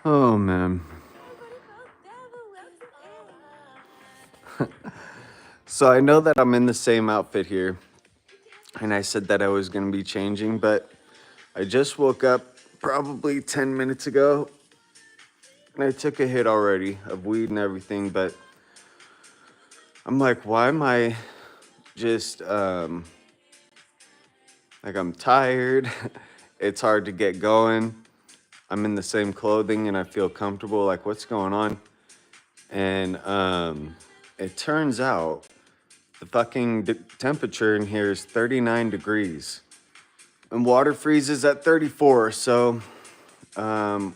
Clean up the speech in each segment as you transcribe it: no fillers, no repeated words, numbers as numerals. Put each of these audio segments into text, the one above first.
Oh man. So I know that I'm in the same outfit here, and I said that I was gonna be changing, but I just woke up probably 10 minutes ago, and I took a hit already of weed and everything, but I'm like, why am I just like I'm tired? It's hard to get going. I'm in the same clothing and I feel comfortable. Like, what's going on? And it turns out the fucking temperature in here is 39 degrees and water freezes at 34. So, um,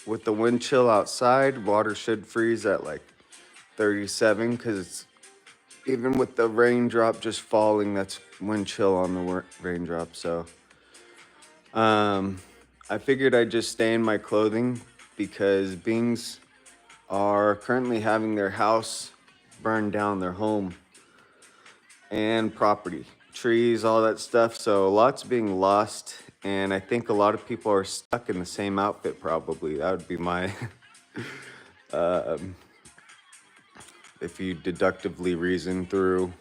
with the wind chill outside, water should freeze at like 37 because it's even with the raindrop just falling, that's wind chill on the raindrop. So, um, I figured I'd just stay in my clothing because beings are currently having their house burned down, their home and property, trees, all that stuff. So lots being lost. And I think a lot of people are stuck in the same outfit, probably. That would be my, um, if you deductively reason through.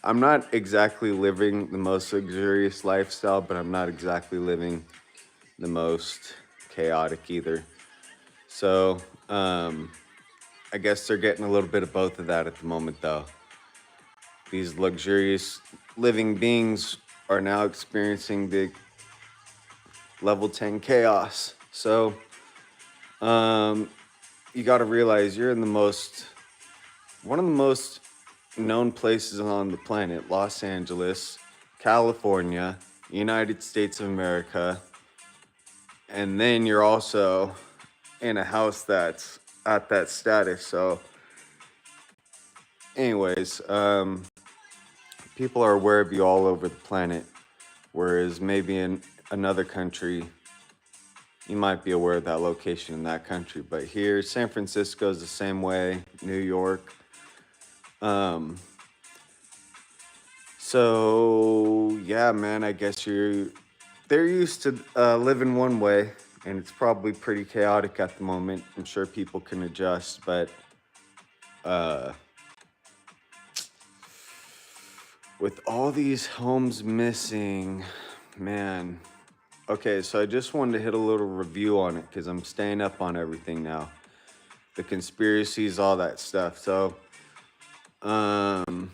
I'm not exactly living the most luxurious lifestyle, but I'm not exactly living the most chaotic either. So I guess they're getting a little bit of both of that at the moment, though. These luxurious living beings are now experiencing the level 10 chaos. So you got to realize you're in one of the most known places on the planet, Los Angeles, California, United States of America. And then you're also in a house that's at that status. So, anyways, people are aware of you all over the planet, whereas maybe in another country, you might be aware of that location in that country. But here, San Francisco is the same way, New York. Um, so yeah, man, I guess they're used to living one way, and it's probably pretty chaotic at the moment. I'm sure people can adjust, but uh, with all these homes missing, man. Okay, so I just wanted to hit a little review on it because I'm staying up on everything now. The conspiracies, all that stuff. So, um,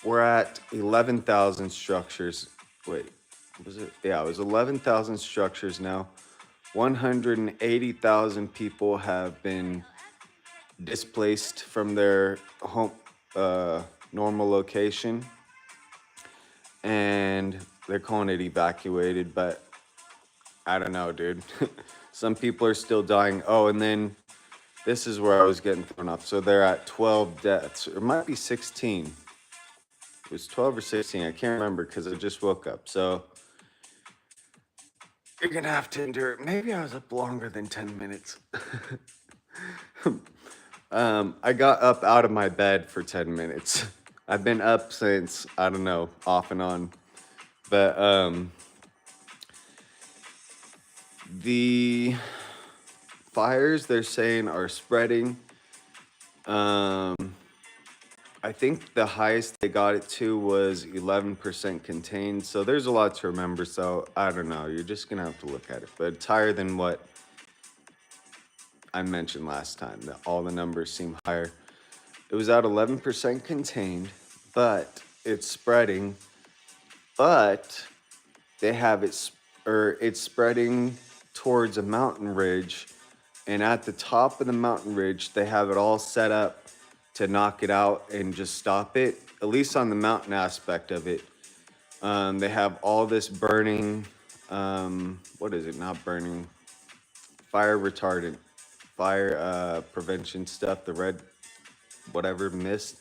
we're at 11,000 structures. Wait, was it? Yeah, it was 11,000 structures now. 180,000 people have been displaced from their home, normal location, and they're calling it evacuated, but I don't know, dude. Some people are still dying. Oh, and then this is where I was getting thrown off. So they're at 12 deaths. It might be 16. It was 12 or 16. I can't remember because I just woke up. So you're going to have to endure it. Maybe I was up longer than 10 minutes. I got up out of my bed for 10 minutes. I've been up since, I don't know, off and on. But the fires they're saying are spreading. I think the highest they got it to was 11% contained. So there's a lot to remember. So I don't know. You're just going to have to look at it. But it's higher than what I mentioned last time. That all the numbers seem higher. It was at 11% contained, but it's spreading. But they have it's spreading towards a mountain ridge. And at the top of the mountain ridge, they have it all set up to knock it out and just stop it, at least on the mountain aspect of it. They have all this burning, what is it? Not burning, fire retardant, fire prevention stuff, the red, whatever, mist.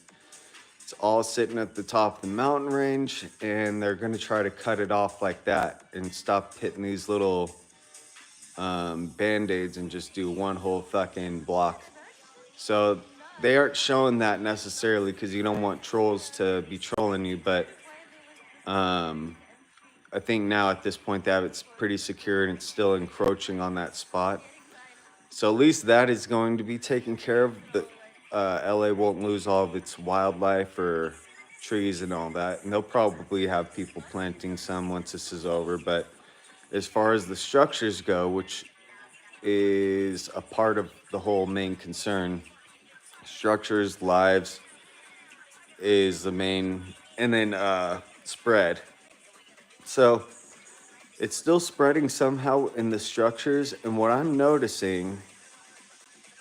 It's all sitting at the top of the mountain range, and they're going to try to cut it off like that and stop hitting these little band-aids and just do one whole fucking block. So they aren't showing that necessarily because you don't want trolls to be trolling you, but I think now at this point they have it's pretty secure and it's still encroaching on that spot. So at least that is going to be taken care of. The LA won't lose all of its wildlife or trees and all that. And they'll probably have people planting some once this is over. But as far as the structures go, which is a part of the whole main concern, structures, lives is the main, and then spread. So it's still spreading somehow in the structures. And what I'm noticing,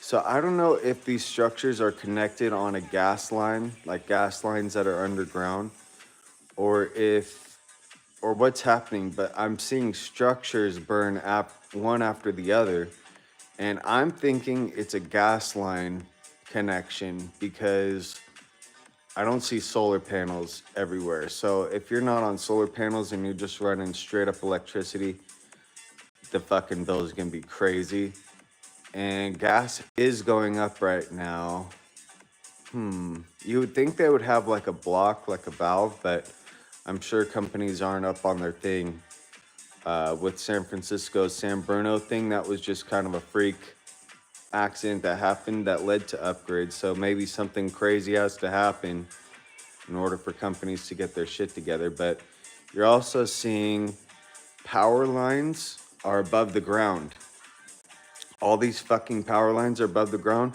so I don't know if these structures are connected on a gas line, like gas lines that are underground, or or what's happening, but I'm seeing structures burn one after the other. And I'm thinking it's a gas line connection because I don't see solar panels everywhere. So if you're not on solar panels and you're just running straight up electricity, the fucking bill is gonna be crazy. And gas is going up right now. You would think they would have like a block, like a valve, but I'm sure companies aren't up on their thing. With San Francisco's San Bruno thing, that was just kind of a freak accident that happened that led to upgrades. So maybe something crazy has to happen in order for companies to get their shit together. But you're also seeing power lines are above the ground. All these fucking power lines are above the ground.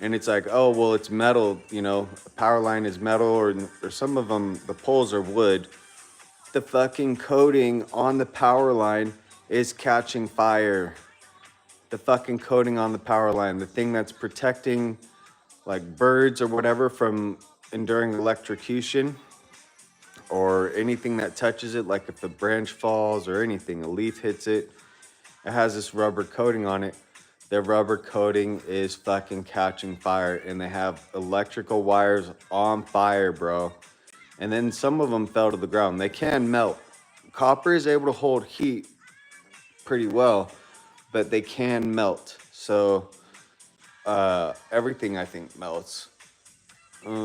And it's like, oh, well, it's metal, a power line is metal, or some of them, the poles are wood. The fucking coating on the power line is catching fire. The fucking coating on the power line, the thing that's protecting like birds or whatever from enduring electrocution or anything that touches it, like if the branch falls or anything, a leaf hits it, it has this rubber coating on it. The rubber coating is fucking catching fire, and they have electrical wires on fire, bro. And then some of them fell to the ground. They can melt. Copper is able to hold heat pretty well, but they can melt. So everything I think melts.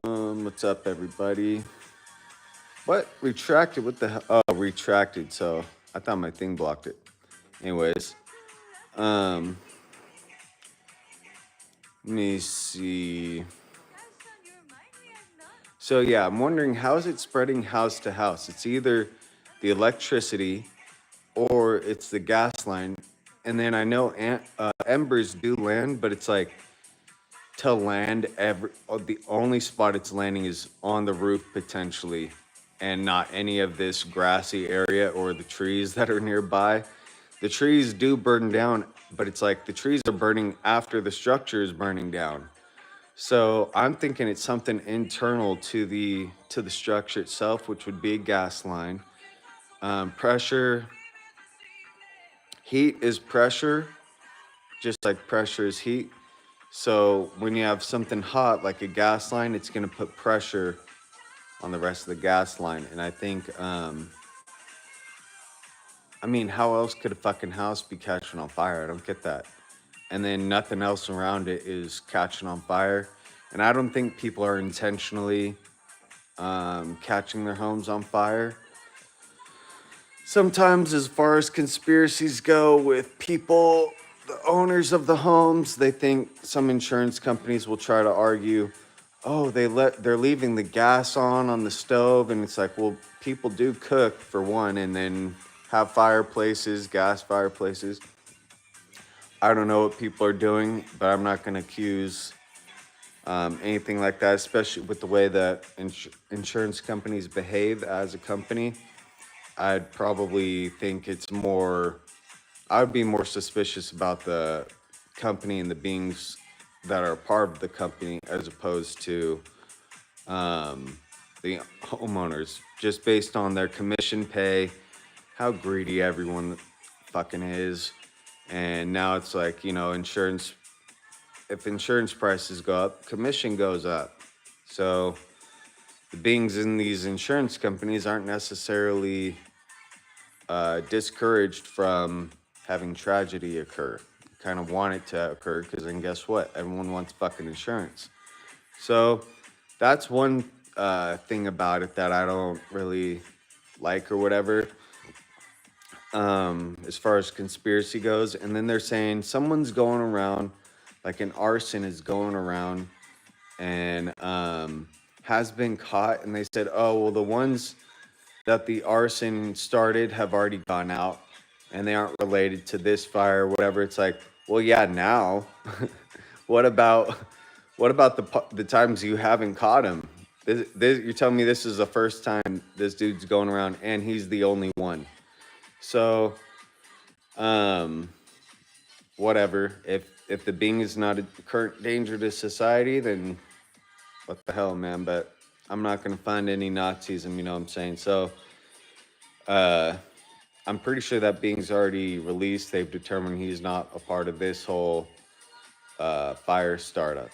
What's up, everybody? What? Retracted? What the hell? Oh, retracted. So I thought my thing blocked it. Anyways, let me see. So yeah, I'm wondering, how is it spreading house to house? It's either the electricity or it's the gas line. And then I know embers do land, but it's like to land the only spot it's landing is on the roof potentially, and not any of this grassy area or the trees that are nearby. The trees do burn down, but it's like the trees are burning after the structure is burning down. So I'm thinking it's something internal to the structure itself, which would be a gas line. Pressure, heat is pressure, just like pressure is heat. So when you have something hot like a gas line, it's going to put pressure on the rest of the gas line. And I think, I mean, how else could a fucking house be catching on fire? I don't get that. And then nothing else around it is catching on fire. And I don't think people are intentionally catching their homes on fire. Sometimes, as far as conspiracies go with people, the owners of the homes, they think some insurance companies will try to argue, oh, they're leaving the gas on the stove, and it's like, well, people do cook for one, and then have fireplaces, gas fireplaces. I don't know what people are doing, but I'm not going to accuse anything like that, especially with the way that insurance companies behave as a company. I'd probably think I would be more suspicious about the company and the beings that are part of the company as opposed to the homeowners, just based on their commission pay, how greedy everyone fucking is. And now it's like, if insurance prices go up, commission goes up. So the beings in these insurance companies aren't necessarily discouraged from having tragedy occur. Kind of want it to occur because then guess what? Everyone wants fucking insurance. So that's one thing about it that I don't really like or whatever. as far as conspiracy goes. And then they're saying someone's going around, like an arson is going around and has been caught. And they said, oh, well, the ones that the arson started have already gone out and they aren't related to this fire or whatever. It's like, well, yeah, now. what about the times you haven't caught him? You're telling me this is the first time this dude's going around and he's the only one. So, um, whatever. If the being is not a current danger to society, then what the hell, man? But I'm not gonna find any Nazism, you know what I'm saying? So, uh, I'm pretty sure that being's already released. They've determined he's not a part of this whole fire startup.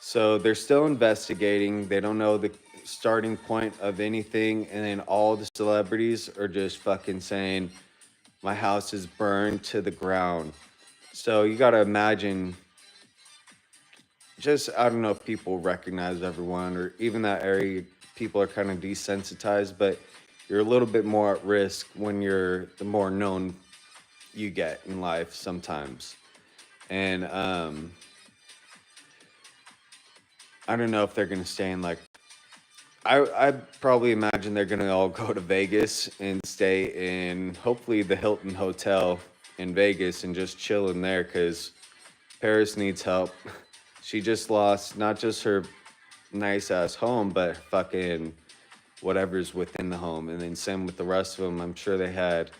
So they're still investigating. They don't know the starting point of anything, and then all the celebrities are just fucking saying, "My house is burned to the ground." So you gotta imagine, just I don't know if people recognize everyone or even that area. People are kind of desensitized, but you're a little bit more at risk when you're the more known you get in life sometimes. And I don't know if they're gonna stay in like I probably imagine they're gonna all go to Vegas and stay in hopefully the Hilton Hotel in Vegas and just chill in there because Paris needs help. She just lost not just her nice ass home, but fucking whatever's within the home, and then same with the rest of them. I'm sure they had,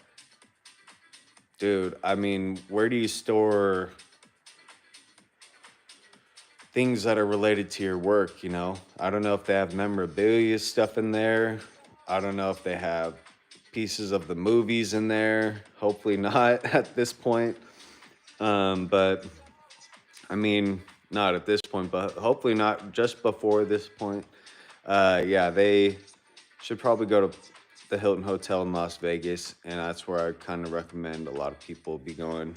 dude. I mean, where do you store things that are related to your work, you know? I don't know if they have memorabilia stuff in there. I don't know if they have pieces of the movies in there. Hopefully not at this point. But I mean, not at this point, but hopefully not just before this point. Yeah, they should probably go to the Hilton Hotel in Las Vegas, and that's where I kind of recommend a lot of people be going.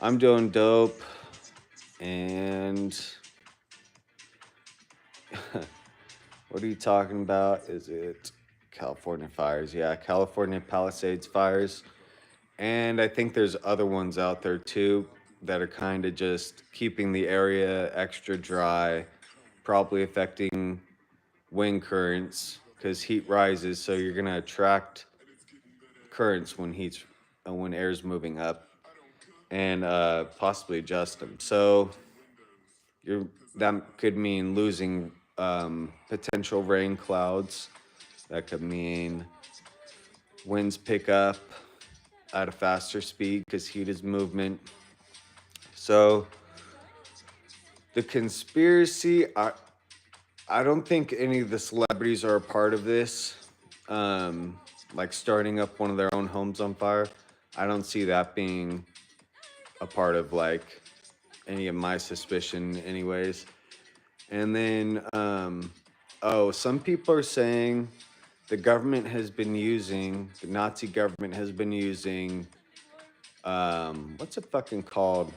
I'm doing dope, and what are you talking about? Is it California fires? Yeah, California Palisades fires. And I think there's other ones out there too that are kind of just keeping the area extra dry, probably affecting wind currents because heat rises. So you're going to attract currents when air's moving up and possibly adjust them. So you're that could mean losing potential rain clouds. That could mean winds pick up at a faster speed because heat is movement. So the conspiracy, I don't think any of the celebrities are a part of this. Like starting up one of their own homes on fire. I don't see that being a part of like any of my suspicion, anyways. And then, oh, some people are saying the Nazi government has been using, what's it fucking called?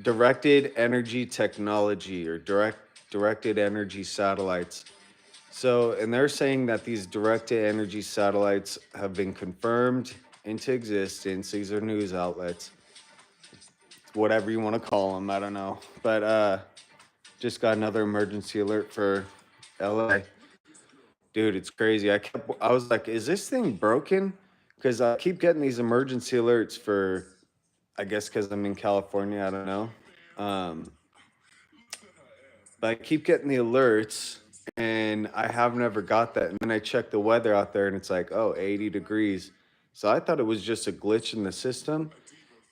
Directed energy technology or directed energy satellites. So, and they're saying that these directed energy satellites have been confirmed into existence. These are news outlets, whatever you want to call them. I don't know, but just got another emergency alert for LA. Dude, it's crazy. I was like, is this thing broken? Because I keep getting these emergency alerts for, I guess, because I'm in California. I don't know. Um, but I keep getting the alerts and I have never got that. And then I check the weather out there and it's like, oh, 80 degrees. So I thought it was just a glitch in the system.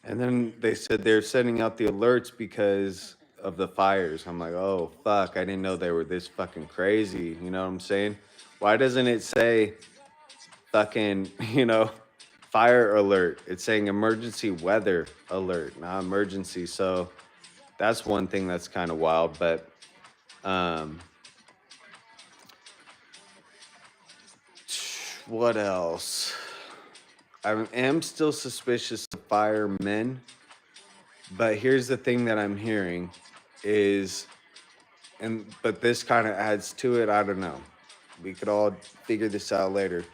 And then they said they're sending out the alerts because of the fires. I'm like, oh, fuck. I didn't know they were this fucking crazy. You know what I'm saying? Why doesn't it say fucking, fire alert? It's saying emergency weather alert, not emergency. So that's one thing that's kind of wild. But um, what else? I am still suspicious of firemen, but here's the thing that I'm hearing is, but this kind of adds to it. I don't know. We could all figure this out later.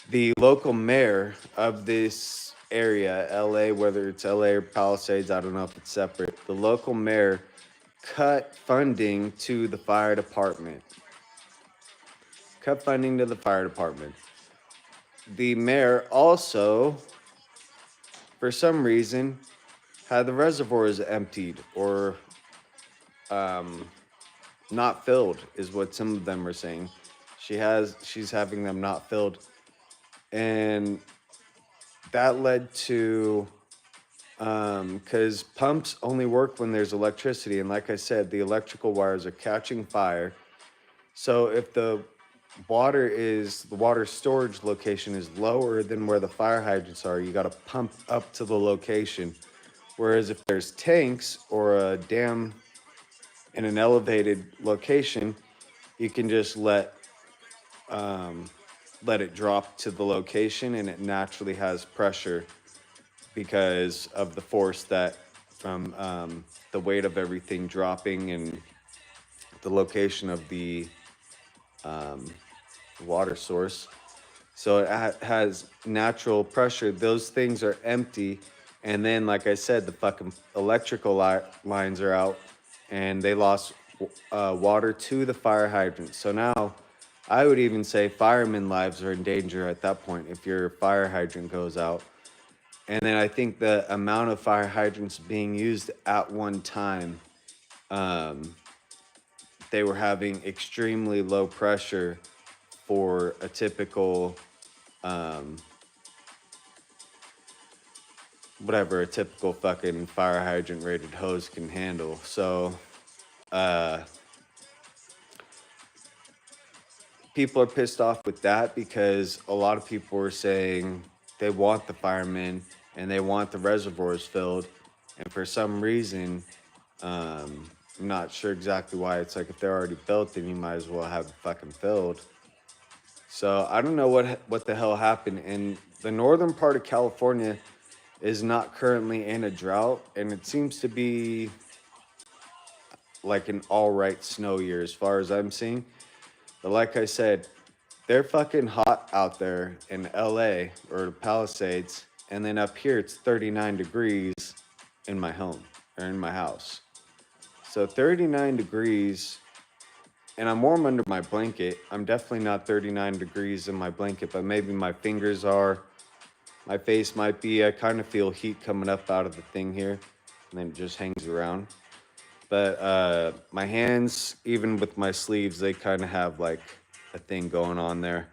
The local mayor of this area, LA, whether it's LA or Palisades, I don't know if it's separate. The local mayor cut funding to the fire department. Cut funding to the fire department. The mayor also, for some reason, had the reservoirs emptied or not filled, is what some of them are saying. She's having them not filled, and that led to because pumps only work when there's electricity, and like I said, the electrical wires are catching fire. So if the water storage location is lower than where the fire hydrants are, you got to pump up to the location. Whereas if there's tanks or a dam in an elevated location, you can just let it drop to the location, and it naturally has pressure because of the force that from the weight of everything dropping and the location of the water source. So it has natural pressure. Those things are empty. And then, like I said, the fucking electrical lines are out, and they lost water to the fire hydrant. So now I would even say firemen lives are in danger at that point if your fire hydrant goes out. And then I think the amount of fire hydrants being used at one time, they were having extremely low pressure for a typical, whatever a typical fucking fire hydrant rated hose can handle. So, people are pissed off with that because a lot of people are saying they want the firemen and they want the reservoirs filled. And for some reason, I'm not sure exactly why. It's like if they're already built, then you might as well have it fucking filled. So I don't know what the hell happened. And the northern part of California is not currently in a drought, and it seems to be like an all right snow year as far as I'm seeing. But like I said, they're fucking hot out there in LA or the Palisades, and then up here it's 39 degrees in my home or in my house. So 39 degrees, and I'm warm under my blanket. I'm definitely not 39 degrees in my blanket, but maybe my fingers are. My face might be. I kind of feel heat coming up out of the thing here, and then it just hangs around. But my hands, even with my sleeves, they kind of have like a thing going on there.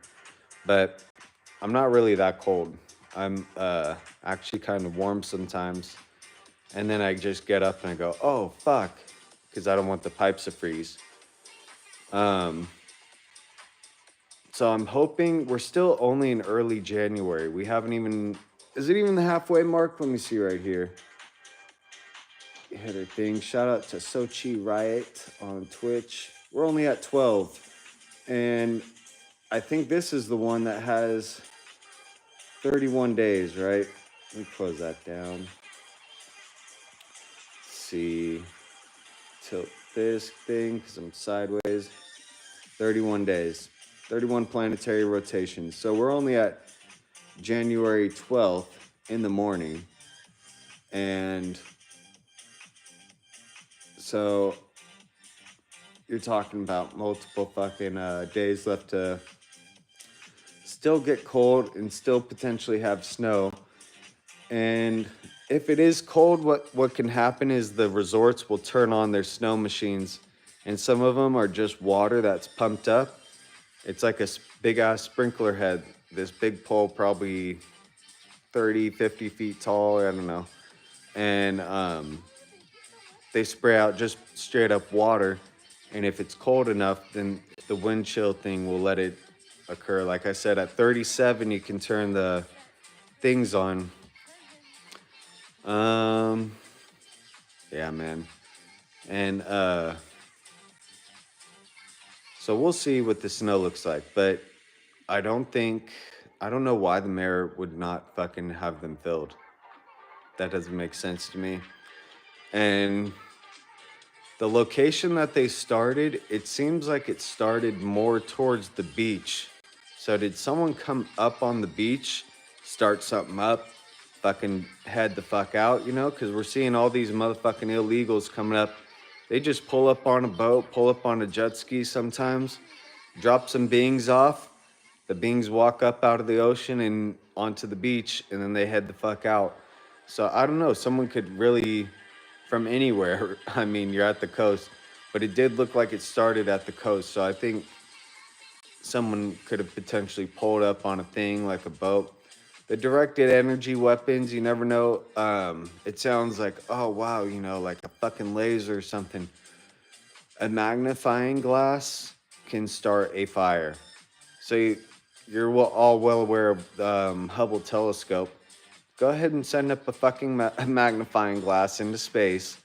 But I'm not really that cold. I'm actually kind of warm sometimes. And then I just get up and I go, oh, fuck, because I don't want the pipes to freeze. So I'm hoping we're still only in early January. We haven't even, is it even the halfway mark? Let me see right here. Header thing. Shout out to Sochi Riot on Twitch. We're only at 12. And I think this is the one that has 31 days, right? Let me close that down. Let's see. Tilt this thing because I'm sideways. 31 days. 31 planetary rotations. So we're only at January 12th in the morning. And so you're talking about multiple fucking days left to still get cold and still potentially have snow. And if it is cold, what can happen is the resorts will turn on their snow machines, and some of them are just water that's pumped up. It's like a big ass sprinkler head, this big pole, probably 30, 50 feet tall, I don't know. And they spray out just straight up water. And if it's cold enough, then the wind chill thing will let it occur. Like I said, at 37, you can turn the things on. Yeah, man. And so we'll see what the snow looks like. But I don't know why the mayor would not fucking have them filled. That doesn't make sense to me. And the location that they started, it seems like it started more towards the beach. So did someone come up on the beach, start something up, fucking head the fuck out, you know? Because we're seeing all these motherfucking illegals coming up. They just pull up on a boat, pull up on a jet ski sometimes, drop some beings off. The beings walk up out of the ocean and onto the beach, and then they head the fuck out. So I don't know. Someone could really, from anywhere. I mean, you're at the coast, but it did look like it started at the coast. So I think someone could have potentially pulled up on a thing like a boat. The directed energy weapons, you never know. It sounds like, oh wow, you know, like a fucking laser or something. A magnifying glass can start a fire. So you're all well aware of Hubble telescope. Go ahead and send up a fucking magnifying glass into space,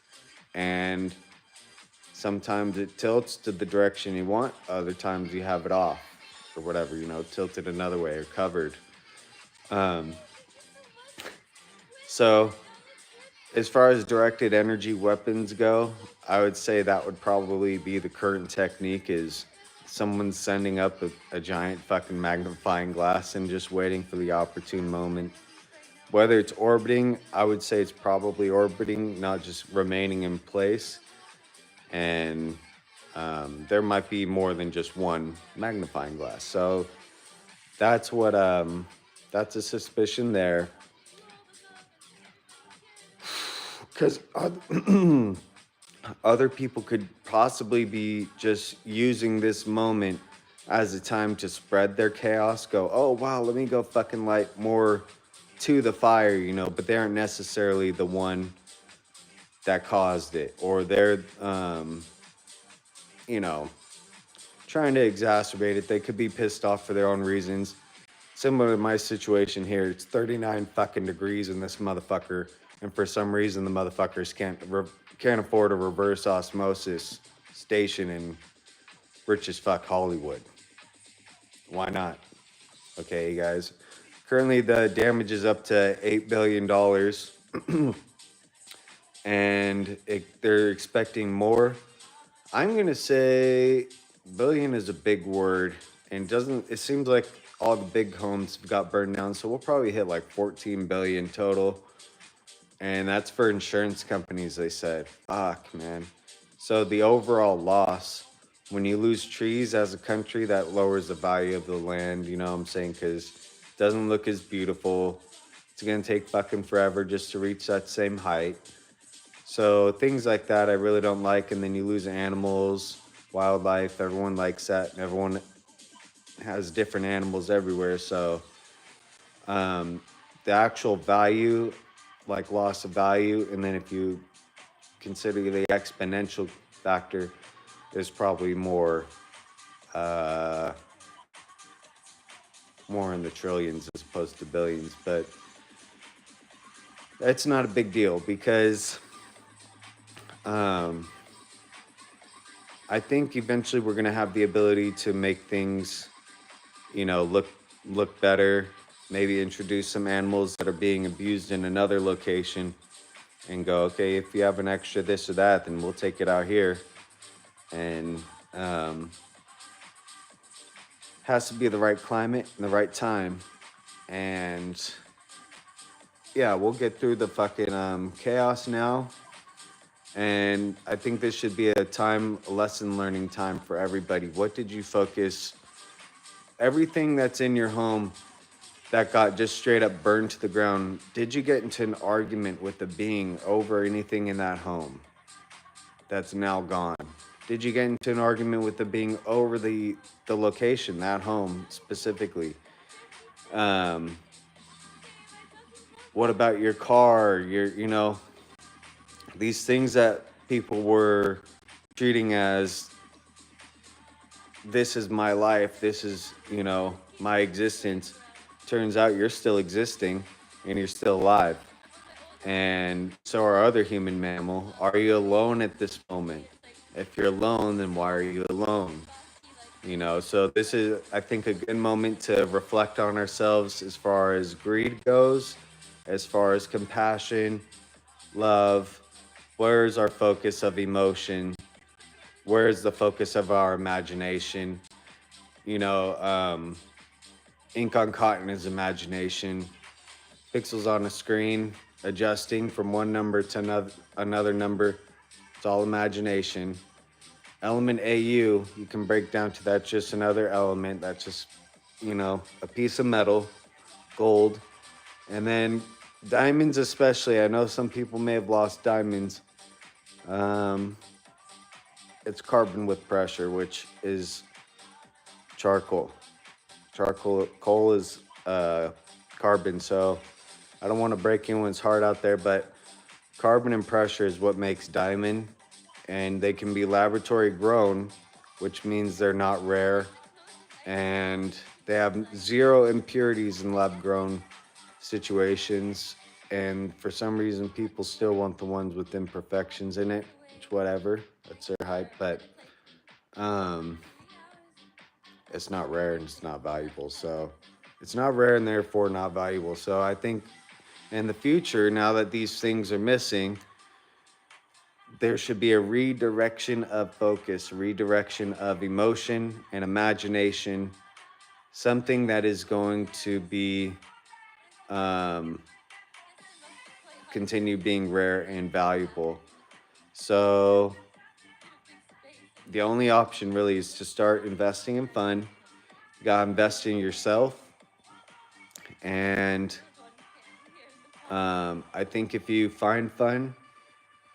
and sometimes it tilts to the direction you want. Other times you have it off or whatever, you know, tilted another way or covered. Um, so as far as directed energy weapons go, I would say that would probably be the current technique is someone sending up a giant fucking magnifying glass and just waiting for the opportune moment. Whether it's orbiting, I would say it's probably orbiting, not just remaining in place. And there might be more than just one magnifying glass. So that's what that's a suspicion there. Because other people could possibly be just using this moment as a time to spread their chaos. Go, oh wow, let me go fucking light more to the fire, you know, but they aren't necessarily the one that caused it, or they're, you know, trying to exacerbate it. They could be pissed off for their own reasons. Similar to my situation here, it's 39 fucking degrees in this motherfucker, and for some reason the motherfuckers can't afford a reverse osmosis station in rich as fuck Hollywood. Why not? Okay, guys. Currently, the damage is up to $8 billion, and they're expecting more. I'm gonna say billion is a big word, and it seems like all the big homes got burned down, so we'll probably hit like 14 billion total, and that's for insurance companies. They said, fuck, man. So the overall loss, when you lose trees as a country, that lowers the value of the land. You know what I'm saying? Because it doesn't look as beautiful. It's gonna take fucking forever just to reach that same height. So things like that I really don't like. And then you lose animals, wildlife. Everyone likes that, and everyone has different animals everywhere. So the actual value, like loss of value, and then if you consider the exponential factor, there's probably uh, more in the trillions as opposed to billions. But it's not a big deal because I think eventually we're gonna have the ability to make things, you know, look better. Maybe introduce some animals that are being abused in another location, and go, okay, if you have an extra this or that, then we'll take it out here. And has to be the right climate and the right time. And yeah, we'll get through the fucking chaos now. And I think this should be a lesson learning time for everybody. What did you focus? Everything that's in your home that got just straight up burned to the ground, did you get into an argument with a being over anything in that home that's now gone? Did you get into an argument with the being over the location, that home specifically? What about your car? You know, these things that people were treating as, this is my life, this is, you know, my existence. Turns out you're still existing and you're still alive. And so are other human mammal. Are you alone at this moment? If you're alone, then why are you alone? You know, so this is, I think, a good moment to reflect on ourselves as far as greed goes, as far as compassion, love. Where's our focus of emotion? Where's the focus of our imagination? You know, ink on cotton is imagination. Pixels on a screen, adjusting from one number to another number. It's all imagination. Element AU, you can break down to that's just another element. That's just, a piece of metal, gold. And then diamonds, especially. I know some people may have lost diamonds. Um, it's carbon with pressure, which is charcoal. Coal is carbon. So I don't want to break anyone's heart out there, but carbon and pressure is what makes diamond, and they can be laboratory grown, which means they're not rare, and they have zero impurities in lab grown situations. And for some reason, people still want the ones with imperfections in it, which whatever, that's their hype. But um, it's not rare and it's not valuable. So it's not rare and therefore not valuable. So I think in the future, now that these things are missing, there should be a redirection of focus, redirection of emotion and imagination, something that is going to be um, continue being rare and valuable. So the only option really is to start investing in fun. You gotta invest in yourself, and I think if you find fun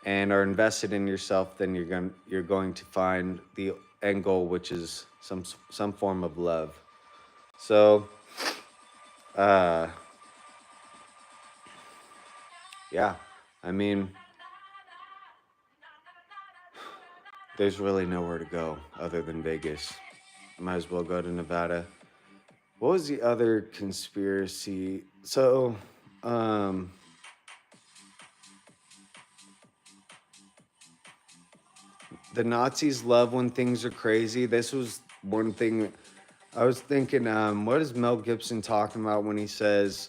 and are invested in yourself, then you're going to find the end goal, which is some form of love. So, uh, yeah, I mean, there's really nowhere to go other than Vegas. Might as well go to Nevada. What was the other conspiracy? So, um, the Nazis love when things are crazy. This was one thing I was thinking. What is Mel Gibson talking about when he says,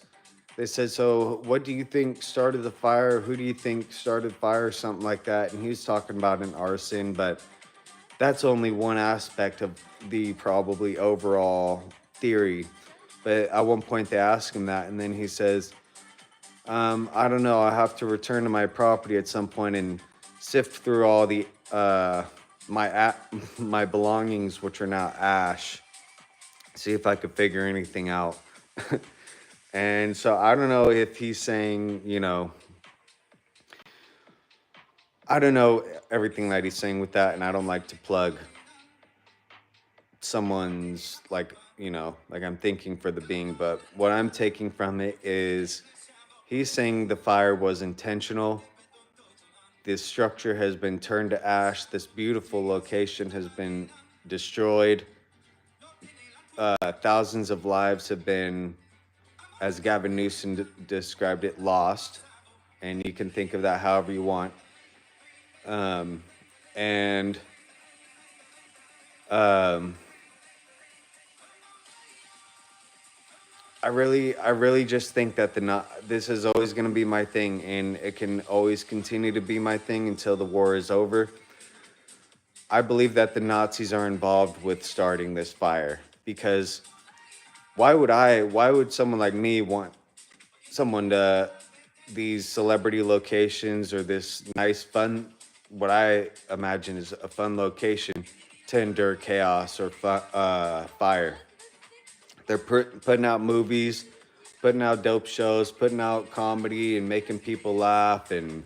they said, so what do you think started the fire? Who do you think started fire? Something like that. And he was talking about an arson, but that's only one aspect of the probably overall theory. But at one point they ask him that, and then he says, I don't know. I have to return to my property at some point and sift through all the my belongings, which are now ash. See if I could figure anything out. And so I don't know if he's saying, I don't know everything that he's saying with that, and I don't like to plug someone's like I'm thinking for the being, but what I'm taking from it is he's saying the fire was intentional. This structure has been turned to ash. This beautiful location has been destroyed. Thousands of lives have been, as Gavin Newsom described it, lost. And you can think of that however you want. And I really just think that this is always going to be my thing, and it can always continue to be my thing until the war is over. I believe that the Nazis are involved with starting this fire, because why would someone like me want someone to these celebrity locations or this nice fun, what I imagine is a fun location, to endure chaos or fire? They're putting out movies, putting out dope shows, putting out comedy and making people laugh and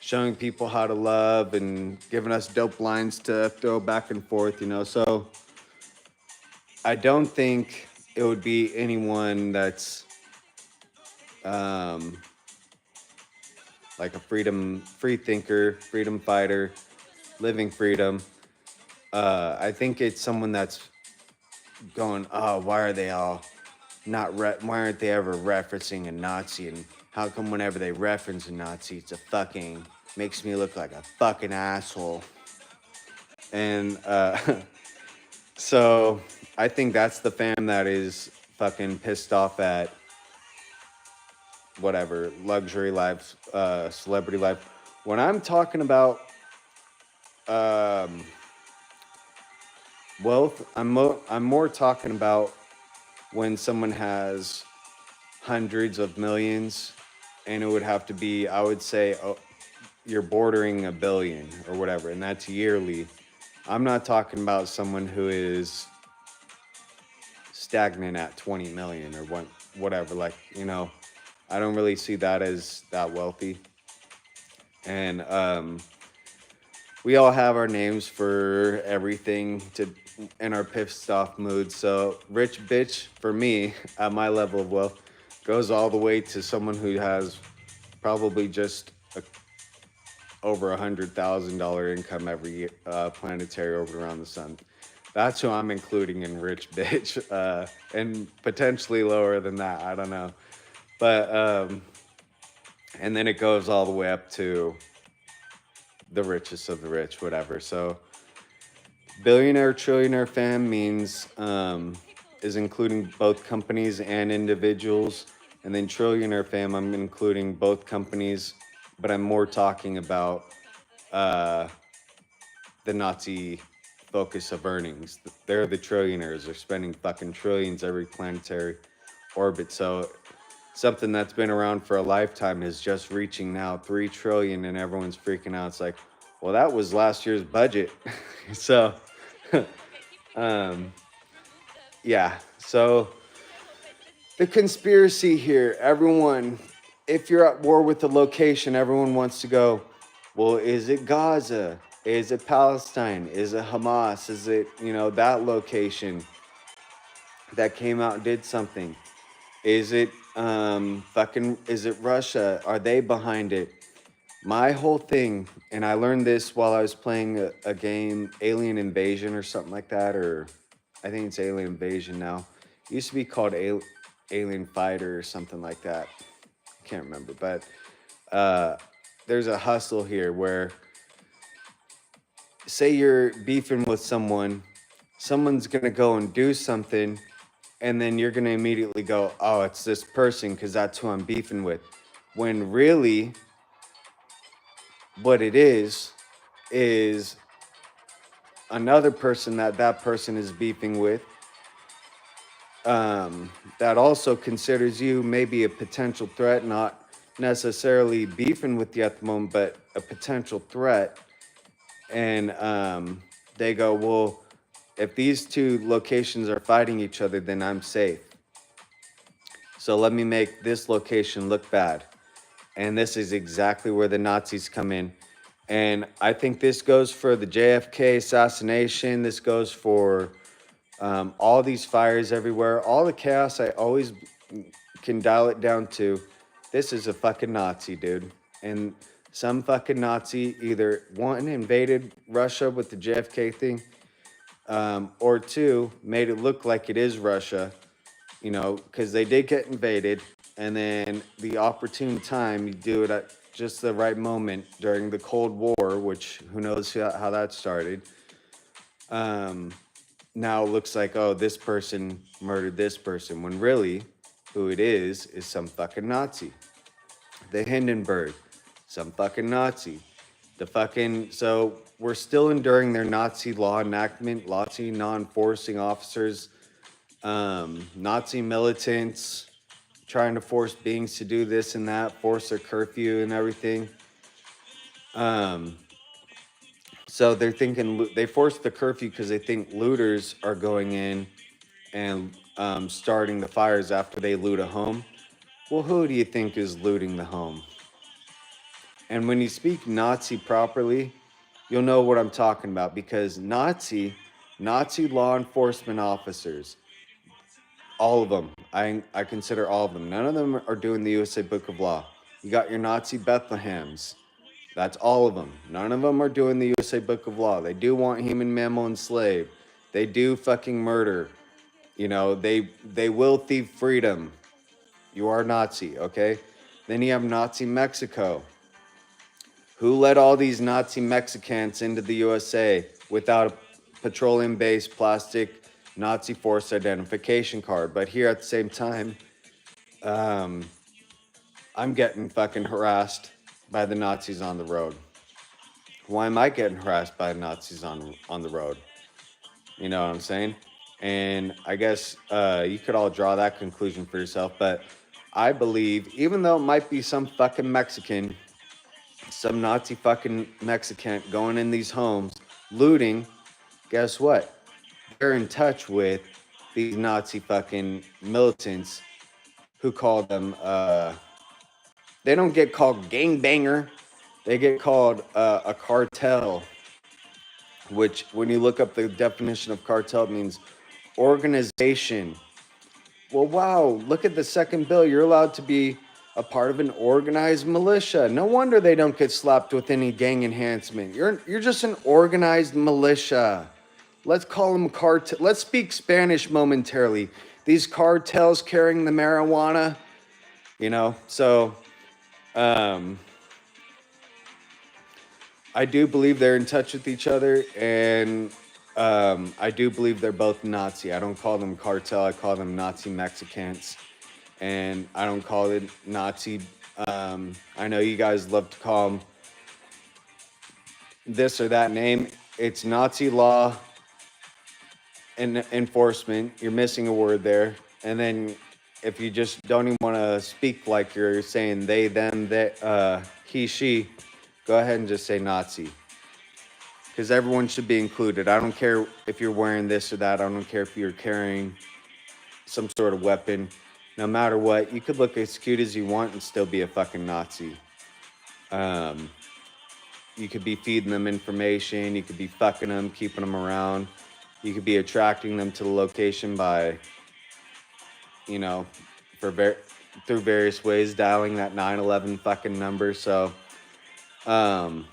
showing people how to love and giving us dope lines to throw back and forth, So I don't think it would be anyone that's um, like a free thinker, freedom fighter, living freedom. I think it's someone that's going, oh, why are they all why aren't they ever referencing a Nazi? And how come whenever they reference a Nazi, it's a fucking, makes me look like a fucking asshole? And so I think that's the fam that is fucking pissed off at whatever, luxury life, celebrity life. When I'm talking about wealth, I'm more talking about when someone has hundreds of millions, and it would have to be, I would say, oh, you're bordering a billion or whatever, and that's yearly. I'm not talking about someone who is stagnant at 20 million or whatever. Like, I don't really see that as that wealthy. And we all have our names for everything to in our pissed off mood. So rich bitch for me at my level of wealth goes all the way to someone who has probably just over $100,000 income every year, planetary orbit around the sun. That's who I'm including in rich bitch, and potentially lower than that. I don't know, but and then it goes all the way up to the richest of the rich, whatever. So billionaire trillionaire fam means is including both companies and individuals, and then trillionaire fam I'm including both companies, but I'm more talking about uh, the Nazi focus of earnings. They're the trillionaires. They're spending fucking trillions every planetary orbit. So something that's been around for a lifetime is just reaching now 3 trillion, and everyone's freaking out. It's like, well, that was last year's budget. So um yeah, so the conspiracy here, everyone, if you're at war with the location, everyone wants to go, well, is it Gaza? Is it Palestine? Is it Hamas? Is it, that location that came out and did something? Is it is it Russia? Are they behind it? My whole thing, and I learned this while I was playing a game, Alien Invasion or something like that, or I think it's Alien Invasion now. It used to be called Alien Fighter or something like that. I can't remember, but there's a hustle here where, say you're beefing with someone's gonna go and do something, and then you're gonna immediately go, oh, it's this person because that's who I'm beefing with. When really, what it is another person that person is beefing with, that also considers you maybe a potential threat, not necessarily beefing with you at the moment, but a potential threat. And they go, well, if these two locations are fighting each other, then I'm safe. So let me make this location look bad. And this is exactly where the Nazis come in. And I think this goes for the JFK assassination. This goes for all these fires everywhere. All the chaos, I always can dial it down to, this is a fucking Nazi, dude. And some fucking Nazi either, one, invaded Russia with the JFK thing, or two, made it look like it is Russia, because they did get invaded. And then the opportune time, you do it at just the right moment during the Cold War, which who knows how that started. Now it looks like, oh, this person murdered this person, when really who it is some fucking Nazi. The Hindenburg, some fucking Nazi. So we're still enduring their Nazi law enactment, Nazi non-enforcing officers, Nazi militants trying to force beings to do this and that, force their curfew and everything. So they're thinking they forced the curfew because they think looters are going in and starting the fires after they loot a home. Well, who do you think is looting the home? And when you speak Nazi properly, you'll know what I'm talking about, because Nazi law enforcement officers, all of them, I consider all of them. None of them are doing the USA Book of Law. You got your Nazi Bethlehems. That's all of them. None of them are doing the USA Book of Law. They do want human, mammal, and slave. They do fucking murder. They will thieve freedom. You are Nazi, okay? Then you have Nazi Mexico. Who let all these Nazi Mexicans into the USA without a petroleum-based plastic Nazi force identification card? But here at the same time, I'm getting fucking harassed by the Nazis on the road. Why am I getting harassed by Nazis on the road? You know what I'm saying? And I guess you could all draw that conclusion for yourself. But I believe, even though it might be some fucking Mexican, some Nazi fucking Mexican going in these homes, looting, guess what? They're in touch with these Nazi fucking militants who call them, they don't get called gangbanger, they get called a cartel, which when you look up the definition of cartel, it means organization. Well, wow, look at the second bill. You're allowed to be a part of an organized militia. No wonder they don't get slapped with any gang enhancement. You're just an organized militia. Let's call them cartel. Let's speak Spanish momentarily. These cartels carrying the marijuana, you know. So, I do believe they're in touch with each other, and I do believe they're both Nazi. I don't call them cartel. I call them Nazi Mexicans, and I don't call it Nazi. I know you guys love to call them this or that name. It's Nazi law and enforcement. You're missing a word there. And then if you just don't even want to speak like you're saying they, them, they, he, she, go ahead and just say Nazi. Because everyone should be included. I don't care if you're wearing this or that. I don't care if you're carrying some sort of weapon. No matter what, you could look as cute as you want and still be a fucking Nazi. You could be feeding them information. You could be fucking them, keeping them around. You could be attracting them to the location by, you know, through various ways, dialing that 911 fucking number. So, I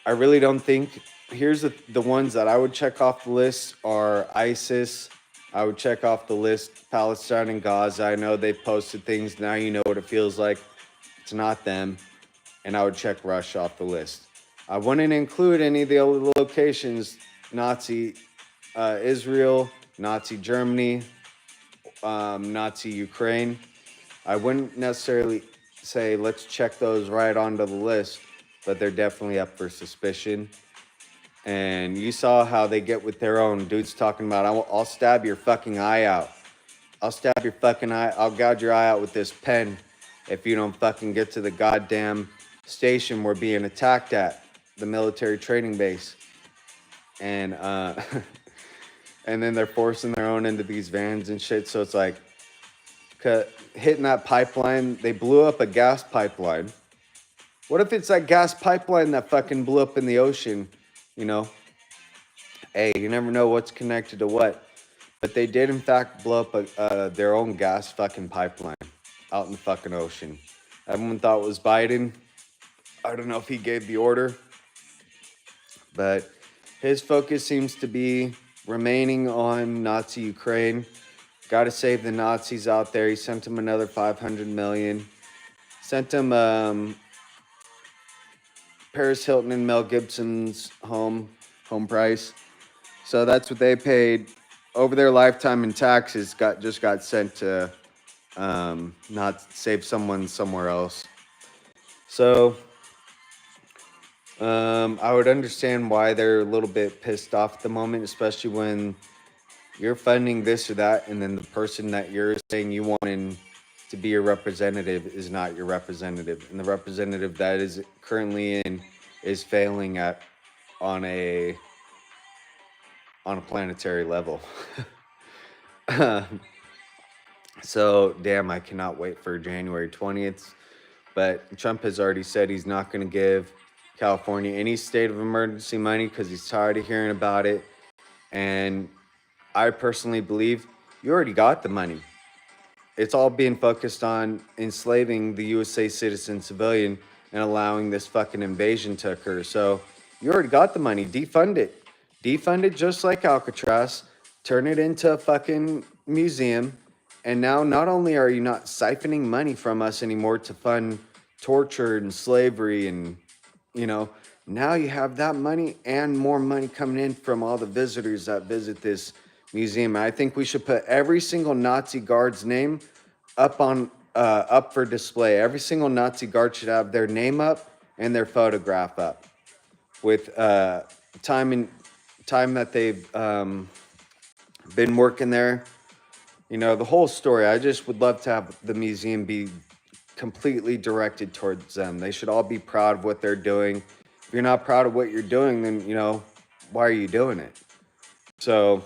really don't think. Here's the ones that I would check off the list are ISIS. I would check off the list Palestine and Gaza. I know they've posted things. Now you know what it feels like. It's not them. And I would check Russia off the list. I wouldn't include any of the other locations. Nazi Israel, Nazi Germany, Nazi Ukraine. I wouldn't necessarily say let's check those right onto the list, but they're definitely up for suspicion. And you saw how they get with their own. Dude's talking about, I'll stab your fucking eye out. I'll stab your fucking eye. I'll gouge your eye out with this pen if you don't fucking get to the goddamn station we're being attacked at, the military training base. And and then they're forcing their own into these vans and shit. So it's like hitting that pipeline. They blew up a gas pipeline. What if it's that gas pipeline that fucking blew up in the ocean? You know, hey, you never know what's connected to what. But they did, in fact, blow up their own gas fucking pipeline out in the fucking ocean. Everyone thought it was Biden. I don't know if he gave the order. But his focus seems to be remaining on Nazi Ukraine. Got to save the Nazis out there. He sent him another $500 million. Sent him Paris Hilton and Mel Gibson's home price. So that's what they paid over their lifetime in taxes. Just got sent to not save someone somewhere else. So I would understand why they're a little bit pissed off at the moment, especially when you're funding this or that, and then the person that you're saying you want to be your representative is not your representative, and the representative that is currently in is failing on a planetary level. So damn, I cannot wait for January 20th. But Trump has already said he's not going to give California any state of emergency money because he's tired of hearing about it. And I personally believe you already got the money. It's all being focused on enslaving the USA citizen civilian and allowing this fucking invasion to occur. So you already got the money. Defund it. Defund it just like Alcatraz. Turn it into a fucking museum. And now not only are you not siphoning money from us anymore to fund torture and slavery and, you know, now you have that money and more money coming in from all the visitors that visit this museum. I think we should put every single Nazi guard's name up for display. Every single Nazi guard should have their name up and their photograph up with time that they've Been working there. You know, the whole story. I just would love to have the museum be completely directed towards them. They should all be proud of what they're doing. If you're not proud of what you're doing, then, you know, why are you doing it? So,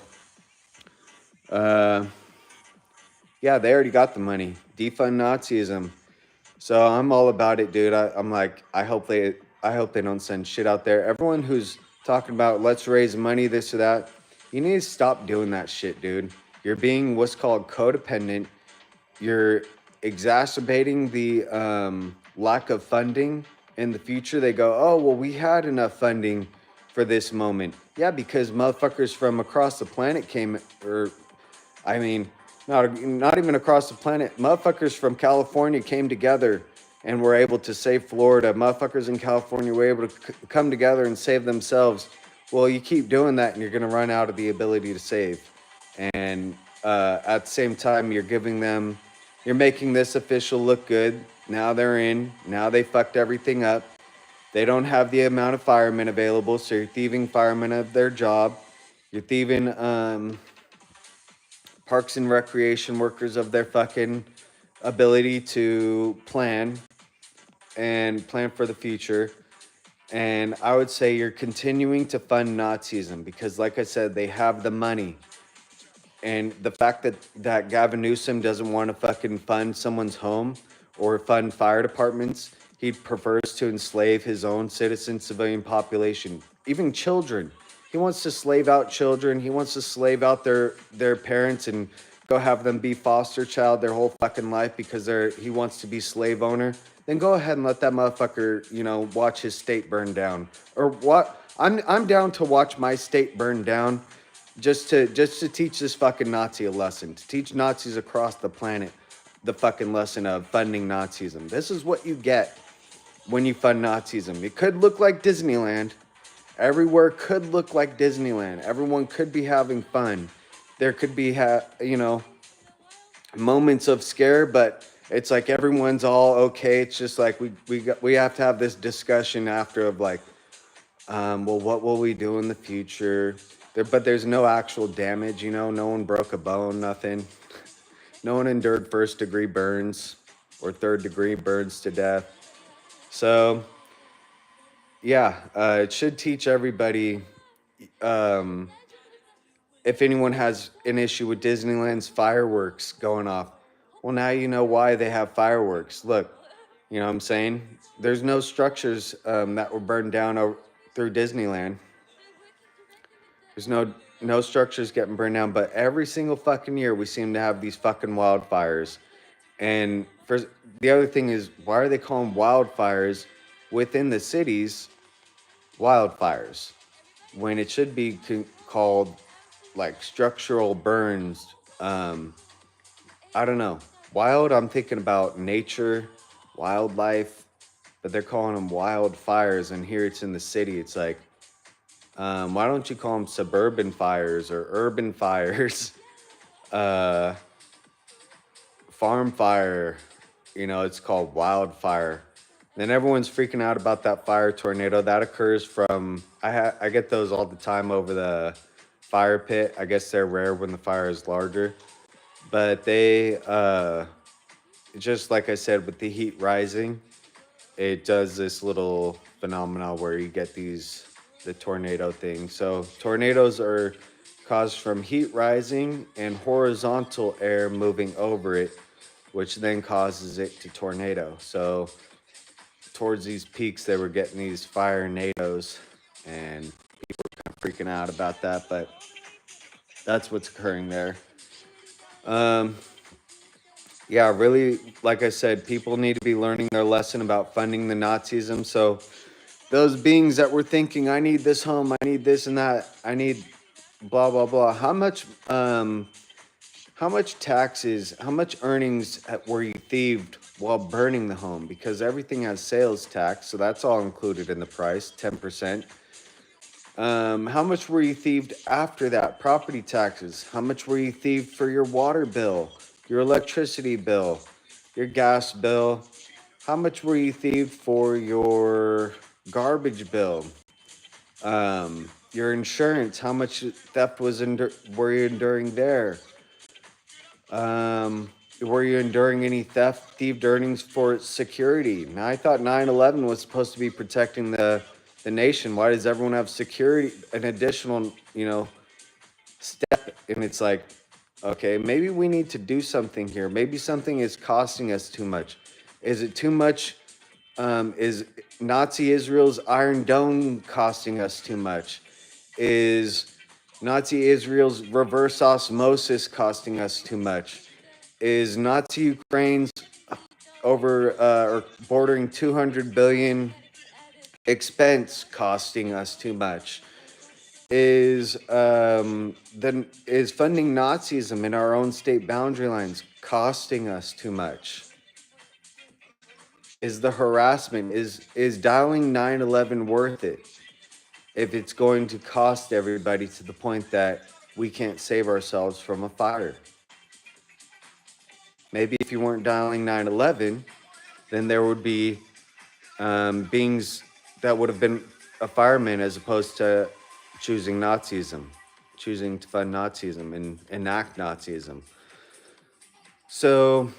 uh, yeah, they already got the money. Defund Nazism. So I'm all about it, dude. I'm like, I hope they don't send shit out there. Everyone who's talking about let's raise money, this or that, you need to stop doing that shit, dude. You're being what's called codependent. You're exacerbating the lack of funding in the future. They go, oh, well, we had enough funding for this moment. Yeah, because motherfuckers from across the planet came, or I mean, not even across the planet. Motherfuckers from California came together and were able to save Florida. Motherfuckers in California were able to come together and save themselves. Well, you keep doing that and you're going to run out of the ability to save. And at the same time, you're making this official look good. Now they're in. Now they fucked everything up. They don't have the amount of firemen available, so you're thieving firemen of their job. You're thieving Parks and Recreation workers of their fucking ability to plan and plan for the future. And I would say you're continuing to fund Nazism because, like I said, they have the money. And the fact that Gavin Newsom doesn't want to fucking fund someone's home or fund fire departments, he prefers to enslave his own citizen civilian population, even children. He wants to slave out children. He wants to slave out their parents and go have them be foster child their whole fucking life because he wants to be slave owner. Then go ahead and let that motherfucker, you know, watch his state burn down. Or what? I'm down to watch my state burn down just to teach this fucking Nazi a lesson, to teach Nazis across the planet the fucking lesson of funding Nazism. This is what you get when you fund Nazism. It could look like Disneyland. Everywhere could look like Disneyland. Everyone could be having fun. There could be, you know, moments of scare, but it's like everyone's all okay. It's just like we have to have this discussion after of like, well, what will we do in the future? But there's no actual damage, you know. No one broke a bone, nothing. No one endured first-degree burns or third-degree burns to death. So, yeah, it should teach everybody. If anyone has an issue with Disneyland's fireworks going off, well, now you know why they have fireworks. Look, you know what I'm saying? There's no structures that were burned down through Disneyland. There's no structures getting burned down, but every single fucking year we seem to have these fucking wildfires. And the other thing is, why are they calling wildfires within the cities wildfires when it should be called like structural burns? I don't know. Wild, I'm thinking about nature, wildlife, but they're calling them wildfires, and here it's in the city. It's like, why don't you call them suburban fires or urban fires? Farm fire, you know, it's called wildfire. Then everyone's freaking out about that fire tornado that occurs from. I get those all the time over the fire pit. I guess they're rare when the fire is larger, but they just like I said, with the heat rising, it does this little phenomena where you get the tornado thing. So tornadoes are caused from heat rising and horizontal air moving over it, which then causes it to tornado. So towards these peaks, they were getting these fire tornadoes, and people were kind of freaking out about that, but that's what's occurring there. Yeah, really, like I said, people need to be learning their lesson about funding the Nazism. So those beings that were thinking, I need this home, I need this and that, I need blah, blah, blah. How much taxes, how much earnings were you thieved while burning the home? Because everything has sales tax, so that's all included in the price, 10%. How much were you thieved after that? Property taxes. How much were you thieved for your water bill, your electricity bill, your gas bill? How much were you thieved for your garbage bill? Your insurance, how much theft were you enduring there? Were you enduring any thieved earnings for security? Now, I thought 9/11 was supposed to be protecting the nation. Why does everyone have security, an additional, step? And it's like, okay, maybe we need to do something here. Maybe something is costing us too much. Is it too much? Is Nazi Israel's Iron Dome costing us too much? Is Nazi Israel's reverse osmosis costing us too much? Is Nazi Ukraine's over or bordering 200 billion expense costing us too much? Is is funding Nazism in our own state boundary lines costing us too much? Is the harassment, is dialing 9/11 worth it if it's going to cost everybody to the point that we can't save ourselves from a fire? Maybe if you weren't dialing 9/11, then there would be beings that would have been a fireman as opposed to choosing Nazism, choosing to fund Nazism and enact Nazism. So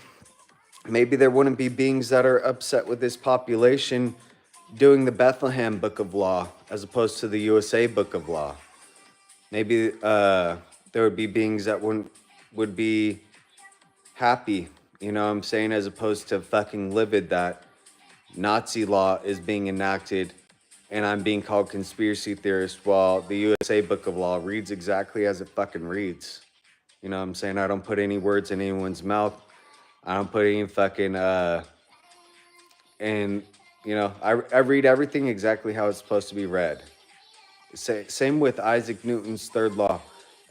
maybe there wouldn't be beings that are upset with this population doing the Bethlehem Book of Law as opposed to the USA Book of Law. Maybe there would be beings that would be happy, you know what I'm saying, as opposed to fucking livid that Nazi law is being enacted and I'm being called conspiracy theorist while the USA Book of Law reads exactly as it fucking reads. You know what I'm saying? I don't put any words in anyone's mouth. I don't put any fucking, and, you know, I read everything exactly how it's supposed to be read. Same with Isaac Newton's third law.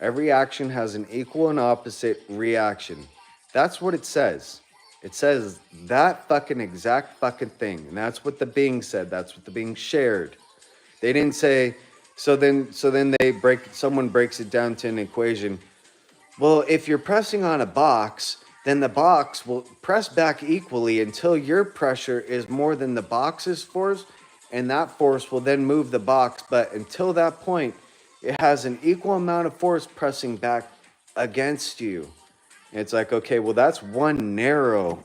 Every action has an equal and opposite reaction. That's what it says. It says that fucking exact fucking thing. And that's what the being said. That's what the being shared. They didn't say, so then someone breaks it down to an equation. Well, if you're pressing on a box, then the box will press back equally until your pressure is more than the box's force, and that force will then move the box. But until that point, it has an equal amount of force pressing back against you. And it's like, okay, well, that's one narrow,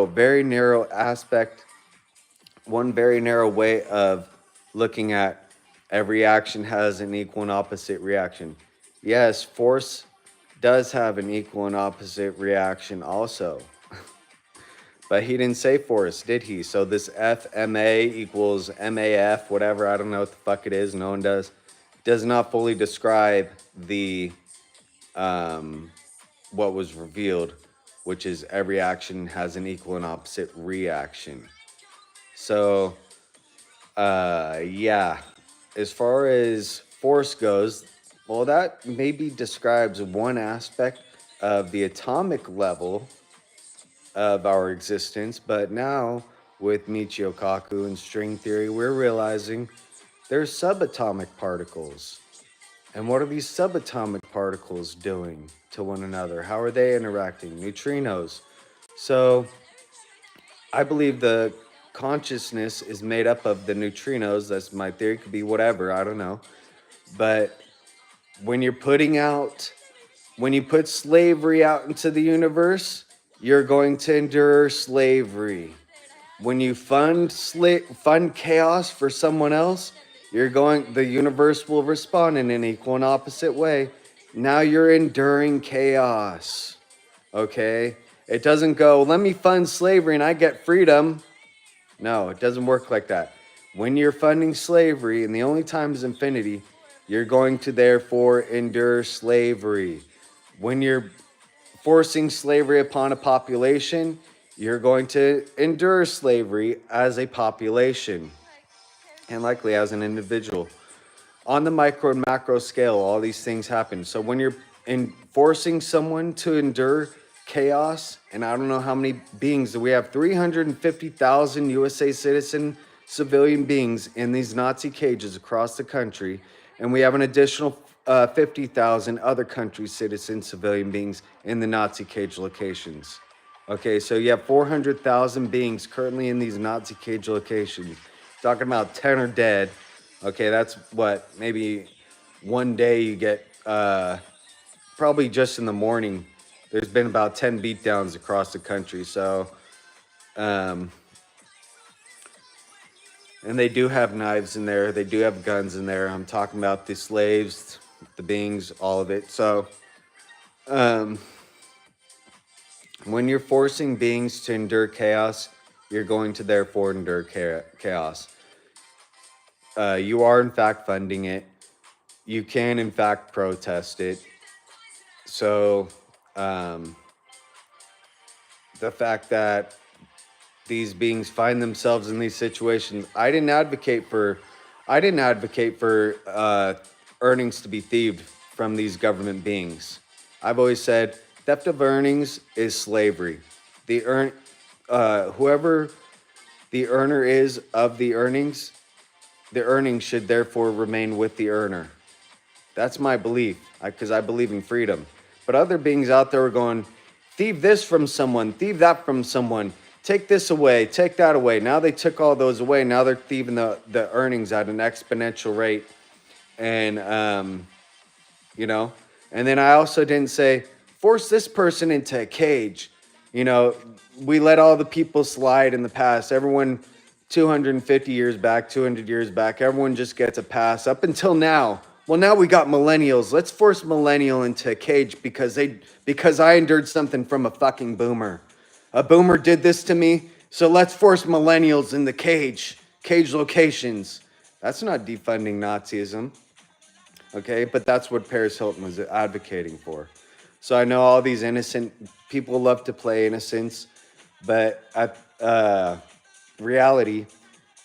very narrow aspect, one very narrow way of looking at every action has an equal and opposite reaction. Yes, force does have an equal and opposite reaction also. But he didn't say force, did he? So this FMA equals MAF, whatever, I don't know what the fuck it is, no one does not fully describe the what was revealed, which is every action has an equal and opposite reaction. So yeah, as far as force goes, well, that maybe describes one aspect of the atomic level of our existence, but now with Michio Kaku and string theory, we're realizing there's subatomic particles. And what are these subatomic particles doing to one another? How are they interacting? Neutrinos. So I believe the consciousness is made up of the neutrinos. That's my theory. Could be whatever, I don't know. But when you put slavery out into the universe, you're going to endure slavery. When you fund chaos for someone else, the universe will respond in an equal and opposite way. Now you're enduring chaos. Okay? It doesn't go, let me fund slavery and I get freedom. No, it doesn't work like that. When you're funding slavery, and the only time is infinity, you're going to therefore endure slavery. When you're forcing slavery upon a population, you're going to endure slavery as a population and likely as an individual. On the micro and macro scale, all these things happen. So when you're forcing someone to endure chaos, and I don't know how many beings that we have, 350,000 USA citizen civilian beings in these Nazi cages across the country, and we have an additional 50,000 other country citizen civilian beings in the Nazi cage locations. Okay, so you have 400,000 beings currently in these Nazi cage locations. Talking about 10 are dead. Okay, that's what, maybe one day you get, probably just in the morning, there's been about 10 beatdowns across the country. So, and they do have knives in there. They do have guns in there. I'm talking about the slaves, the beings, all of it. So, um, when you're forcing beings to endure chaos, you're going to therefore endure chaos. You are, in fact, funding it. You can, in fact, protest it. So, the fact that these beings find themselves in these situations, I didn't advocate for earnings to be thieved from these government beings. I've always said theft of earnings is slavery. Whoever the earner is of the earnings should therefore remain with the earner. That's my belief, because I believe in freedom. But other beings out there are going, thieve this from someone, thieve that from someone, take this away, take that away. Now they took all those away. Now they're thieving the earnings at an exponential rate. And, and then I also didn't say, force this person into a cage. We let all the people slide in the past. Everyone 250 years back, 200 years back, everyone just gets a pass up until now. Well, now we got millennials. Let's force millennial into a cage because I endured something from a fucking boomer. A boomer did this to me, so let's force millennials in the cage locations. That's not defunding Nazism, okay? But that's what Paris Hilton was advocating for. So I know all these innocent people love to play innocence, but reality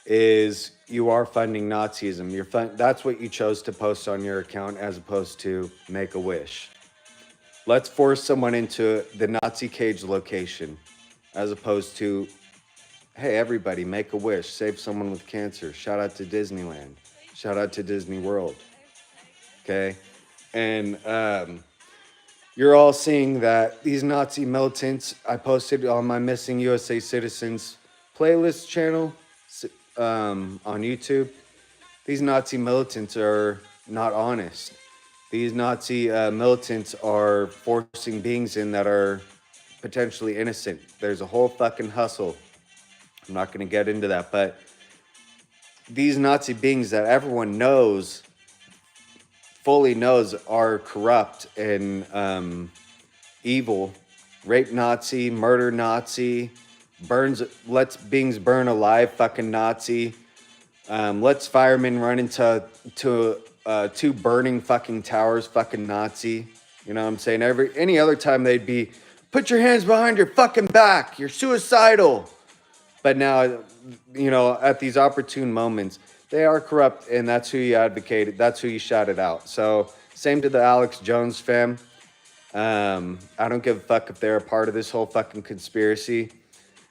is you are funding Nazism. That's what you chose to post on your account as opposed to Make-A-Wish. Let's force someone into the Nazi cage location as opposed to, hey, everybody, make a wish. Save someone with cancer. Shout out to Disneyland. Shout out to Disney World. Okay? And you're all seeing that these Nazi militants, I posted on my Missing USA Citizens playlist channel on YouTube. These Nazi militants are not honest. These Nazi militants are forcing beings in that are potentially innocent. There's a whole fucking hustle. I'm not going to get into that, but these Nazi beings that everyone fully knows are corrupt and evil, rape Nazi, murder Nazi, lets beings burn alive fucking Nazi, lets firemen run into two burning fucking towers fucking Nazi. You know what I'm saying? Any other time they'd be, put your hands behind your fucking back, you're suicidal. But now, at these opportune moments, they are corrupt, and that's who you advocated. That's who you shouted out. So, same to the Alex Jones fam. I don't give a fuck if they're a part of this whole fucking conspiracy,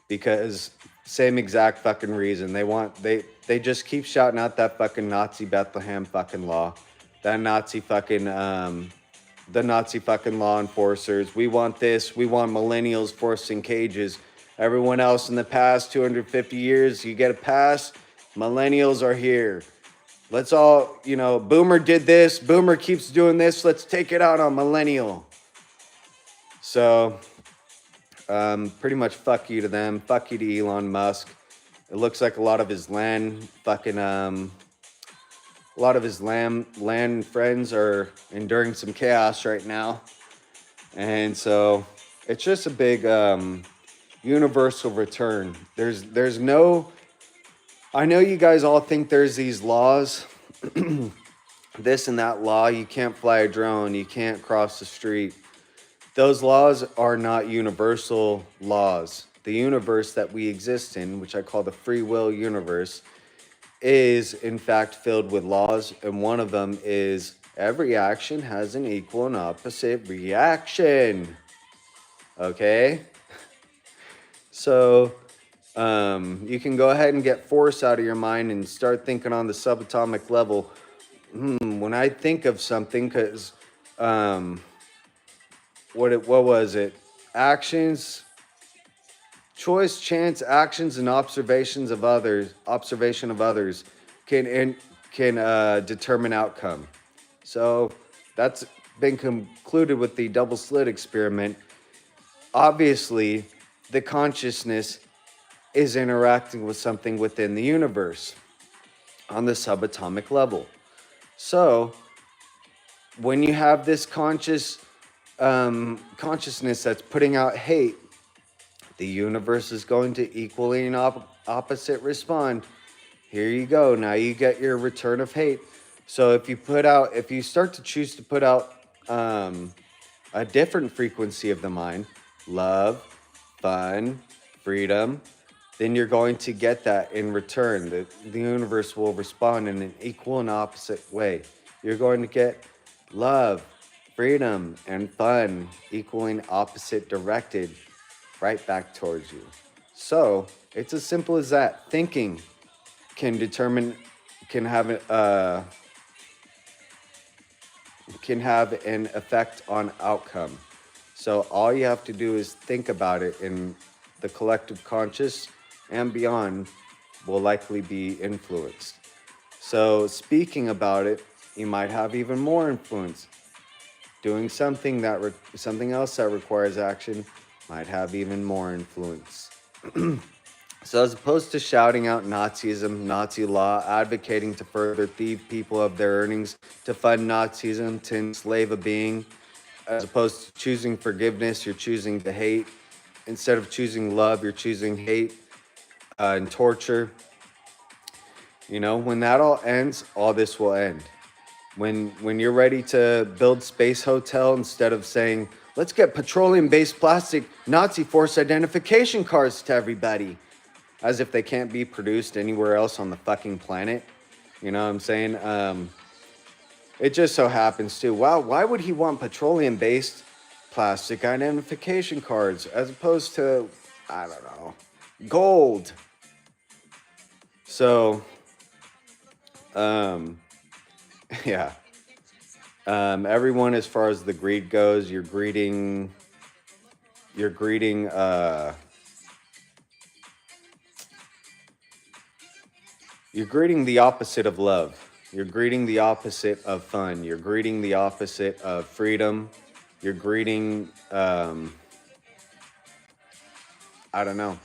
because same exact fucking reason. They just keep shouting out that fucking Nazi Bethlehem fucking law, that Nazi fucking the Nazi fucking law enforcers. We want this. We want millennials forcing cages. Everyone else in the past 250 years, you get a pass. Millennials are here. Let's all, Boomer did this. Boomer keeps doing this. Let's take it out on Millennial. So, pretty much fuck you to them. Fuck you to Elon Musk. It looks like a lot of his land friends are enduring some chaos right now. And so, it's just a big universal return. There's no, I know you guys all think there's these laws, this and that law. You can't fly a drone, you can't cross the street. Those laws are not universal laws. The universe that we exist in, which I call the free will universe, is in fact filled with laws, and one of them is every action has an equal and opposite reaction. Okay? So, you can go ahead and get force out of your mind and start thinking on the subatomic level. When I think of something, because, what was it? Actions choice, chance, actions, and observation of others can determine outcome. So that's been concluded with the double slit experiment. Obviously, the consciousness is interacting with something within the universe on the subatomic level. So when you have this consciousness that's putting out hate, the universe is going to equally and opposite respond. Here you go. Now you get your return of hate. So if you start to choose to put out a different frequency of the mind, love, fun, freedom, then you're going to get that in return. The universe will respond in an equal and opposite way. You're going to get love, freedom, and fun, equaling opposite directed right back towards you. So it's as simple as that. Thinking can have an effect on outcome. So all you have to do is think about it, and the collective conscious and beyond will likely be influenced. So speaking about it, you might have even more influence. Doing something else that requires action might have even more influence. So as opposed to shouting out Nazism, Nazi law, advocating to further thieve people of their earnings, to fund Nazism, to enslave a being, as opposed to choosing forgiveness, you're choosing to hate. Instead of choosing love, you're choosing hate and torture. When that all ends, all this will end. When you're ready to build Space Hotel, instead of saying, let's get petroleum-based plastic Nazi force identification cards to everybody, as if they can't be produced anywhere else on the fucking planet. You know what I'm saying? It just so happens too. Wow, why would he want petroleum-based plastic identification cards as opposed to, I don't know, gold? So, yeah. Everyone, as far as the greed goes, you're greeting the opposite of love. You're greeting the opposite of fun. You're greeting the opposite of freedom. You're greeting, I don't know.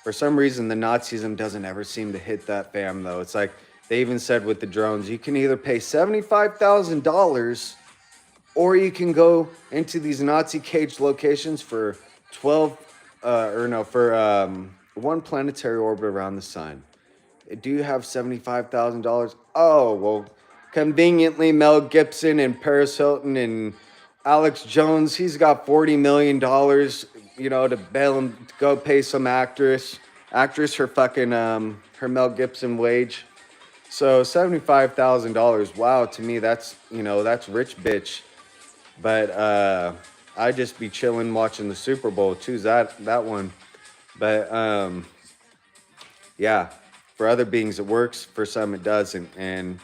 For some reason, the Nazism doesn't ever seem to hit that fam, though. It's like they even said with the drones, you can either pay $75,000 or you can go into these Nazi caged locations for one planetary orbit around the sun. Do you have $75,000? Oh, well, conveniently, Mel Gibson and Paris Hilton and Alex Jones, he's got $40 million, to bail him, to go pay some actress her fucking, her Mel Gibson wage. So $75,000, wow, to me, that's rich bitch. But I'd just be chilling watching the Super Bowl, choose that one. But yeah. For other beings, it works. For some, it doesn't. And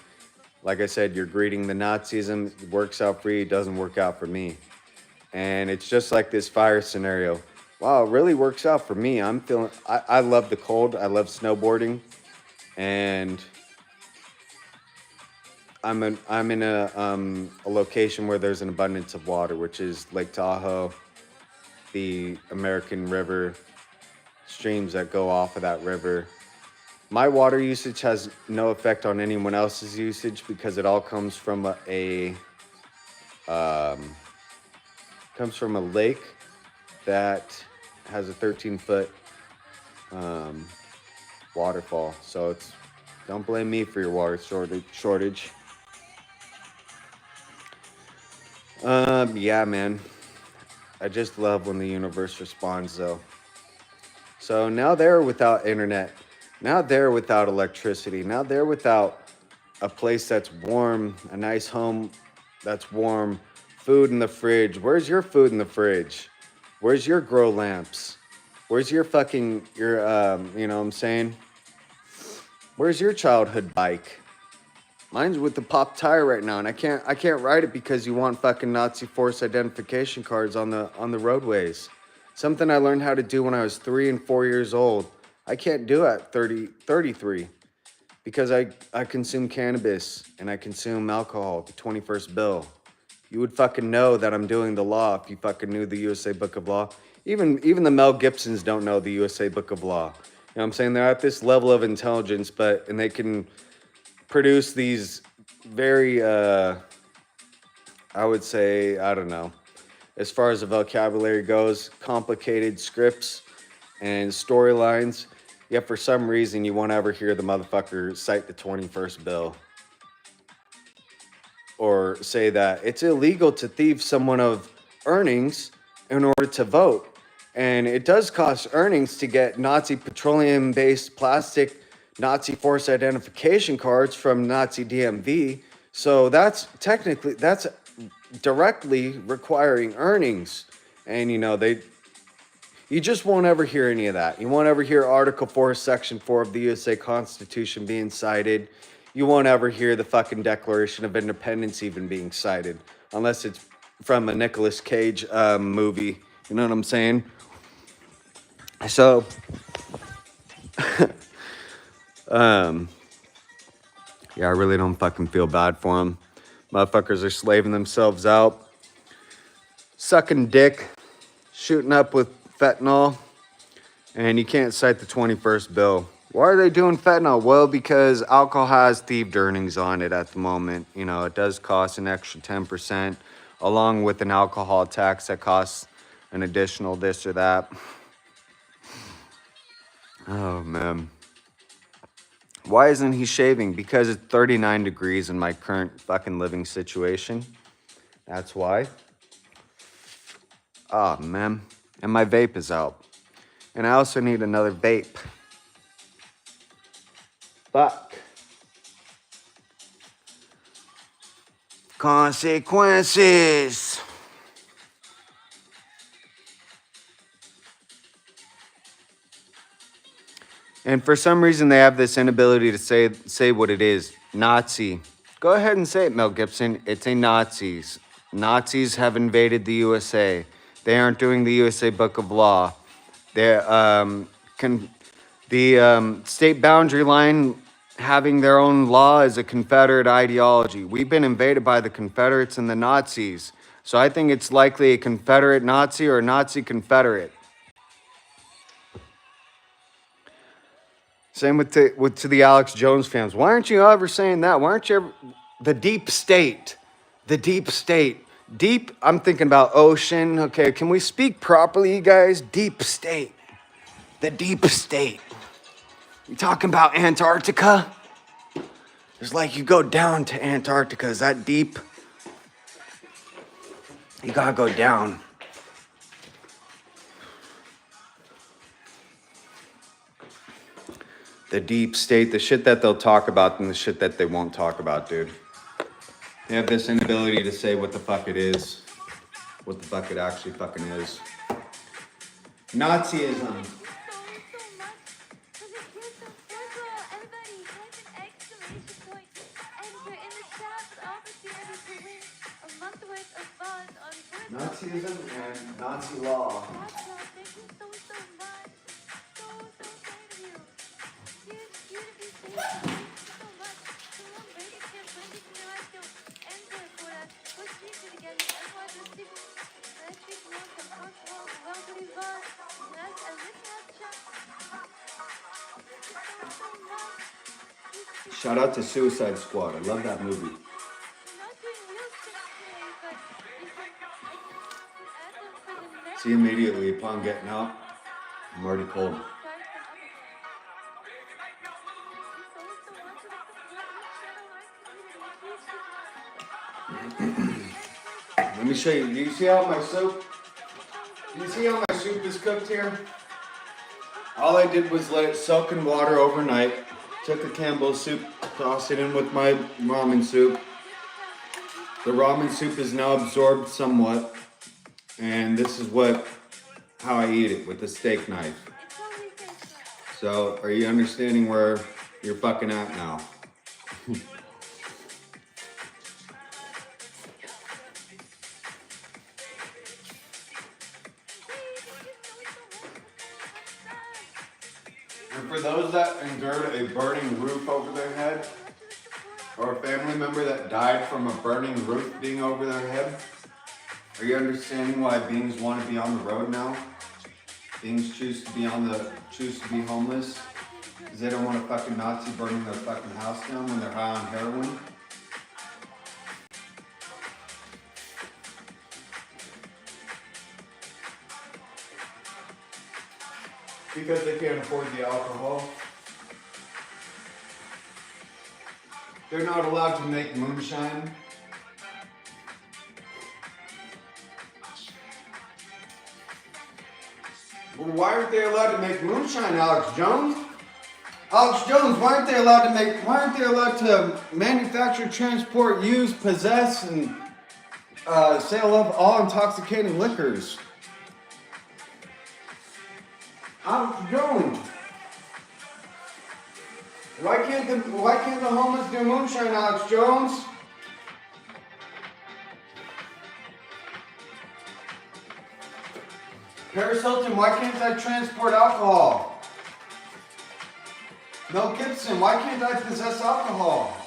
like I said, you're greeting the Nazism. It works out for you. It doesn't work out for me. And it's just like this fire scenario. Wow, it really works out for me. I love the cold. I love snowboarding. And I'm in a location where there's an abundance of water, which is Lake Tahoe, the American River, streams that go off of that river. My water usage has no effect on anyone else's usage because it all comes from a lake that has a 13-foot waterfall. So don't blame me for your water shortage. Yeah, man. I just love when the universe responds, though. So now they're without internet. Now they're without electricity. Now they're without a place that's warm, a nice home that's warm, food in the fridge. Where's your food in the fridge? Where's your grow lamps? Where's your you know what I'm saying? Where's your childhood bike? Mine's with the pop tire right now, and I can't ride it because you want fucking Nazi force identification cards on the roadways. Something I learned how to do when I was 3 and 4 years old. I can't do at 33 because I consume cannabis and I consume alcohol, the 21st bill. You would fucking know that I'm doing the law if you fucking knew the USA Book of Law. Even the Mel Gibsons don't know the USA Book of Law. You know what I'm saying? They're at this level of intelligence, and they can produce these very, I would say, I don't know, as far as the vocabulary goes, complicated scripts and storylines. Yet for some reason, you won't ever hear the motherfucker cite the 21st bill or say that it's illegal to thieve someone of earnings in order to vote. And it does cost earnings to get Nazi petroleum-based plastic Nazi force identification cards from Nazi DMV. So that's directly requiring earnings. And you just won't ever hear any of that. You won't ever hear Article 4, Section 4 of the USA Constitution being cited. You won't ever hear the fucking Declaration of Independence even being cited, unless it's from a Nicolas Cage movie. You know what I'm saying? So, yeah, I really don't fucking feel bad for them. Motherfuckers are slaving themselves out, sucking dick, shooting up with fentanyl, and you can't cite the 21st bill. Why are they doing fentanyl? Well, because alcohol has thieved earnings on it at the moment. You know, it does cost an extra 10%, along with an alcohol tax that costs an additional this or that. Oh, man. Why isn't he shaving? Because it's 39 degrees in my current fucking living situation. That's why. Oh, man. And my vape is out. And I also need another vape. Fuck. Consequences. And for some reason, they have this inability to say what it is. Nazi. Go ahead and say it, Mel Gibson. It's a Nazis. Nazis have invaded the USA. They aren't doing the USA Book of Law. The state boundary line having their own law is a Confederate ideology. We've been invaded by the Confederates and the Nazis. So I think it's likely a Confederate Nazi or a Nazi Confederate. Same with the Alex Jones fans. Why aren't you ever saying that? Why aren't you ever... The deep state. The deep state. Deep, I'm thinking about ocean. Okay, can we speak properly, you guys? Deep state. The deep state. You talking about Antarctica? It's like you go down to Antarctica. Is that deep? You gotta go down. The deep state, the shit that they'll talk about and the shit that they won't talk about, dude. They have this inability to say what the fuck it is. What the fuck it actually fucking is. Nazism. Nazism and Nazi law. Shout out to Suicide Squad. I love that movie. See, immediately upon getting out, I'm already cold. Let me show you. Do you see how my soup? Do you see how my soup is cooked here? All I did was let it soak in water overnight. Took a Campbell's soup, tossed it in with my ramen soup. The ramen soup is now absorbed somewhat. And this is how I eat it, with a steak knife. So, are you understanding where you're fucking at now? And for those that endured a burning roof over their head, or a family member that died from a burning roof being over their head, are you understanding why beings want to be on the road now? Beings choose to be homeless because they don't want a fucking Nazi burning their fucking house down when they're high on heroin. Because they can't afford the alcohol. They're not allowed to make moonshine. Well, why aren't they allowed to make moonshine, Alex Jones? Alex Jones, why aren't they allowed to manufacture, transport, use, possess, and sale of all intoxicating liquors? Alex Jones. Why can't the homeless do moonshine, Alex Jones? Paris Hilton, why can't I transport alcohol? Mel Gibson, why can't I possess alcohol?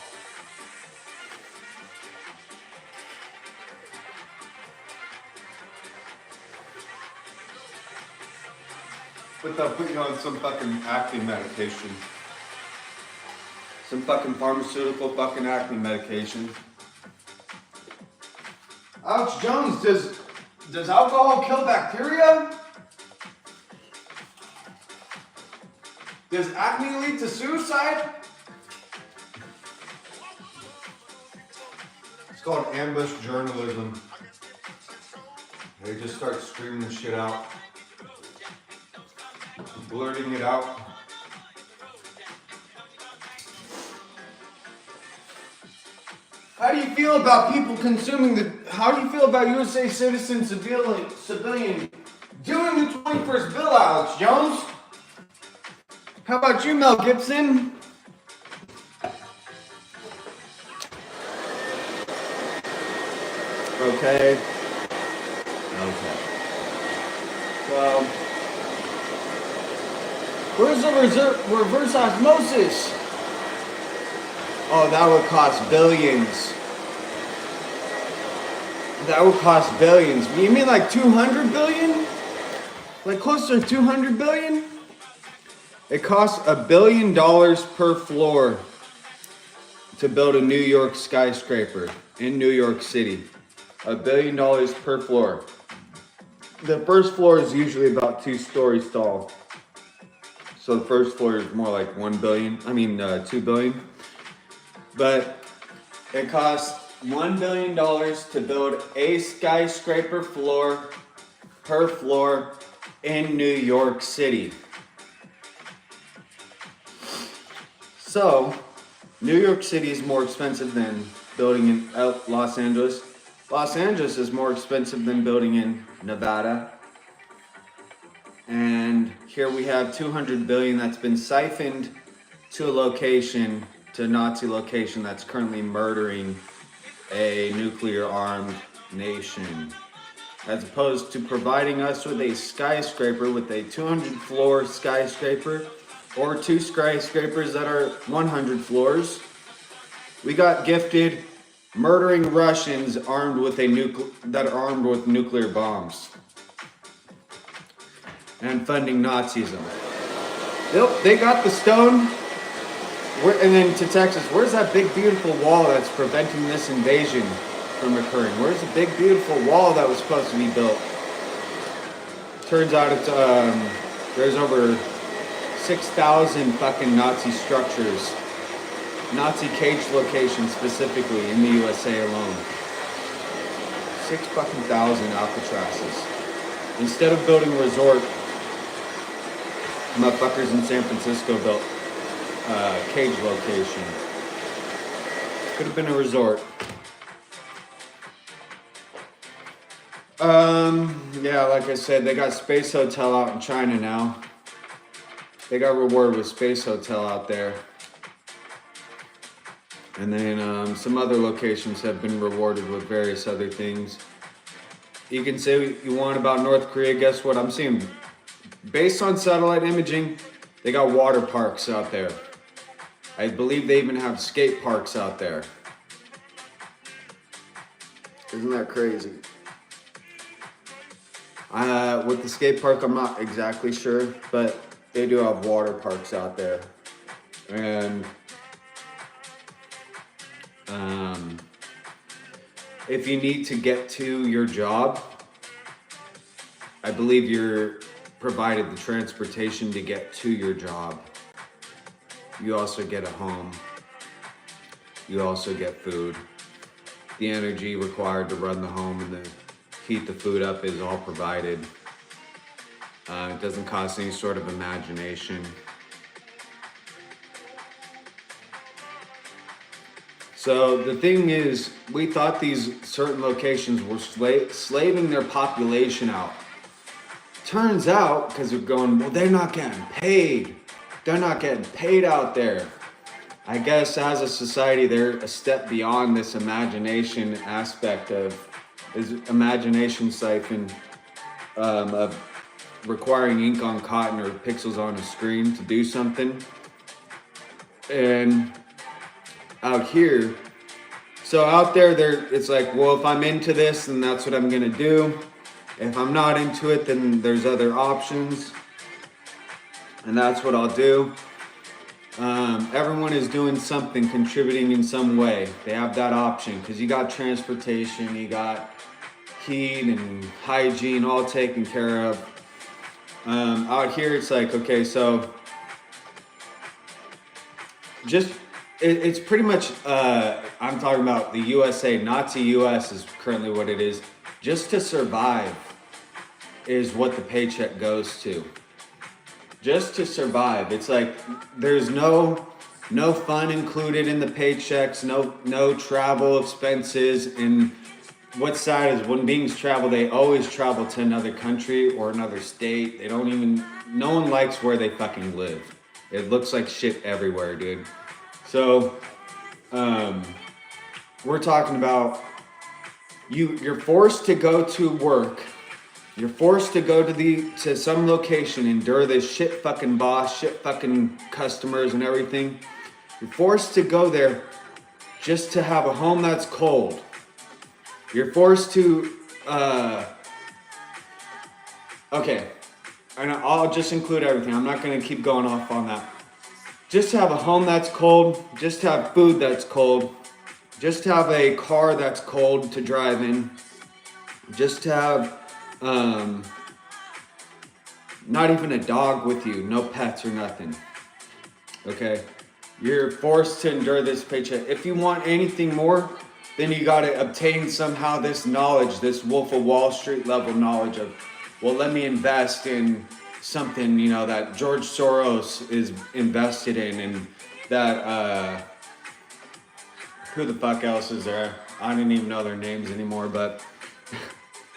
But they'll put you on some fucking acne medication. Some fucking pharmaceutical fucking acne medication. Alex Jones, does alcohol kill bacteria? Does acne lead to suicide? It's called ambush journalism. They just start screaming the shit out. Blurting it out. How do you feel about people consuming how do you feel about USA citizen civilian doing the 21st bill, Alex Jones? How about you, Mel Gibson? Okay. So, where's the reverse osmosis? Oh, that would cost billions. That would cost billions. You mean like 200 billion? Like closer to 200 billion? It costs $1 billion per floor to build a New York skyscraper in New York City. $1 billion per floor. The first floor is usually about 2 stories tall. So the first floor is more like 2 billion. But it costs $1 billion to build a skyscraper floor per floor in New York City. So, New York City is more expensive than building in Los Angeles. Los Angeles is more expensive than building in Nevada. And here we have 200 billion that's been siphoned to a Nazi location that's currently murdering a nuclear-armed nation. As opposed to providing us with a skyscraper, with a 200-floor skyscraper, or 2 skyscrapers that are 100 floors. We got gifted murdering Russians armed with nuclear bombs. And funding Nazism. Yep, they got the stone. And then to Texas, where's that big beautiful wall that's preventing this invasion from occurring? Where's the big beautiful wall that was supposed to be built? Turns out it's there's over 6,000 fucking Nazi structures, Nazi cage locations specifically in the USA alone. 6,000 Alcatrazes. Instead of building a resort, motherfuckers in San Francisco built cage location. Could have been a resort. Yeah, like I said, they got Space Hotel out in China now. They got rewarded with Space Hotel out there. And then some other locations have been rewarded with various other things. You can say what you want about North Korea. Guess what? I'm seeing, based on satellite imaging, They got water parks out there. I believe they even have skate parks out there. Isn't that crazy? With the skate park, I'm not exactly sure, but they do have water parks out there. And if you need to get to your job, I believe you're provided the transportation to get to your job. You also get a home. You also get food. The energy required to run the home and to heat the food up is all provided. It doesn't cost any sort of imagination. So the thing is, we thought these certain locations were slaving their population out. Turns out, because they're going, well, they're not getting paid. They're not getting paid out there. I guess as a society, they're a step beyond this imagination aspect of this imagination siphon of requiring ink on cotton or pixels on a screen to do something. And out here, so out there, it's like, well, if I'm into this, then that's what I'm gonna do. If I'm not into it, then there's other options, and that's what I'll do. Everyone is doing something, contributing in some way. They have that option because you got transportation, you got heat and hygiene all taken care of. Out here, it's like, okay, so just it's pretty much. I'm talking about the USA, Nazi US is currently what it is. Just to survive is what the paycheck goes to. Just to survive. It's like there's no fun included in the paychecks, no travel expenses. And what's sad is when beings travel, they always travel to another country or another state. They don't even, no one likes where they fucking live. It looks like shit everywhere, dude. So, we're talking about you're forced to go to work. You're forced to go to some location, endure this shit fucking boss, shit fucking customers and everything. You're forced to go there just to have a home that's cold. You're forced to, okay, and I'll just include everything. I'm not gonna keep going off on that. Just to have a home that's cold, just to have food that's cold, just to have a car that's cold to drive in, just to have not even a dog with you, no pets or nothing. Okay? You're forced to endure this paycheck. If you want anything more, then you gotta obtain somehow this knowledge, this Wolf of Wall Street level knowledge of, well, let me invest in something, you know, that George Soros is invested in, and that, who the fuck else is there? I don't even know their names anymore, but,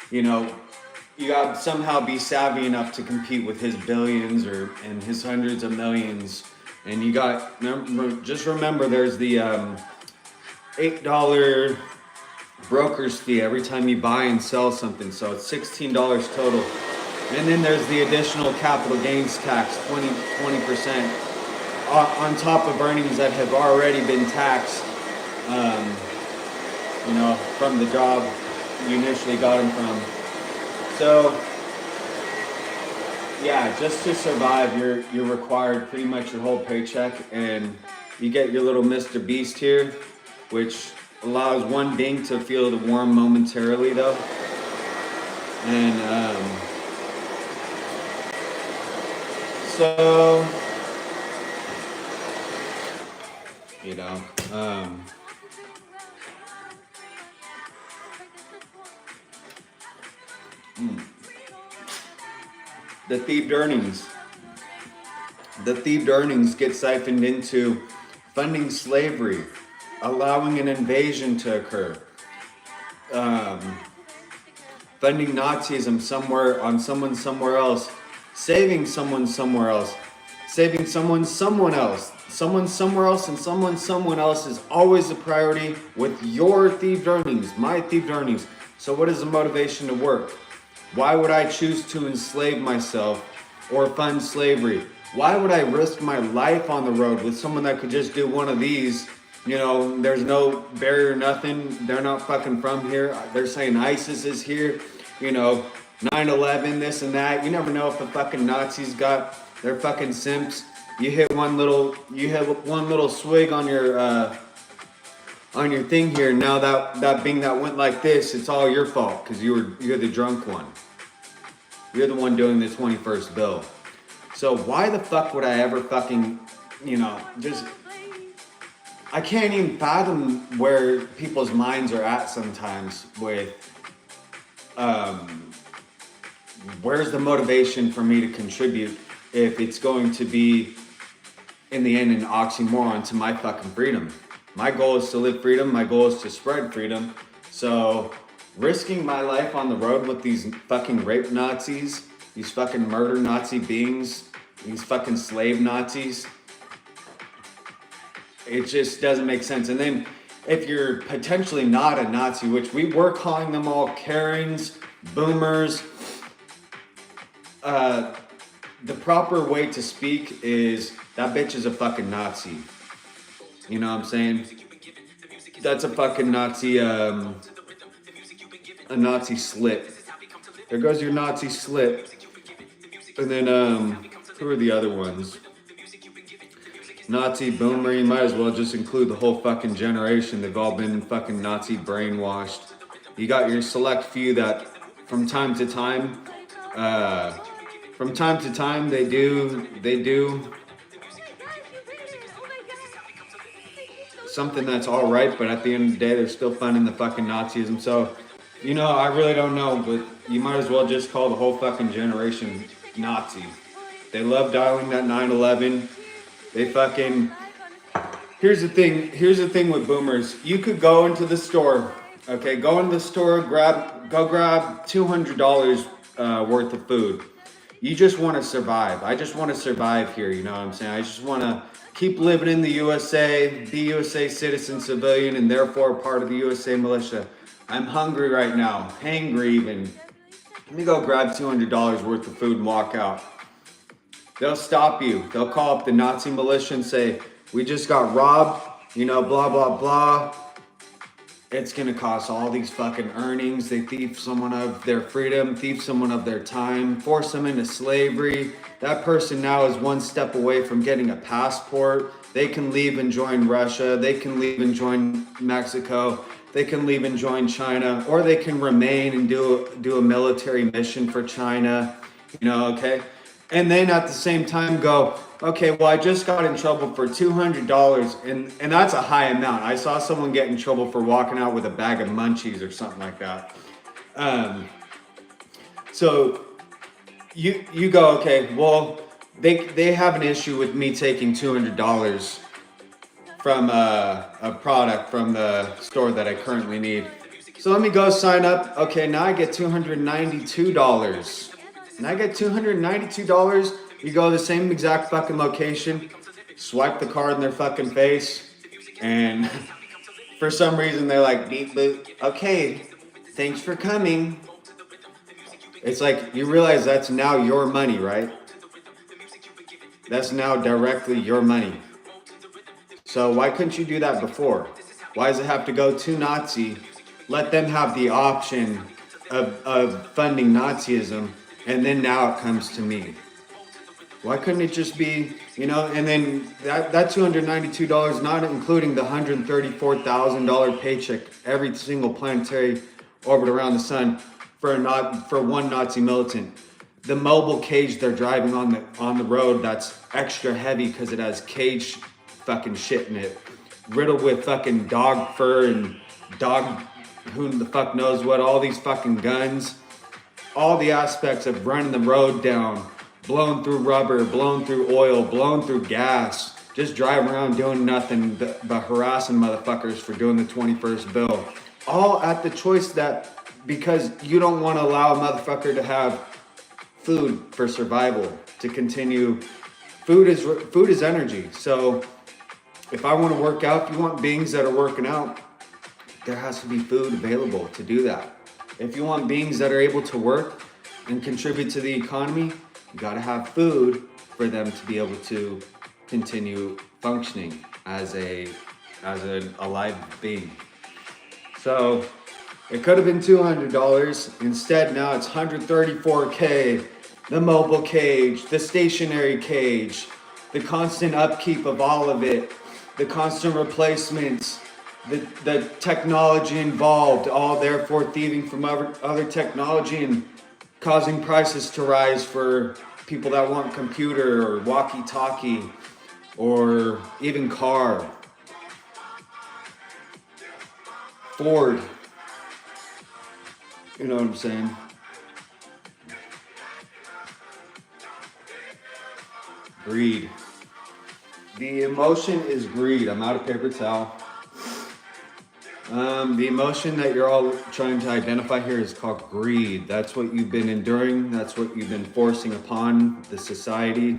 you know, you gotta somehow be savvy enough to compete with his billions and his hundreds of millions. And you got, just remember there's the $8 broker's fee every time you buy and sell something. So it's $16 total. And then there's the additional capital gains tax, 20% on top of earnings that have already been taxed, you know, from the job you initially got them from. So, yeah, just to survive, you're required pretty much your whole paycheck, and you get your little Mr. Beast here, which allows one ding to feel the warm momentarily, though. And so, you know, the thieved earnings. The thieved earnings get siphoned into funding slavery, allowing an invasion to occur, funding Nazism somewhere on someone somewhere else, saving someone somewhere else, saving someone someone else, someone somewhere else, and someone else is always a priority with your thieved earnings, my thieved earnings. So what is the motivation to work? Why would I choose to enslave myself or fund slavery. Why would I risk my life on the road with someone that could just do one of these? You know, there's no barrier, nothing. They're not fucking from here. They're saying ISIS is here. You know, 9/11, this and that. You never know if the fucking Nazis got their fucking simps. You hit one little swig on your thing here. Now that being that went like this, it's all your fault because you're the drunk one. You're the one doing the 21st bill. So why the fuck would I ever fucking, just, I can't even fathom where people's minds are at sometimes with, where's the motivation for me to contribute if it's going to be, in the end, an oxymoron to my fucking freedom. My goal is to live freedom. My goal is to spread freedom. So risking my life on the road with these fucking rape Nazis, these fucking murder Nazi beings, these fucking slave Nazis, it just doesn't make sense. And then if you're potentially not a Nazi, which we were calling them all Karens, boomers, the proper way to speak is that bitch is a fucking Nazi. You know what I'm saying? That's a fucking Nazi, a Nazi slip. There goes your Nazi slip. And then, who are the other ones? Nazi, boomer, you might as well just include the whole fucking generation. They've all been fucking Nazi brainwashed. You got your select few that from time to time, they do something that's all right, but at the end of the day, they're still funding the fucking Nazism. So, I really don't know, but you might as well just call the whole fucking generation Nazi. They love dialing that 9/11. They fucking... Here's the thing with boomers. You could go into the store, okay? Go into the store, grab $200 worth of food. You just want to survive. I just want to survive here, you know what I'm saying? I just want to keep living in the USA, be USA citizen, civilian, and therefore part of the USA militia. I'm hungry right now, hangry even. Let me go grab $200 worth of food and walk out. They'll stop you. They'll call up the Nazi militia and say, we just got robbed, blah, blah, blah. It's gonna cost all these fucking earnings. They thief someone of their freedom, thief someone of their time, force them into slavery. That person now is one step away from getting a passport. They can leave and join Russia. They can leave and join Mexico. They can leave and join China, or they can remain and do a military mission for China, okay? And then at the same time go, okay, well, I just got in trouble for $200, and that's a high amount. I saw someone get in trouble for walking out with a bag of munchies or something like that. So you go, okay, well, they have an issue with me taking $200 from a product from the store that I currently need. So let me go sign up. Okay, now I get $292. And I get $292. You go to the same exact fucking location, swipe the card in their fucking face, and for some reason they're like, beep boop. Okay, thanks for coming. It's like you realize that's now your money, right? That's now directly your money. So why couldn't you do that before? Why does it have to go to Nazi? Let them have the option of funding Nazism, and then now it comes to me. Why couldn't it just be, and then that $292, not including the $134,000 paycheck every single planetary orbit around the sun for one Nazi militant. The mobile cage they're driving on the road that's extra heavy because it has cage fucking shit in it, riddled with fucking dog fur and dog who the fuck knows what, all these fucking guns, all the aspects of running the road down, blown through rubber, blown through oil, blown through gas, just driving around doing nothing but harassing motherfuckers for doing the 21st bill. All at the choice that, because you don't want to allow a motherfucker to have food for survival, to continue. Food is energy. So if I want to work out, if you want beings that are working out, there has to be food available to do that. If you want beings that are able to work and contribute to the economy, You gotta have food for them to be able to continue functioning as an alive being. So it could have been $200. Instead, now it's $134K. The mobile cage, the stationary cage, the constant upkeep of all of it, the constant replacements, the technology involved, all therefore thieving from other technology and causing prices to rise for people that want computer or walkie-talkie or even car. Ford. You know what I'm saying? Greed. The emotion is greed. I'm out of paper towel. The emotion that you're all trying to identify here is called greed. That's what you've been enduring. That's what you've been forcing upon the society.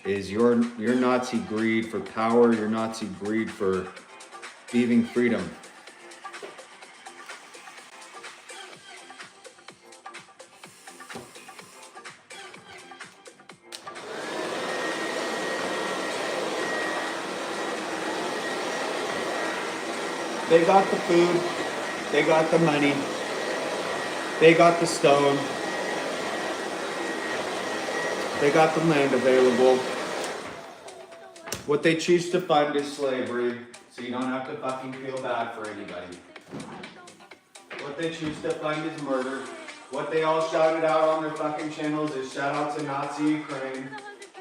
Is your Nazi greed for power, your Nazi greed for thieving freedom. They got the food, they got the money, they got the stone, they got the land available. What they choose to fund is slavery, so you don't have to fucking feel bad for anybody. What they choose to fund is murder. What they all shouted out on their fucking channels is shout out to Nazi Ukraine.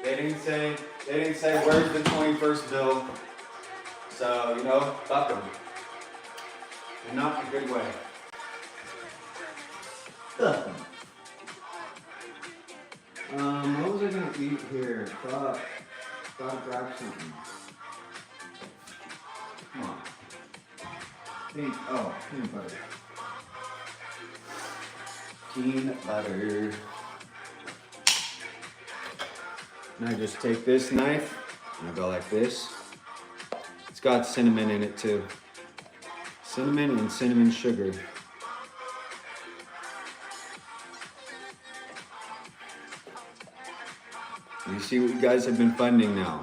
They didn't say where's the 21st bill. So, you know, fuck them. And not in a good way. What was I gonna eat here? Fuck. Gotta grab something. Come on. Peanut butter. Peanut butter. And I just take this knife and I go like this. It's got cinnamon in it too. Cinnamon and cinnamon sugar. You see what you guys have been funding now.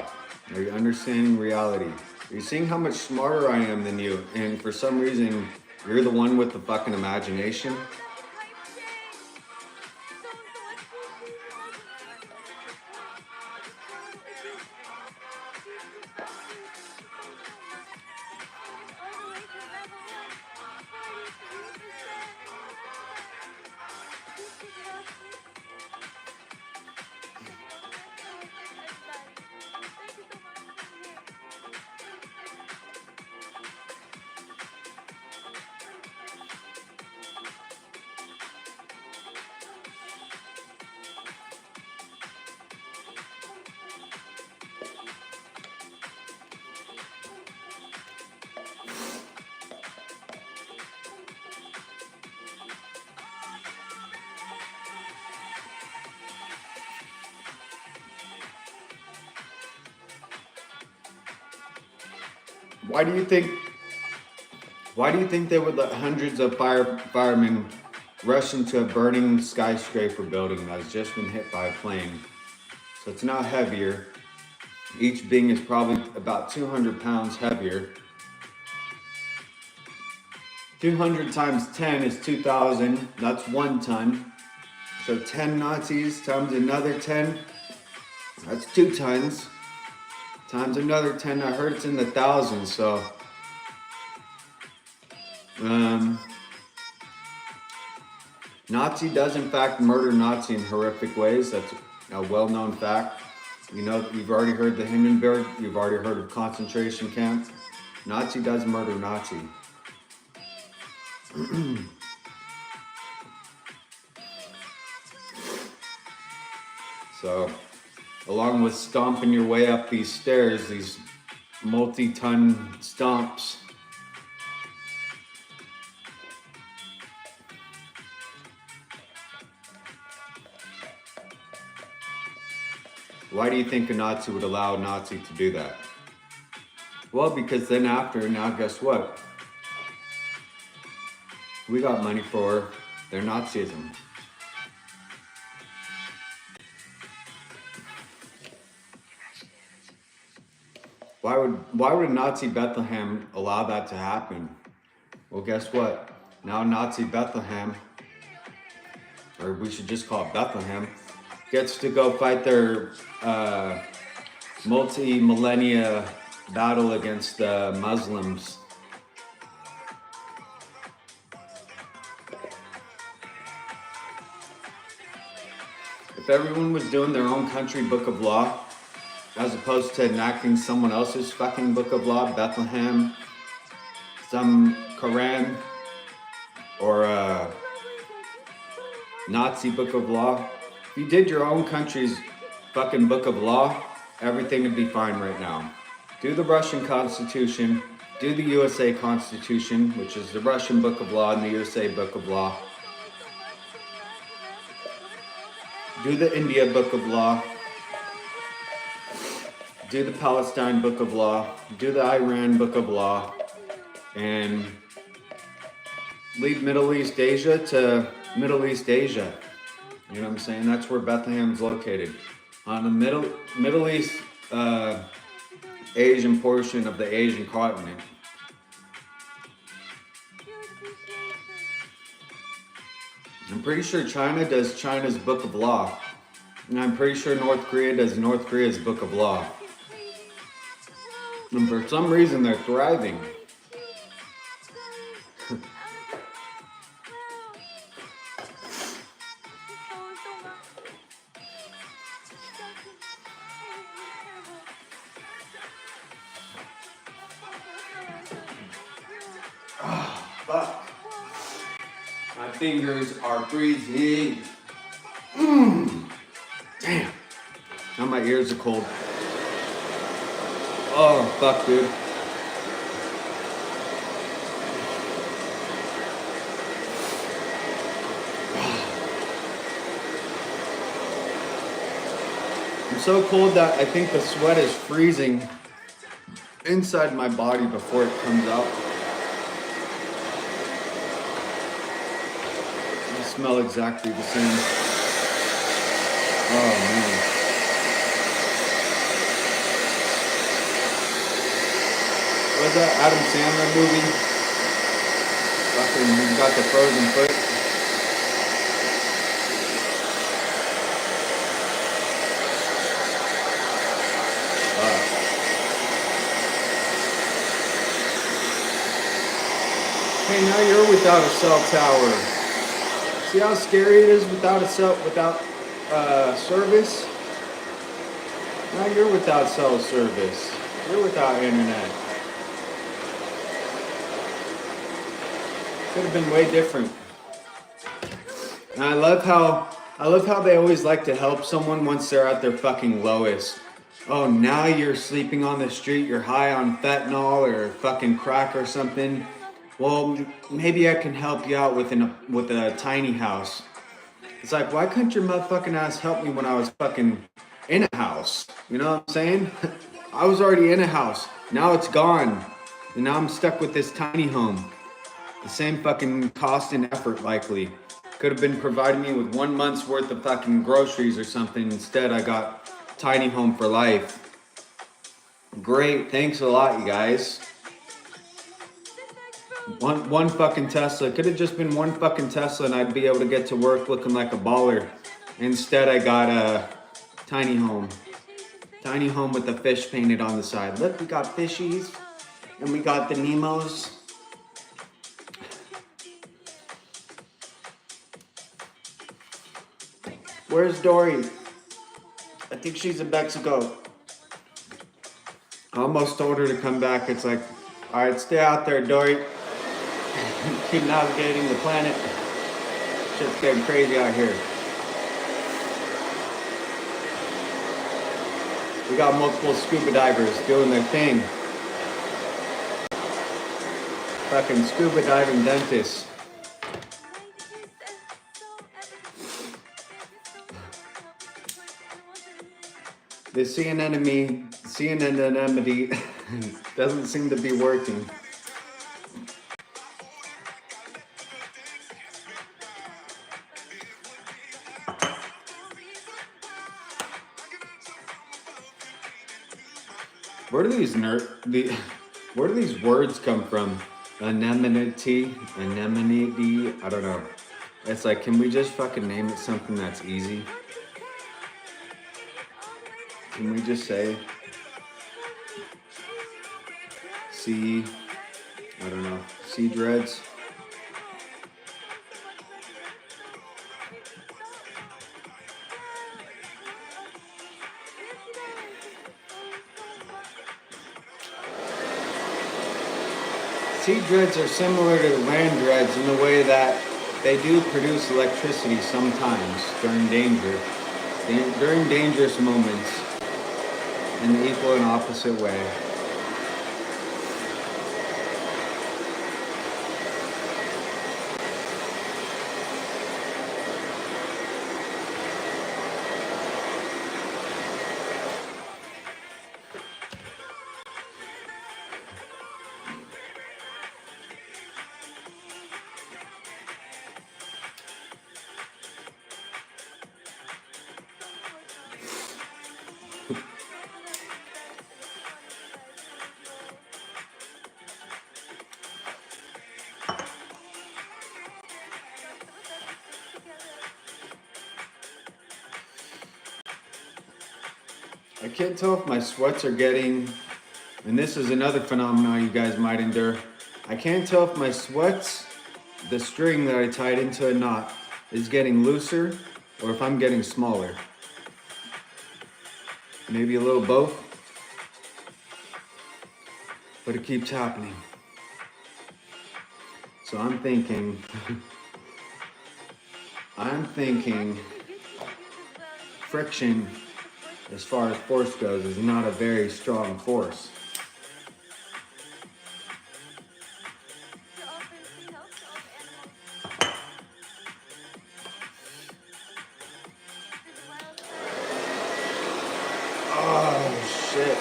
Are you understanding reality? Are you seeing how much smarter I am than you? And for some reason, you're the one with the fucking imagination? Why do you think they would let hundreds of firemen rush into a burning skyscraper building that has just been hit by a plane? So it's now heavier. Each being is probably about 200 pounds heavier. 200 times 10 is 2,000. That's 1 ton. So 10 Nazis times another 10. That's 2 tons. Times another 10. I heard it's in the thousands. So Nazi does in fact murder Nazi in horrific ways. That's a well-known fact. You know, you've already heard the Hindenburg. You've already heard of concentration camp. Nazi does murder Nazi. So, along with stomping your way up these stairs, these multi-ton stomps, why do you think a Nazi would allow a Nazi to do that? Well, because then after, now guess what? We got money for their Nazism. Why would Nazi Bethlehem allow that to happen? Well, guess what? Now Nazi Bethlehem, or we should just call it Bethlehem, gets to go fight their multi-millennia battle against the Muslims. If everyone was doing their own country book of law, as opposed to enacting someone else's fucking book of law, Bethlehem, some Quran, or a Nazi book of law, if you did your own country's fucking book of law, everything would be fine right now. Do the Russian Constitution, do the USA Constitution, which is the Russian book of law and the USA book of law. Do the India book of law. Do the Palestine book of law. Do the Iran book of law. And leave Middle East Asia to Middle East Asia. You know what I'm saying? That's where Bethlehem's located. On the Middle East Asian portion of the Asian continent. I'm pretty sure China does China's book of law. And I'm pretty sure North Korea does North Korea's book of law. And for some reason they're thriving. Oh, fuck. My fingers are freezing. Damn. Now my ears are cold. Oh, fuck, dude. I'm so cold that I think the sweat is freezing inside my body before it comes out. I smell exactly the same. Oh, man. What was that Adam Sandler movie? Fucking, he's got the frozen foot. Hey, now you're without a cell tower. See how scary it is without service? Now you're without cell service. You're without internet. Could have been way different. And I love how they always like to help someone once they're at their fucking lowest. Oh, now you're sleeping on the street, you're high on fentanyl or fucking crack or something. Well, maybe I can help you out with a tiny house. It's like, why couldn't your motherfucking ass help me when I was fucking in a house? You know what I'm saying? I was already in a house. Now it's gone. And now I'm stuck with this tiny home. The same fucking cost and effort, likely. Could have been providing me with 1 month's worth of fucking groceries or something. Instead, I got tiny home for life. Great. Thanks a lot, you guys. One fucking Tesla. Could have just been one fucking Tesla and I'd be able to get to work looking like a baller. Instead, I got a tiny home. Tiny home with the fish painted on the side. Look, we got fishies. And we got the Nemos. Where's Dory? I think she's in Mexico. I almost told her to come back. It's like, all right, stay out there, Dory. Keep navigating the planet. Shit's getting crazy out here. We got multiple scuba divers doing their thing. Fucking scuba diving dentists. The CNN doesn't seem to be working. Where do where do these words come from? Anemone, I don't know. It's like, can we just fucking name it something that's easy? Can we just say sea, I don't know, sea dreads? Sea dreads are similar to land dreads in the way that they do produce electricity sometimes during danger, during dangerous moments, in the equal and opposite way. I can't tell if my sweats are getting, and this is another phenomenon you guys might endure. I can't tell if my sweats, the string that I tied into a knot, is getting looser or if I'm getting smaller. Maybe a little both, but it keeps happening. So I'm thinking friction, as far as force goes, is not a very strong force. Oh, shit.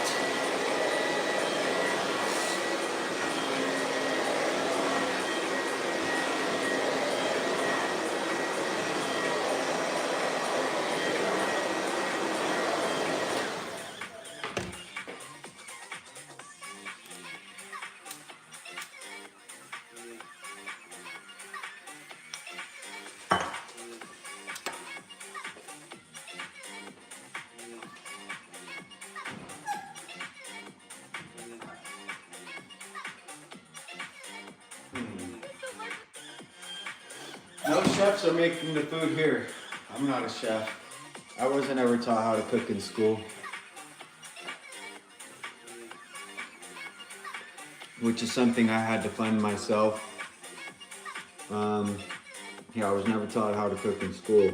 No chefs are making the food here. I'm not a chef. I wasn't ever taught how to cook in school. Which is something I had to fund myself. Yeah, I was never taught how to cook in school.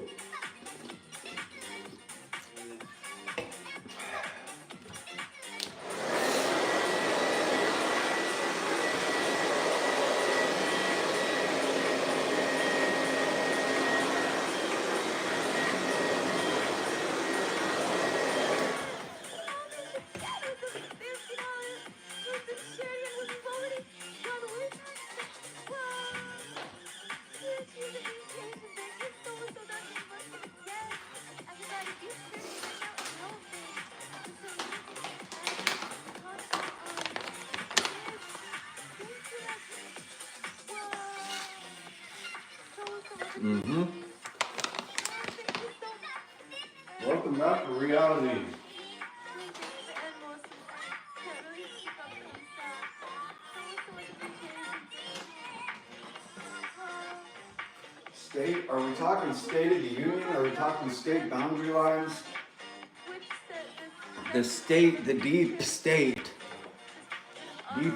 Mm-hmm. Welcome back to reality. State? Are we talking State of the Union? Are we talking state boundary lines? The state, the deep state. Deep.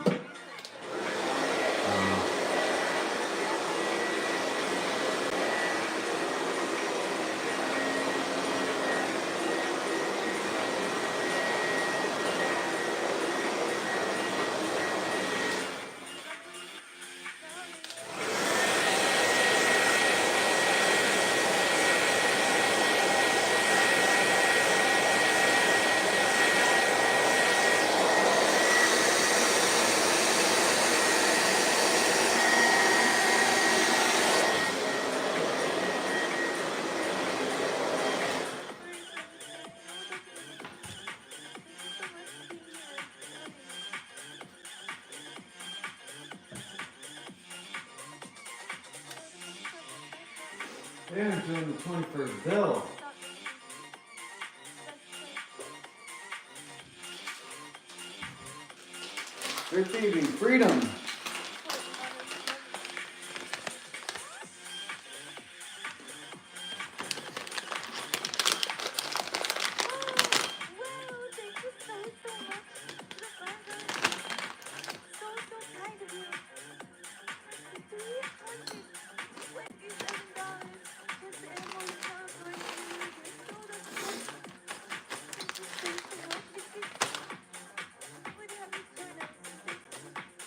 They're doing the 21st bill. They're thieving freedom.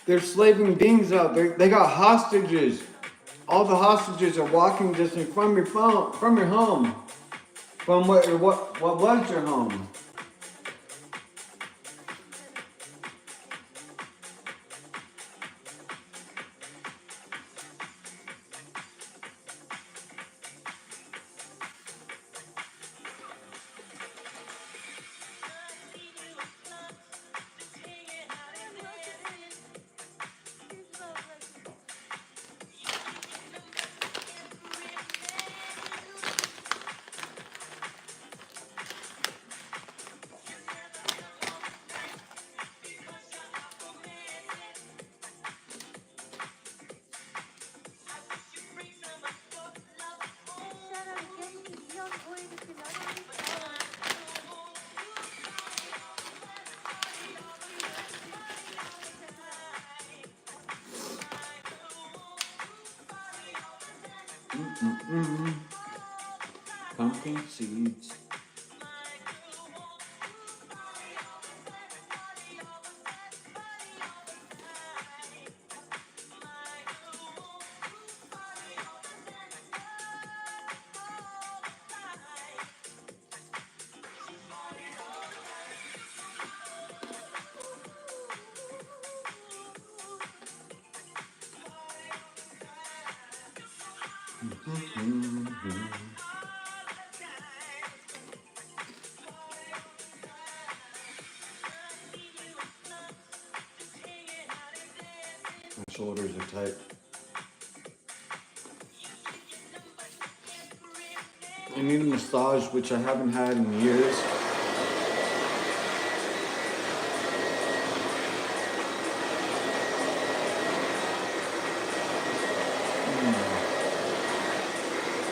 They're slaving beings out there. They got hostages. All the hostages are walking distance from your phone, from your home, from what was your home. Pumpkin seeds. My shoulders are tight. I need a massage, which I haven't had in years.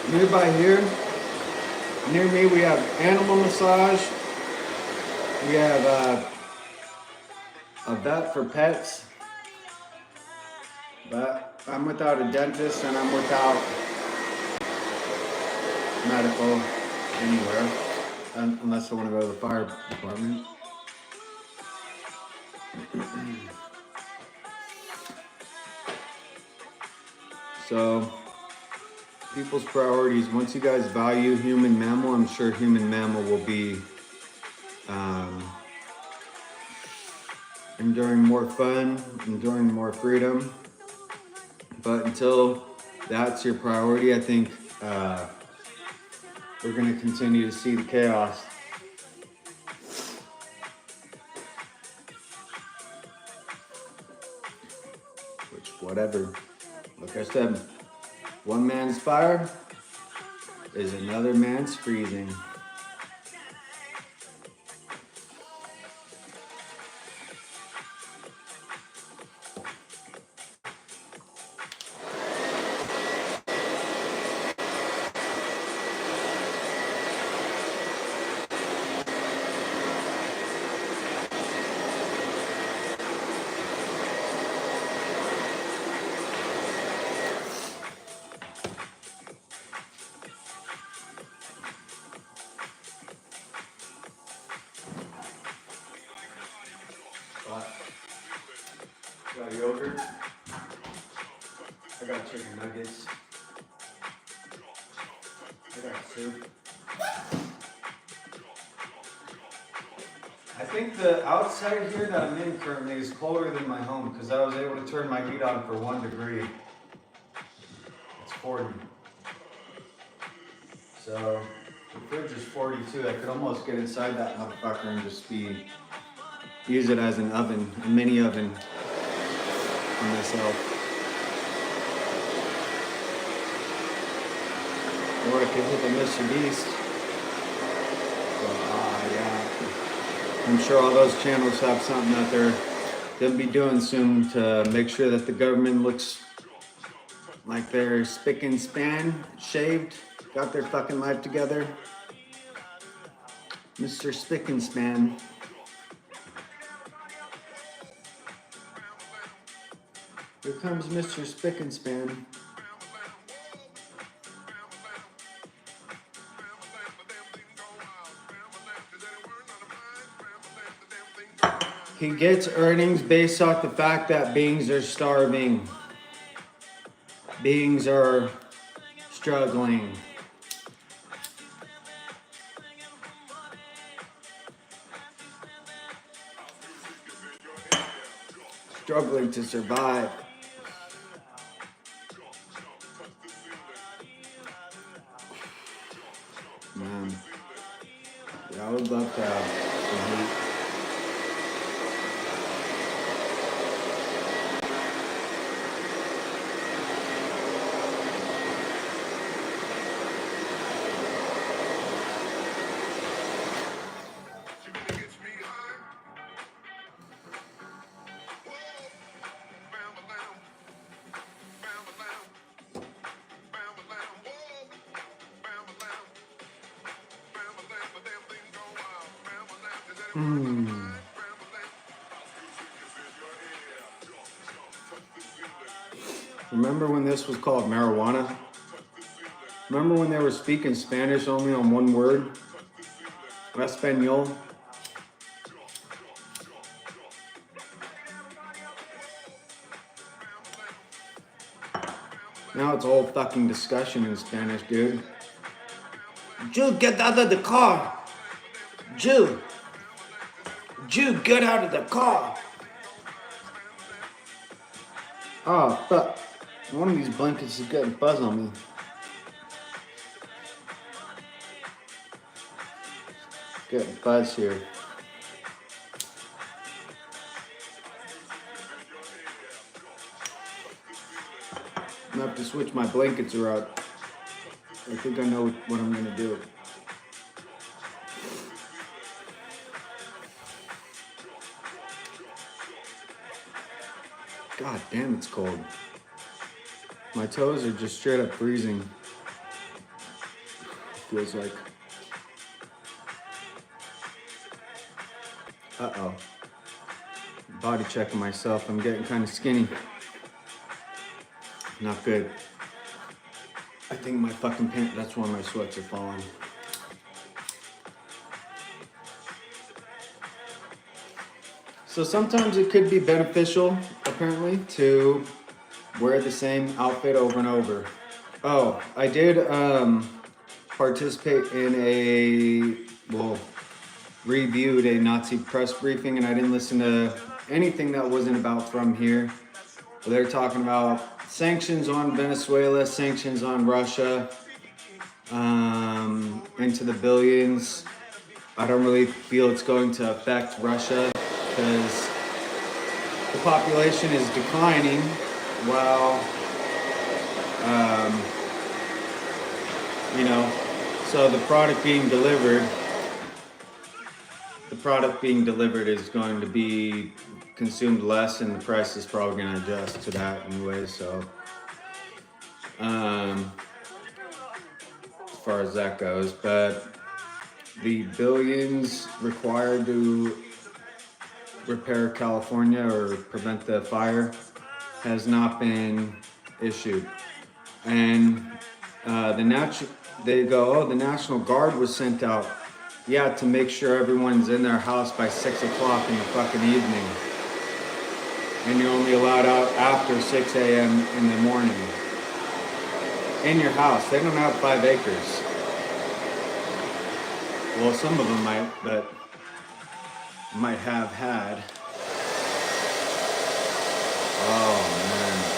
Nearby here, near me, we have animal massage. We have a vet for pets. But I'm without a dentist and I'm without medical anywhere, unless I want to go to the fire department. So, people's priorities, once you guys value human mammal, I'm sure human mammal will be enduring more fun, enduring more freedom. But until that's your priority, I think we're going to continue to see the chaos. Which, whatever. Like I said, one man's fire is another man's freezing. Got yogurt. I got chicken nuggets. I got soup. I think the outside here that I'm in currently is colder than my home because I was able to turn my heat on for 1 degree. It's 40. So the fridge is 42. I could almost get inside that motherfucker and just use it as an oven, a mini oven for myself. York. Is it the Mr. Beast? Yeah. I'm sure all those channels have something that they're going to be doing soon to make sure that the government looks like they're spick and span, shaved, got their fucking life together. Mr. Spick and Span. Here comes Mr. Spick and Span. He gets earnings based off the fact that beings are starving. Beings are struggling. Struggling to survive. Man, yeah, I would love to have some heat. Remember when this was called marijuana? Remember when they were speaking Spanish only on one word? Espanol? Now it's all fucking discussion in Spanish, dude. Jew, get out of the car! Jew! Jew, get out of the car! Oh, fuck. One of these blankets is getting fuzz on me. Getting fuzz here. I'm gonna have to switch my blankets around. I think I know what I'm gonna do. God damn, it's cold. My toes are just straight up freezing. Feels like. Uh-oh. Body checking myself. I'm getting kind of skinny. Not good. I think my fucking pants, that's why my sweats are falling. So sometimes it could be beneficial, apparently, to wear the same outfit over and over. Oh, I did participate in reviewed a Nazi press briefing, and I didn't listen to anything that wasn't about From Here. They're talking about sanctions on Venezuela, sanctions on Russia, into the billions. I don't really feel it's going to affect Russia because the population is declining while, so the product being delivered is going to be consumed less, and the price is probably going to adjust to that anyway. So, as far as that goes, but the billions required to repair California or prevent the fire has not been issued, and the National Guard was sent out. Yeah, to make sure everyone's in their house by 6 o'clock in the fucking evening. And you're only allowed out after 6 a.m. in the morning. In your house. They don't have 5 acres. Well, some of them might, but might have had. Oh, man.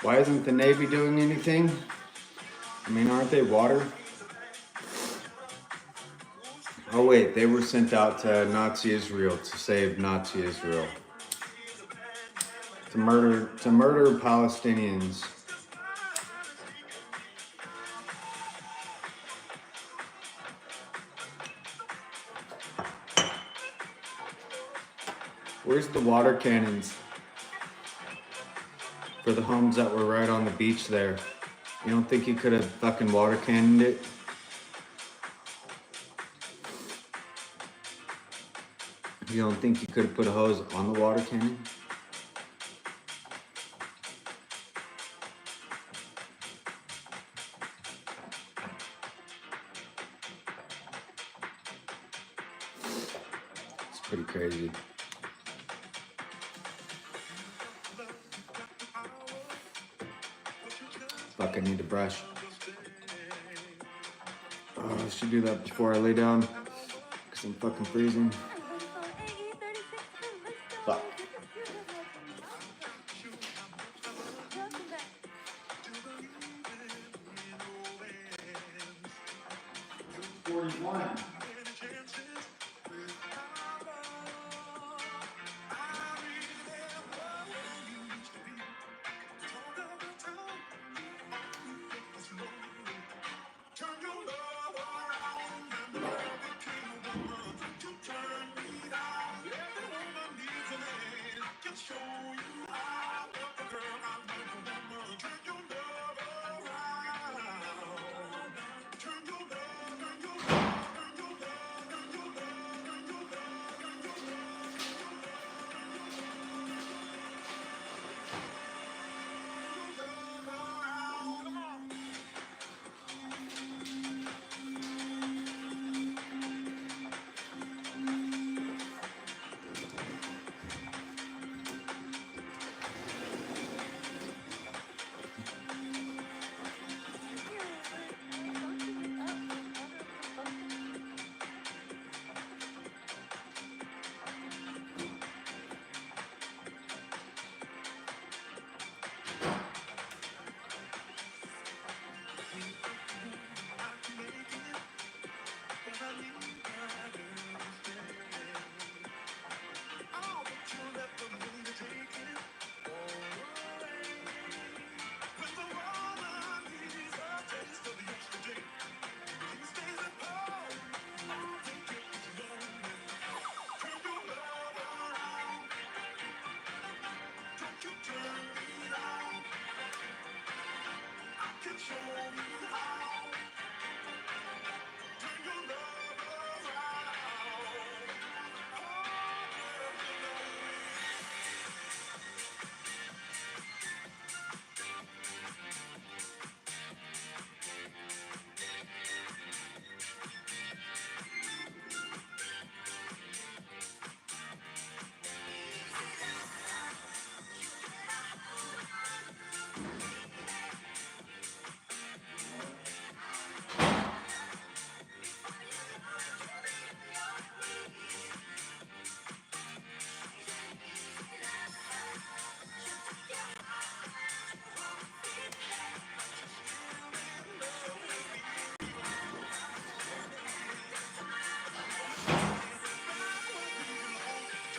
Why isn't the Navy doing anything? I mean, aren't they water? Oh wait, they were sent out to Nazi Israel to save Nazi Israel. To murder Palestinians. Where's the water cannons for the homes that were right on the beach there? You don't think you could have fucking water cannoned it? You don't think you could have put a hose on the water cannon? It's pretty crazy. Fuck, I need to brush. Oh, I should do that before I lay down, because I'm fucking freezing. Fuck.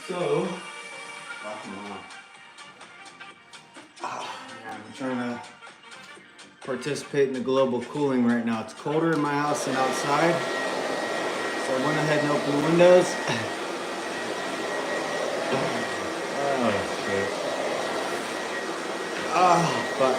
So, I'm trying to participate in the global cooling right now. It's colder in my house than outside, so I went ahead and opened the windows. Oh shit. Oh, but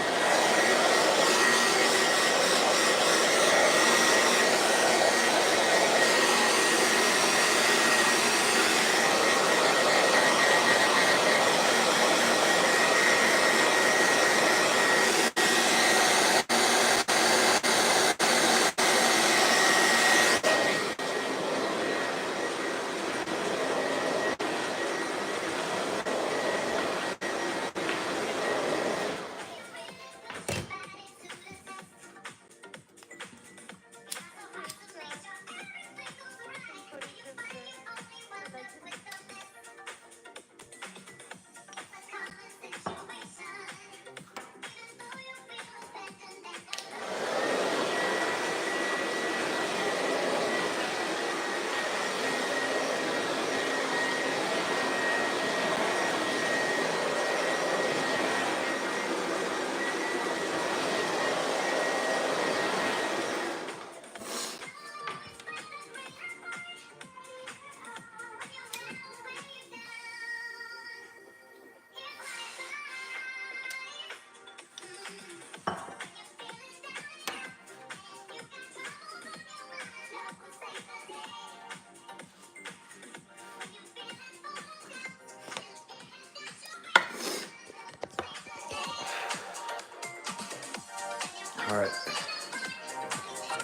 All right,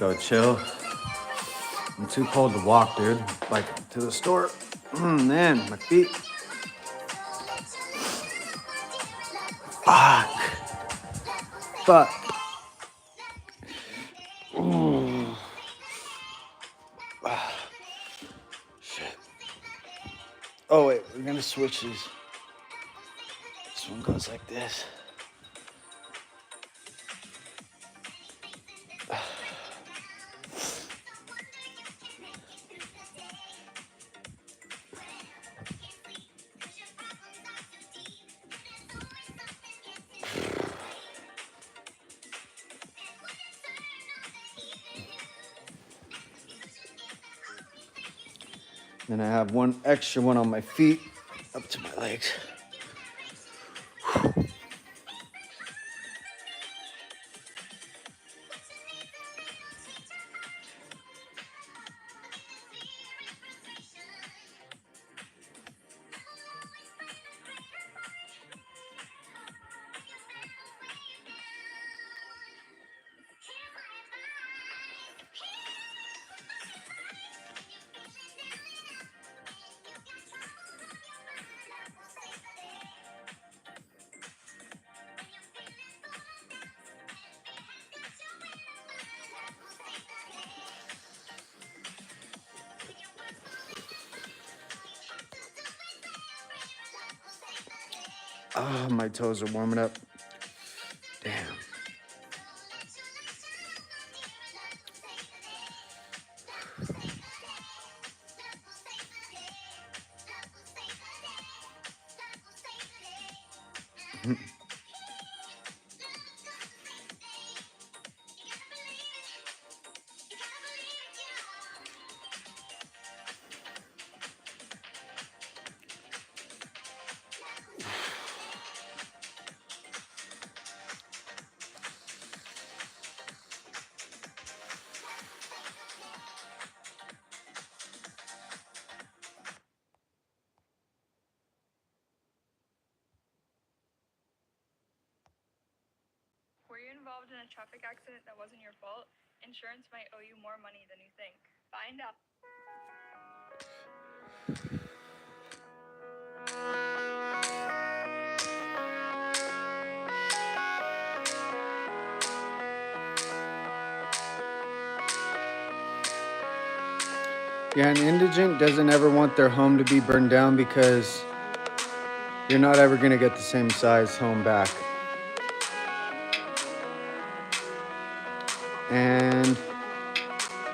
go chill. I'm too cold to walk, dude. Like to the store. Man, my feet. Fuck. Fuck. Ooh. Ah, shit. Oh wait, we're gonna switch these. This one goes like this. Then I have one extra one on my feet up to my legs. Oh, my toes are warming up. Damn. Were you involved in a traffic accident that wasn't your fault? Insurance might owe you more money than you think. Find out. Yeah, an indigent doesn't ever want their home to be burned down because you're not ever gonna get the same size home back. And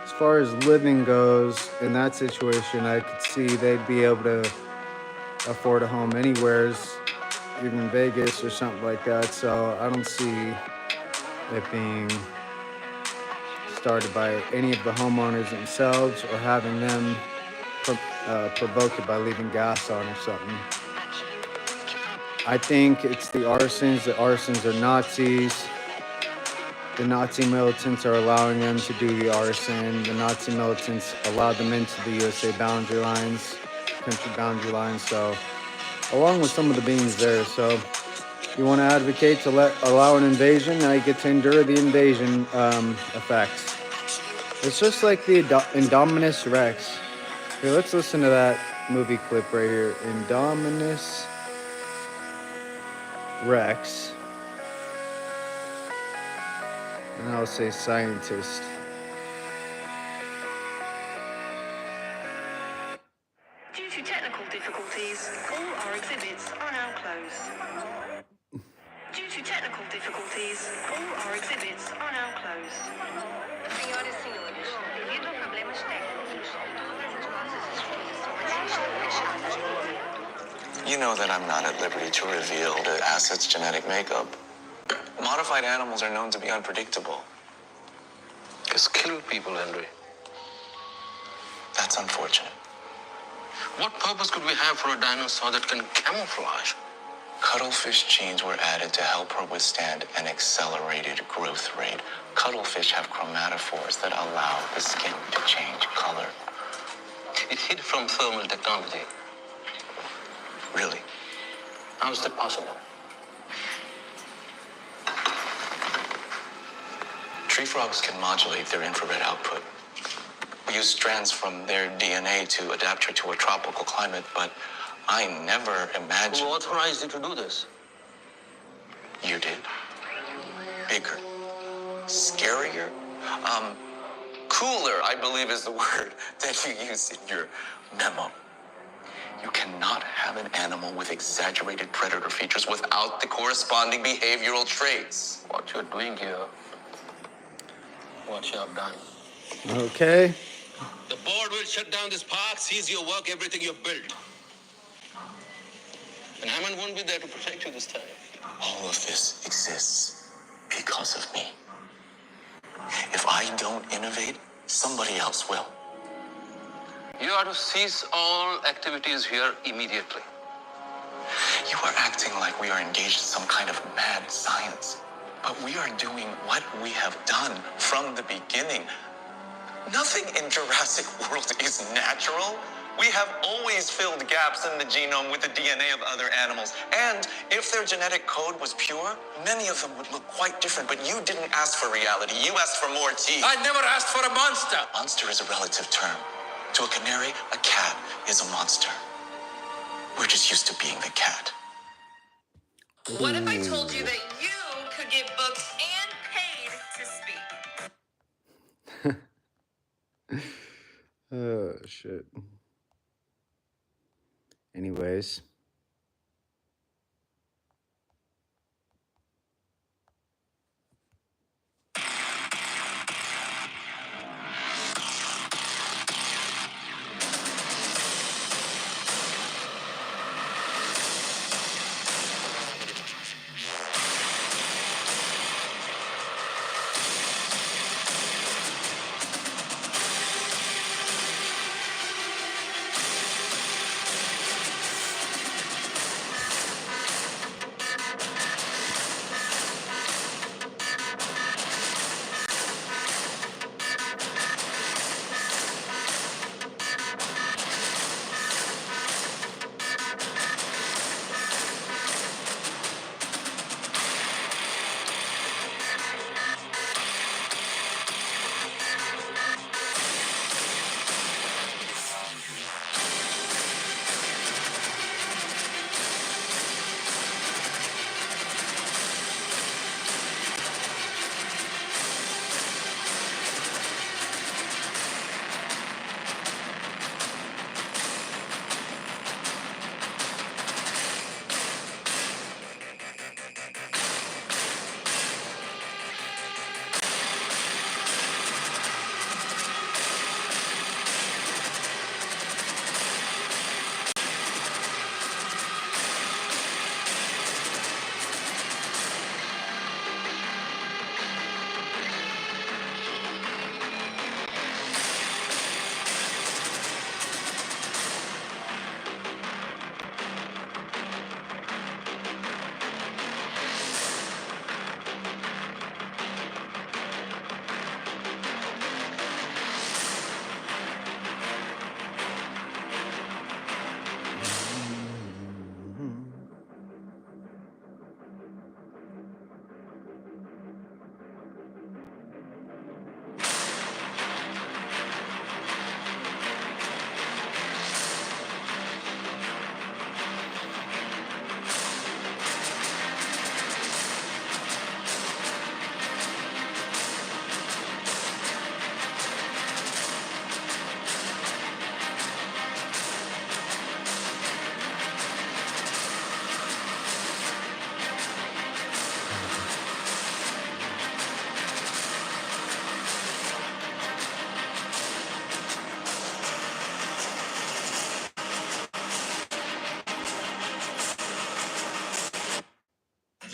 as far as living goes, in that situation, I could see they'd be able to afford a home anywheres, even Vegas or something like that. So I don't see it being started by any of the homeowners themselves or having them provoke it by leaving gas on or something. I think it's the arsons. The arsons are Nazis. The Nazi militants are allowing them to do the arson. The Nazi militants allowed them into the USA boundary lines, country boundary lines. So, along with some of the beings there. So, you want to advocate to allow an invasion, now you get to endure the invasion effects. It's just like the Indominus Rex. Here, let's listen to that movie clip right here. Indominus Rex. And I'll say scientist. Due to technical difficulties, all our exhibits are now closed. Due to technical difficulties, all our exhibits are now closed. Senhoras e senhores, devido a problemas técnicos, todas as nossas exposições estão fechadas no momento. You know that I'm not at liberty to reveal the asset's genetic makeup. Modified animals are known to be unpredictable. Just kill people, Henry. That's unfortunate. What purpose could we have for a dinosaur that can camouflage? Cuttlefish genes were added to help her withstand an accelerated growth rate. Cuttlefish have chromatophores that allow the skin to change color. It hid from thermal technology. Really? How is that possible? Tree frogs can modulate their infrared output. We use strands from their DNA to adapt her to a tropical climate, but I never imagined... Who authorized you to do this? You did. Bigger. Scarier. Cooler, I believe is the word that you use in your memo. You cannot have an animal with exaggerated predator features without the corresponding behavioral traits. What you're doing here, what you have done. Okay. The board will shut down this park, seize your work, everything you've built. And Hammond won't be there to protect you this time. All of this exists because of me. If I don't innovate, somebody else will. You are to cease all activities here immediately. You are acting like we are engaged in some kind of mad science. But we are doing what we have done from the beginning. Nothing in Jurassic World is natural. We have always filled gaps in the genome with the DNA of other animals. And if their genetic code was pure, many of them would look quite different. But you didn't ask for reality. You asked for more teeth. I never asked for a monster. Monster is a relative term. To a canary, a cat is a monster. We're just used to being the cat. What if I told you that you could get booked and paid to speak? Oh, shit. Anyways.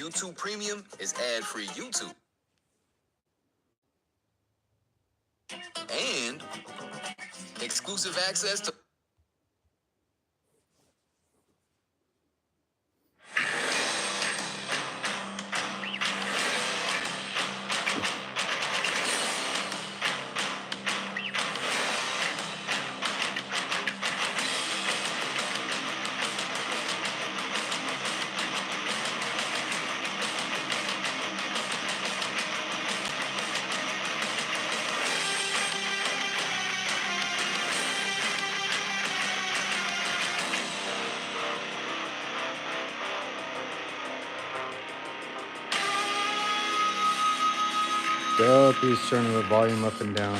YouTube Premium is ad-free YouTube. And exclusive access to Yup, he's turning the volume up and down.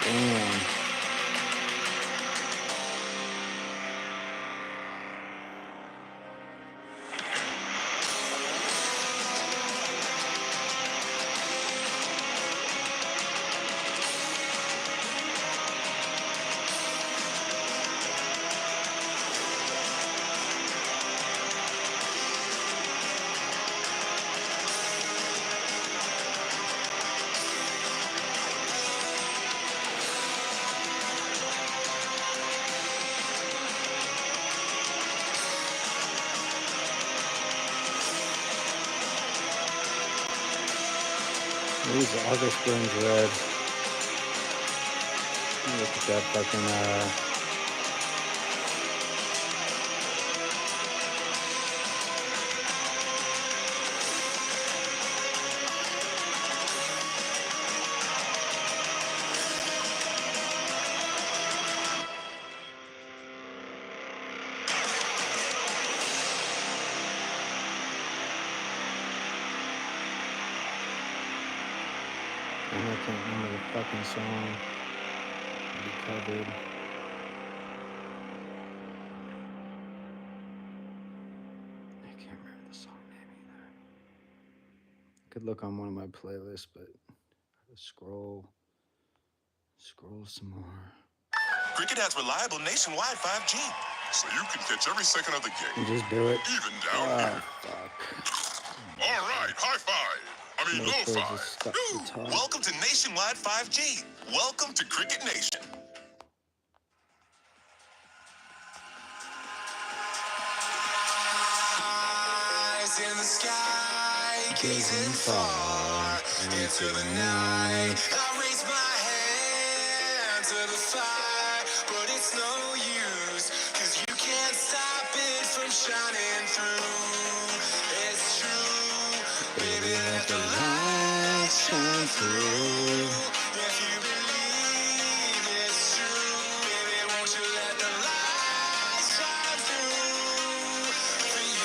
Damn. these August Burns Red. Look at that fucking and I can't remember the fucking song that he covered. I can't remember the song name either. Could look on one of my playlists, but scroll some more. Cricket has reliable nationwide 5G, so you can catch every second of the game. And just do it. Even down here. Fuck. All right, high five. I mean, Low low chords five. is stuck at the top. Welcome to Nationwide 5G. Welcome to Cricket Nation. Eyes in the sky, gazing far into the night. I raise my hand to the fire, but it's no use, 'cause you can't stop it from shining through. It's true, baby, let the light shine through. If you believe it's true, baby, won't you let the light shine through for you?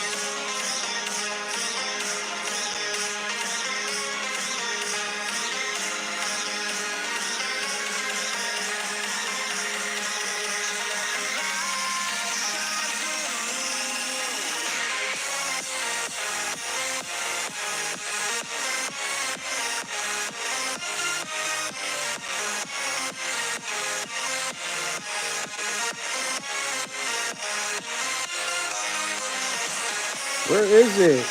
Where is it?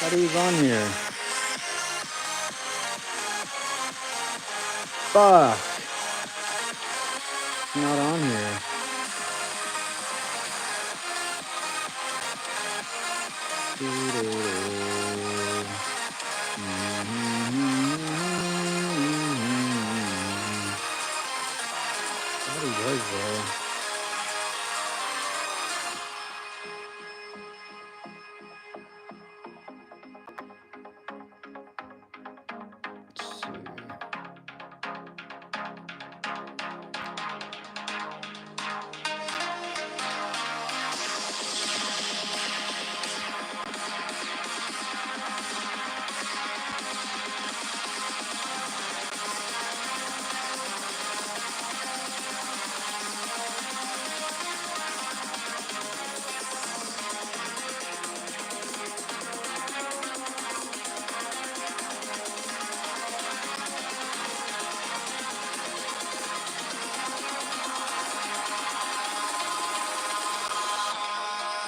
Thought he was on here. Fuck. Not on here. Thought he was there. Let's see.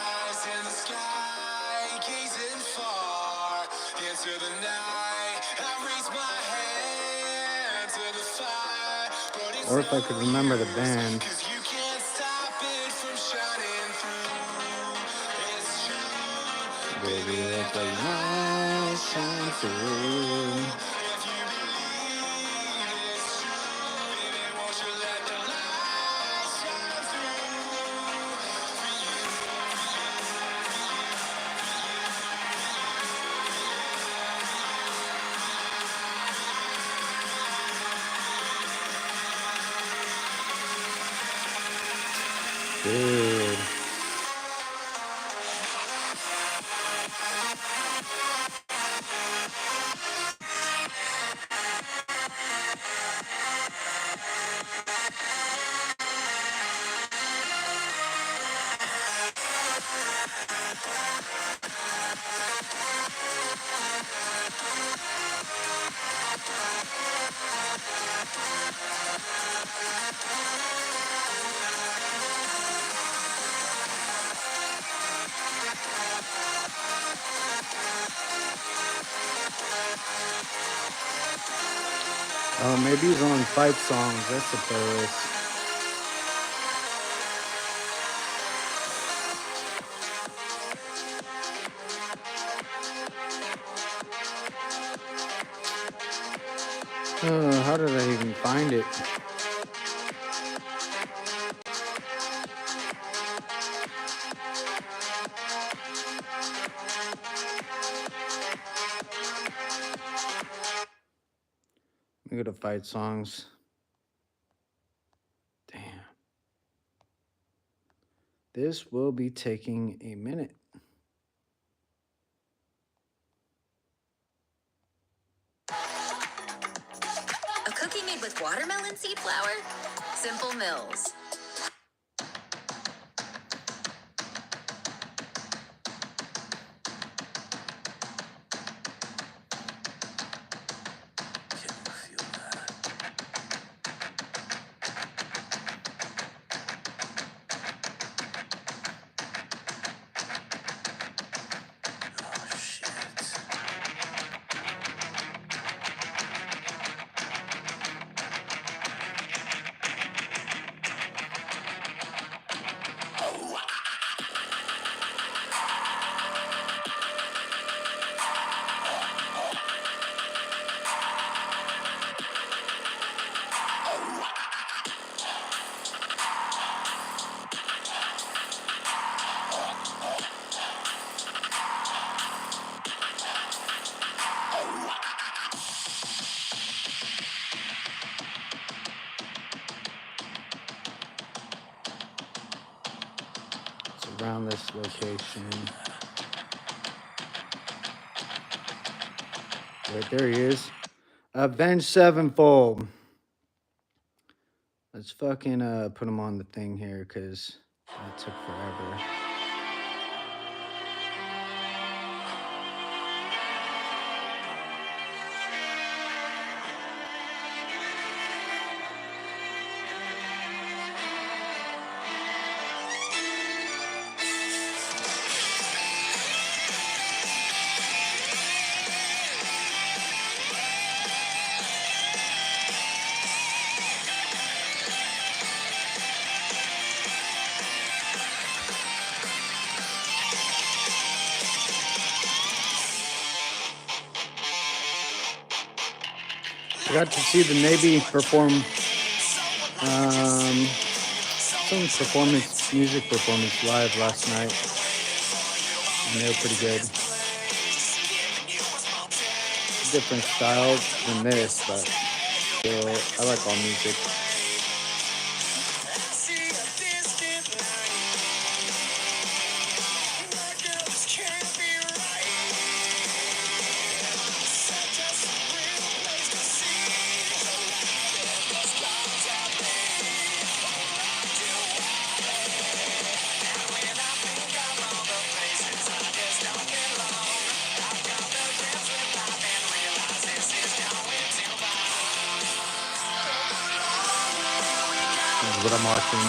Eyes in the sky, gazing far into the night. I raise my hand to the fire, but it's Or if I could remember the no use, band. 'cause you can't stop it from shining through. It's true, Baby, let the light shine through. if you believe it's true, baby, won't you let the light shine through for you? Dude. Oh, maybe he's on Fight Songs. That's the playlist. How did I even find it? Let me go to fight songs. Damn. This will be taking a minute. A cookie made with watermelon seed flour? Simple Mills. It's around this location. Wait, there he is. Avenged Sevenfold. Let's fucking put him on the thing here because that took forever. I got to see the Navy perform some music performance live last night, and they were pretty good. Different style than this, but still, I like all music. What I'm watching.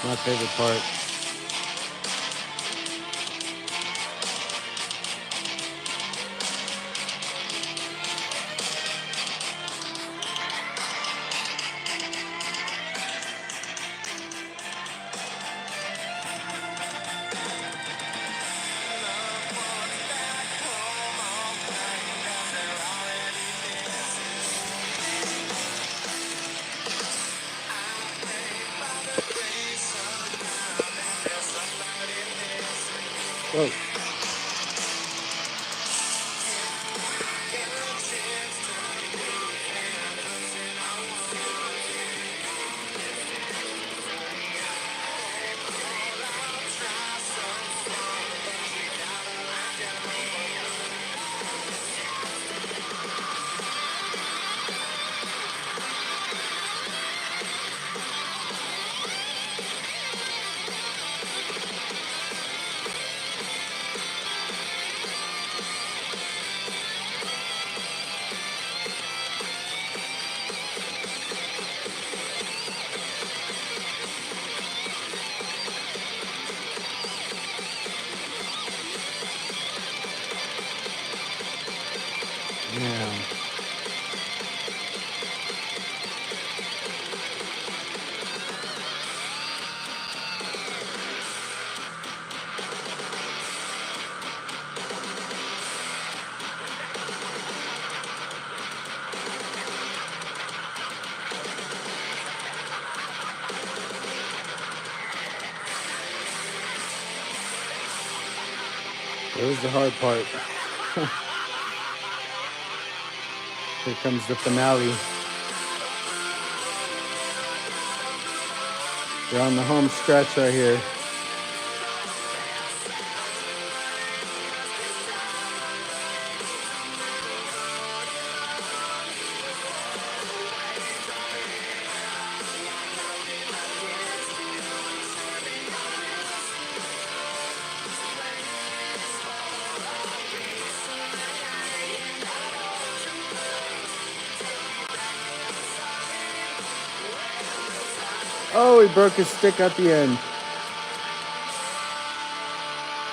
My favorite part. Whoa. Yeah. There's the hard part. Here comes the finale. We're on the home stretch right here. Oh, he broke his stick at the end.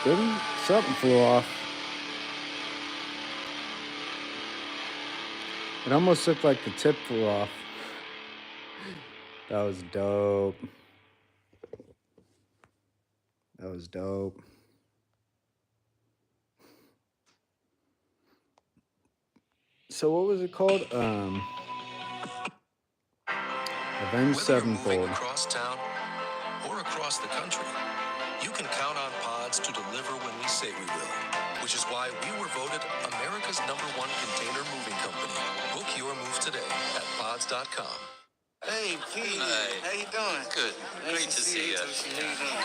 Did he? Something flew off. It almost looked like the tip flew off. That was dope. That was dope. So what was it called? Avenged Whether you're moving Sevenfold. across town or across the country, you can count on Pods to deliver when we say we will. Which is why we were voted America's #1 container moving company. Book your move today at pods.com. Hey, Pete. Hey. How you doing? Good. Nice Great to see you. Toshi. How you doing?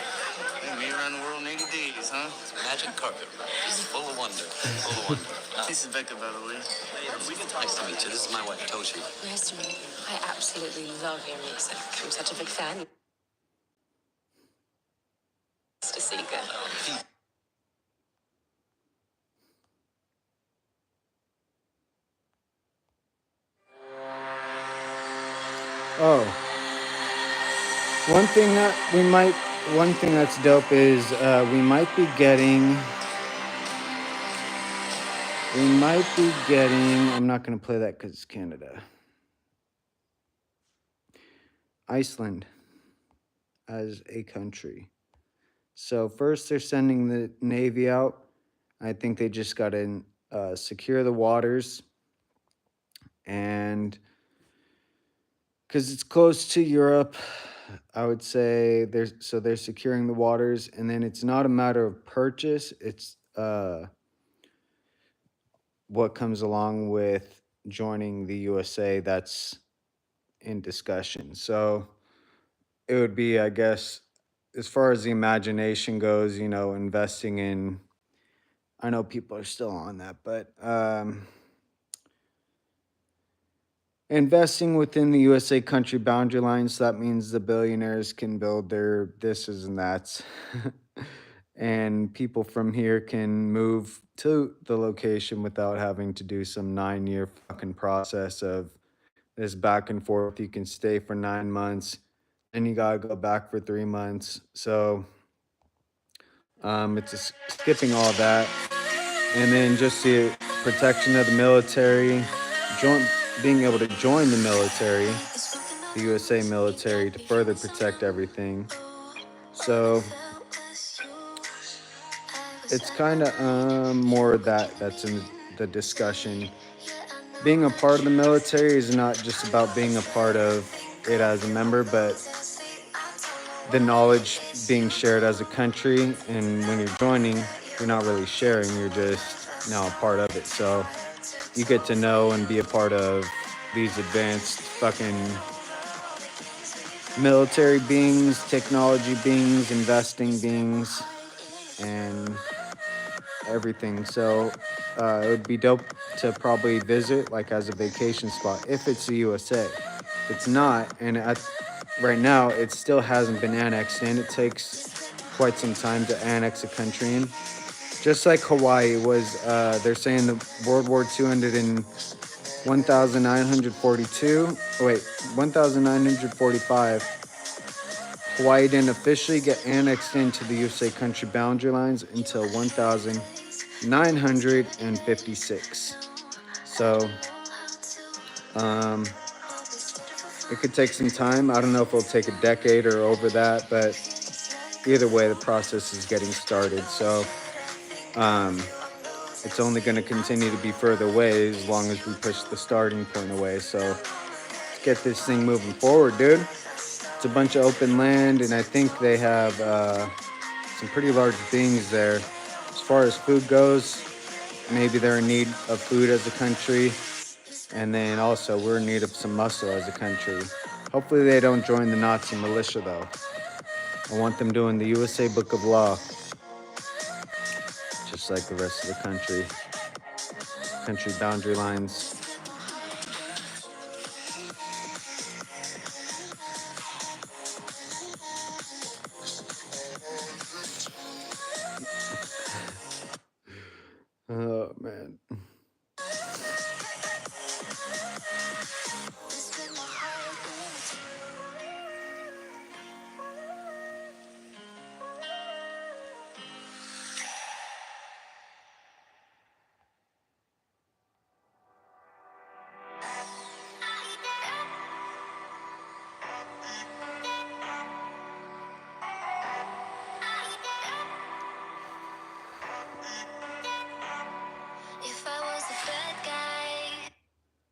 Hey, me around the world in 80 days, huh? Magic carpet. Just full of wonder. Full of wonder. This is Becca, by the way. Nice to meet you. This is my wife, Toshi. Nice to meet you. I absolutely love your music. I'm such a big fan. Mr. Seeger. Oh. One thing that's dope is we might be getting, I'm not going to play that because it's Canada. Iceland as a country. So first they're sending the Navy out. I think they just got to secure the waters, and because it's close to Europe, I would say they're securing the waters, and then it's not a matter of purchase, it's what comes along with joining the USA that's in discussion. So it would be, I guess, as far as the imagination goes, investing in, I know people are still on that, but investing within the USA country boundary lines, that means the billionaires can build their thises and that's. And people from here can move to the location without having to do some 9-year fucking process of this back and forth. You can stay for 9 months, and you gotta go back for 3 months. So it's skipping all that, and then just the protection of the military, being able to join the military, the USA military, to further protect everything. So it's kind of more that's in the discussion. Being a part of the military is not just about being a part of it as a member, but the knowledge being shared as a country. And when you're joining, you're not really sharing, you're just now a part of it. So you get to know and be a part of these advanced fucking military beings, technology beings, investing beings, and everything. So it would be dope to probably visit like as a vacation spot if it's the USA. If it's not, and right now it still hasn't been annexed in. It takes quite some time to annex a country in. Just like Hawaii was, they're saying the World War II ended in 1942. Oh, wait, 1945. Hawaii didn't officially get annexed into the USA country boundary lines until 1956. So, it could take some time. I don't know if it'll take a decade or over that, but either way, the process is getting started. So, it's only going to continue to be further away as long as we push the starting point away. So, let's get this thing moving forward, dude. It's a bunch of open land, and I think they have some pretty large things there. As far as food goes, maybe they're in need of food as a country, and then also we're in need of some muscle as a country. Hopefully they don't join the Nazi militia, though. I want them doing the USA Book of Law, just like the rest of the country. Country boundary lines. Oh, man.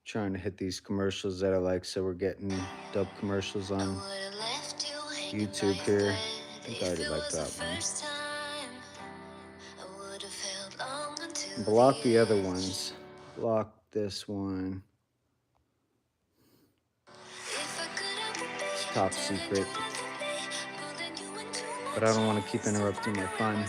Trying to hit these commercials that I like, so we're getting dope commercials on YouTube here. I think I already like that one. Block the other ones. Block this one. It's top secret. But I don't want to keep interrupting my fun.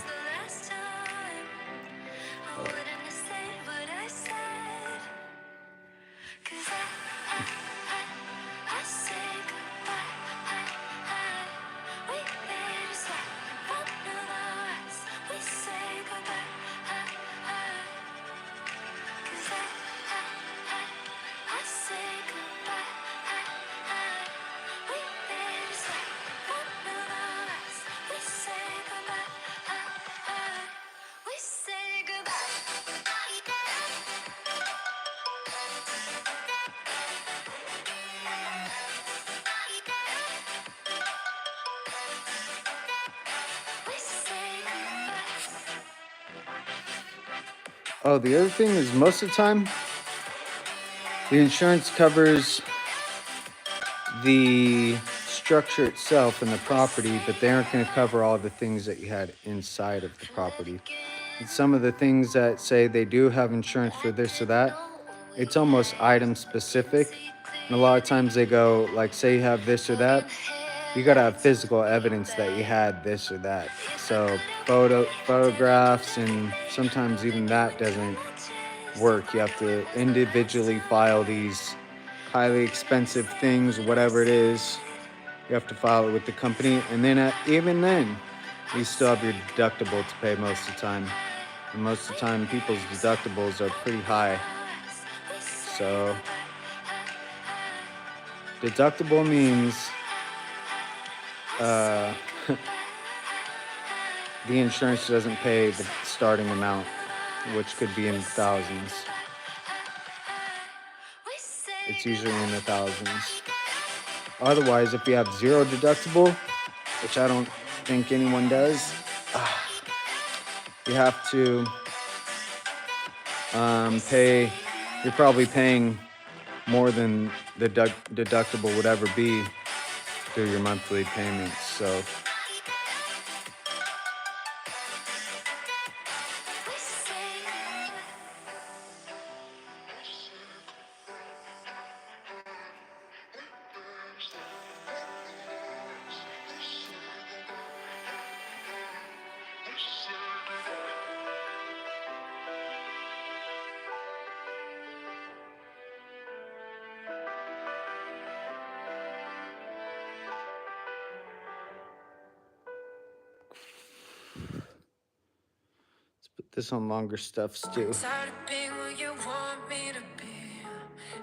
Oh, the other thing is most of the time, the insurance covers the structure itself and the property, but they aren't going to cover all the things that you had inside of the property. And some of the things that say they do have insurance for this or that, it's almost item specific. And a lot of times they go, like, say you have this or that, you got to have physical evidence that you had this or that. So photographs, and sometimes even that doesn't work. You have to individually file these highly expensive things, whatever it is. You have to file it with the company, and then even then, you still have your deductible to pay most of the time. And most of the time, people's deductibles are pretty high. So deductible means the insurance doesn't pay the starting amount, which could be in thousands. It's usually in the thousands. Otherwise, if you have zero deductible, which I don't think anyone does, you have to pay, you're probably paying more than the deductible would ever be through your monthly payments. so. Let's put this on longer stuffs too. Tired of being what you want me to be.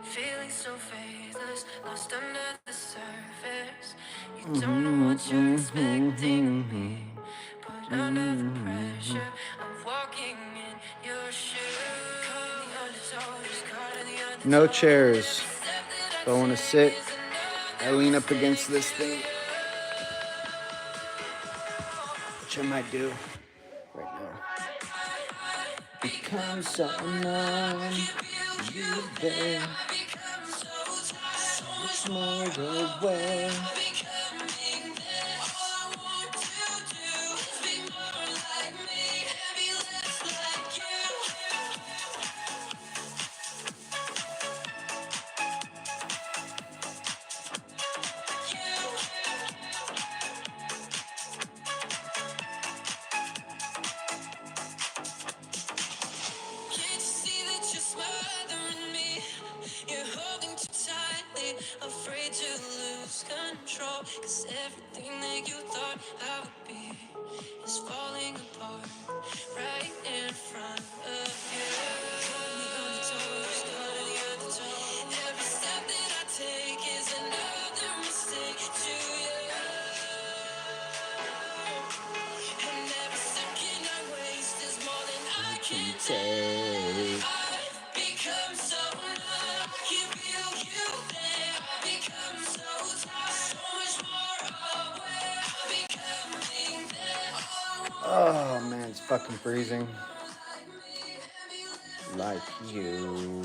Feeling so faithless, lost under the surface. You don't know what you're expecting of me. Put under the pressure of walking in your shoes. Caught in the undertow, just caught in the undertow. No chairs. If I want to sit, I lean up against this thing, which I might do right now. Become so numb, you there, so much more away. Afraid to lose control, 'cause everything that you thought I would be is falling apart right in front of you. Caught in the undertow, just caught in the undertow. Every step that I take is another mistake to you. And every second I waste is more than I can take. I've become so numb, I can feel you there. I've become so tired, so much more aware. I'm becoming there. Oh man, it's fucking freezing. Like you.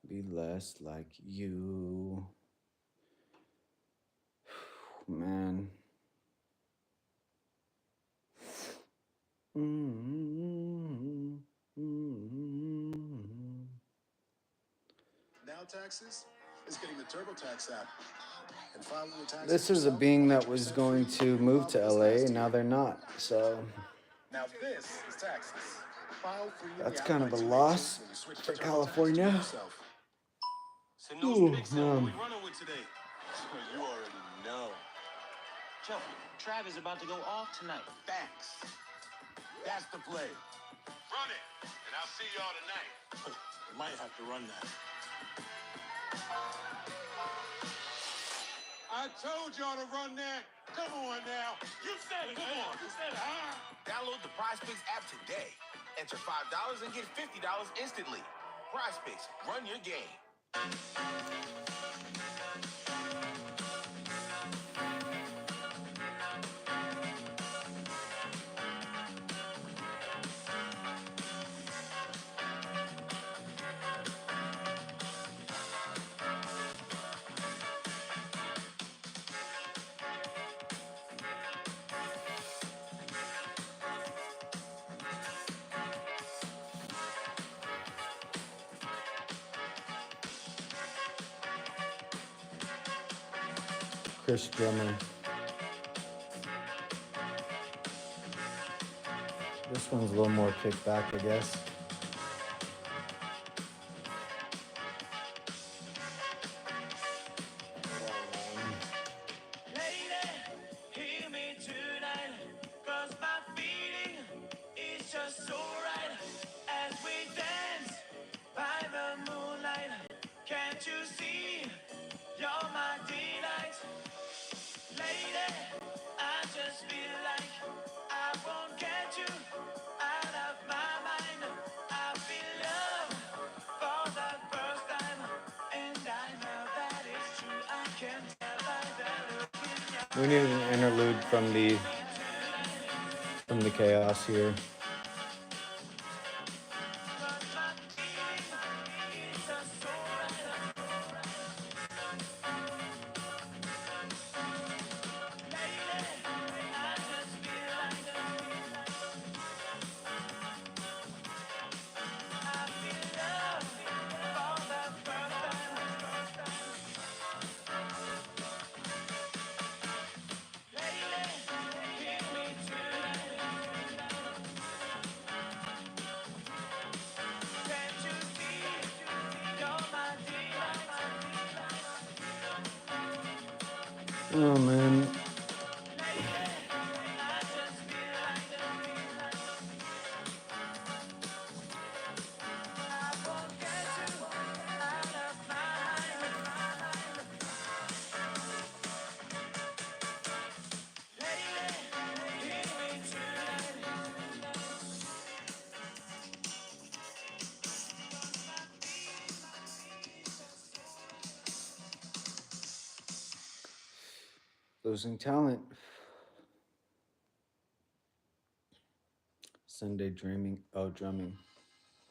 Be less like you. Man. Now Taxes is getting the TurboTax app. And filing your taxes This is a yourself being that 100% was going free. to move to This LA, last and now year. they're not. So Now this is Taxes. File free in the that's app kind by of a 2 loss when you switch for to TurboTax. California. Do it yourself. So no Ooh, tricks, what we running with today? You already know. Joe, Trav is about to go off tonight. Facts. That's the play. Run it, and I'll see y'all tonight. You might have to run that. I told y'all to run that. Come on now. You said it. Come on. You said it, huh? Download the PrizePicks app today. Enter $5 and get $50 instantly. PrizePicks, run your game. Chris Drummer. This one's a little more kicked back, I guess. Hear me tonight, 'cause my feeling is just so right as we dance by the moonlight. Can't you see you're my delight? Lady, I just feel like I won't get you out of my mind. We need an interlude from the chaos here. Oh man. Losing talent. Sunday dreaming. Oh, drumming.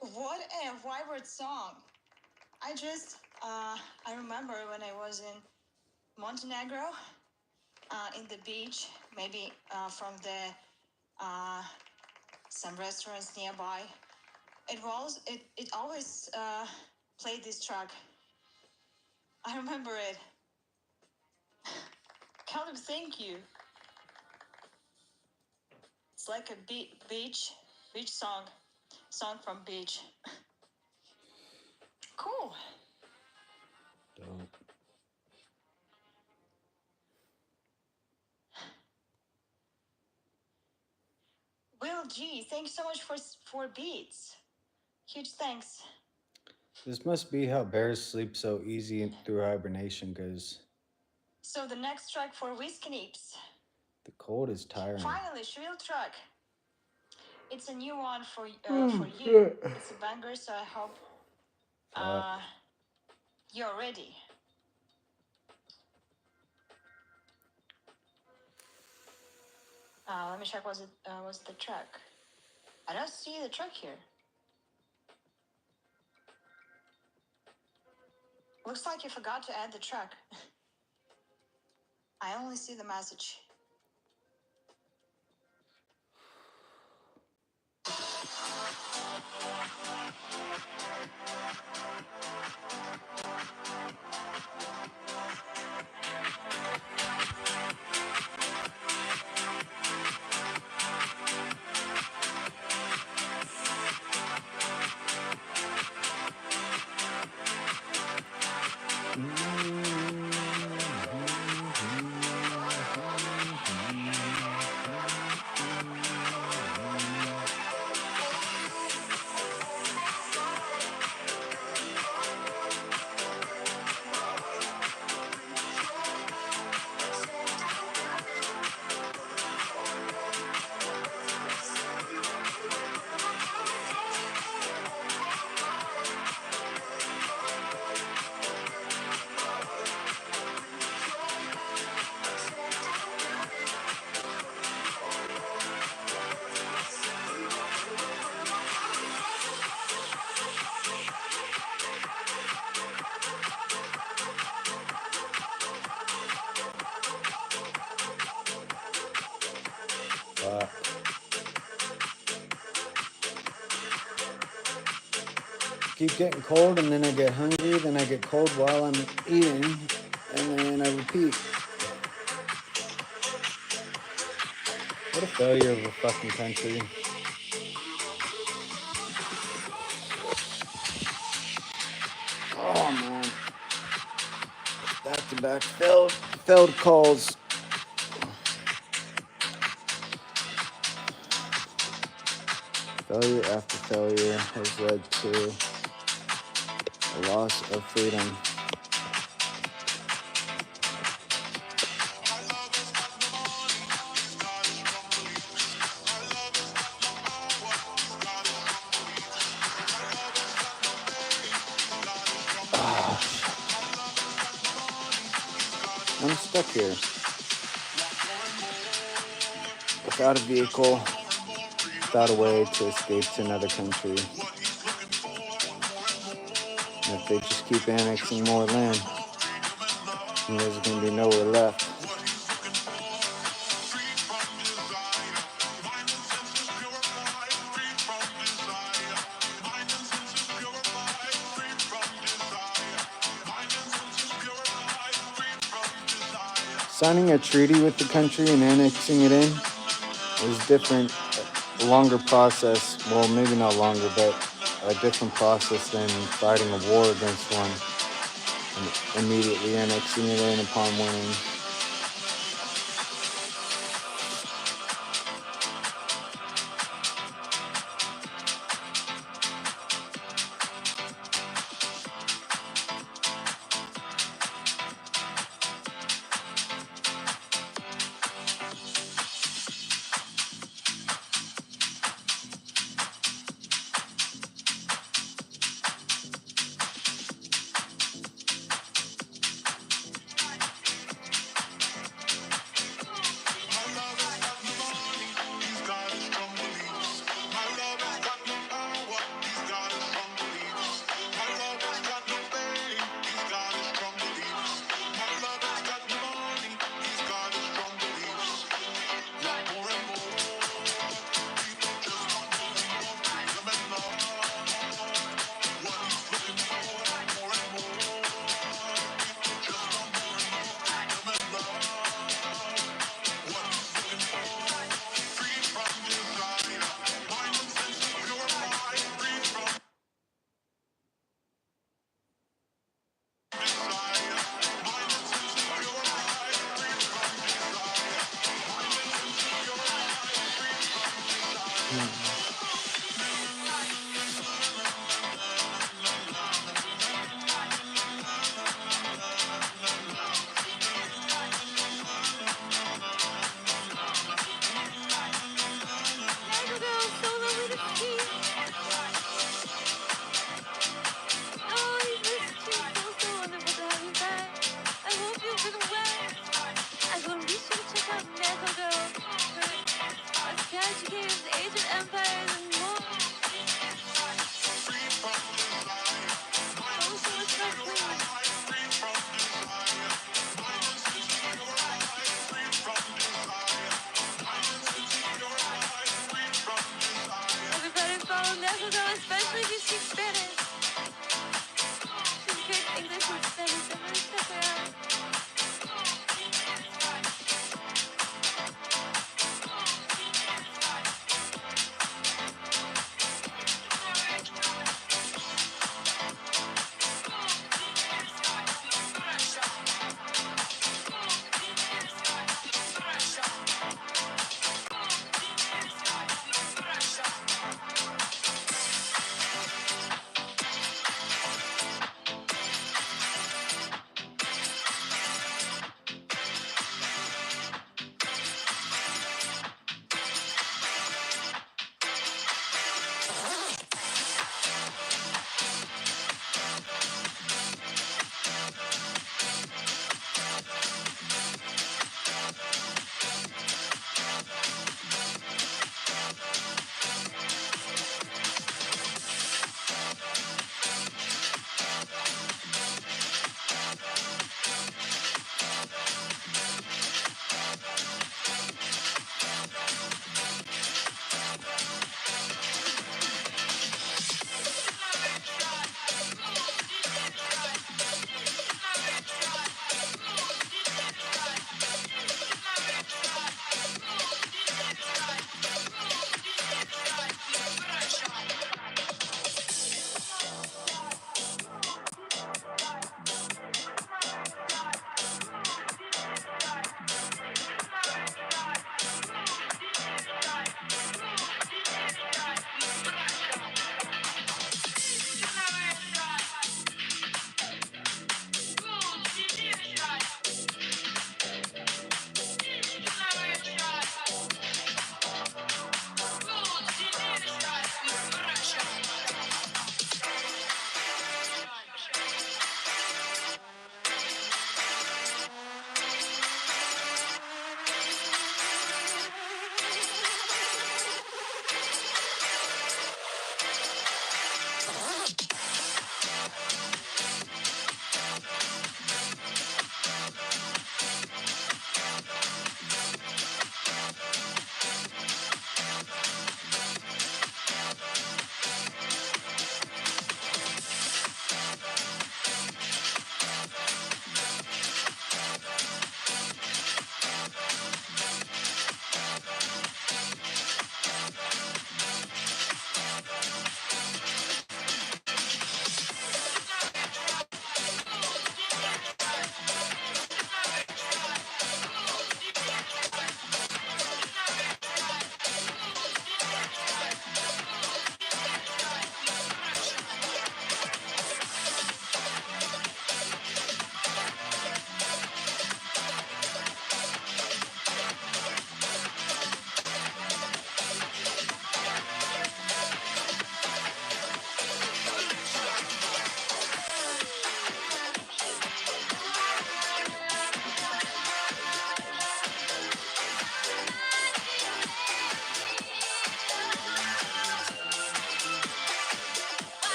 What a vibrant song. I remember when I was in Montenegro, in the beach, maybe from some restaurants nearby. It always played this track. I remember it. Caleb, thank you. It's like a beach song from beach. Cool. Dope. Will G, thanks so much for beats. Huge thanks. This must be how bears sleep so easy through hibernation, because So the next track for Whiskey Nips. the cold is tiring. Finally, Shrill track. It's a new one for you. It's a banger, so I hope you're ready. Let me check. Was the track? I don't see the track here. Looks like you forgot to add the track. I only see the message. Keep getting cold, and then I get hungry, then I get cold while I'm eating, and then I repeat. What a failure of a fucking country. Oh man. Back to back failed calls. Failure after failure has led to a loss of freedom. I'm stuck here. without a vehicle, without a way to escape to another country. And if they just keep annexing more land, then there's going to be nowhere left. Signing a treaty with the country and annexing it in is different, a longer process. Well, maybe not longer, but a different process than fighting a war against one and immediately annexing it in upon winning.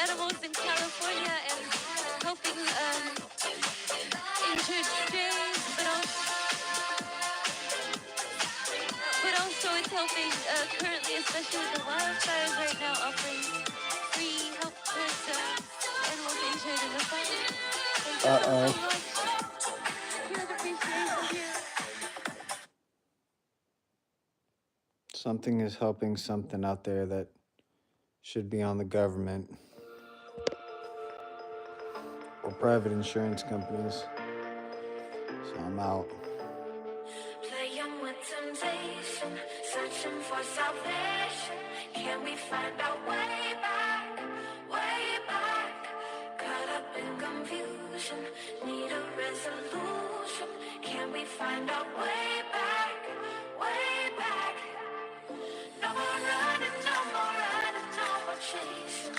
animals in California and helping injured strays, but also it's helping currently, especially with the wildfires right now, offering free help towards animals injured in the fire. Thank you so Uh-oh. much. Much appreciation here. Something is helping something out there that should be on the government or private insurance companies. So I'm out. Playing with temptation, searching for salvation. Can we find our way back, way back? Caught up in confusion, need a resolution. Can we find our way back, way back? No more running, no more running, no more chasing.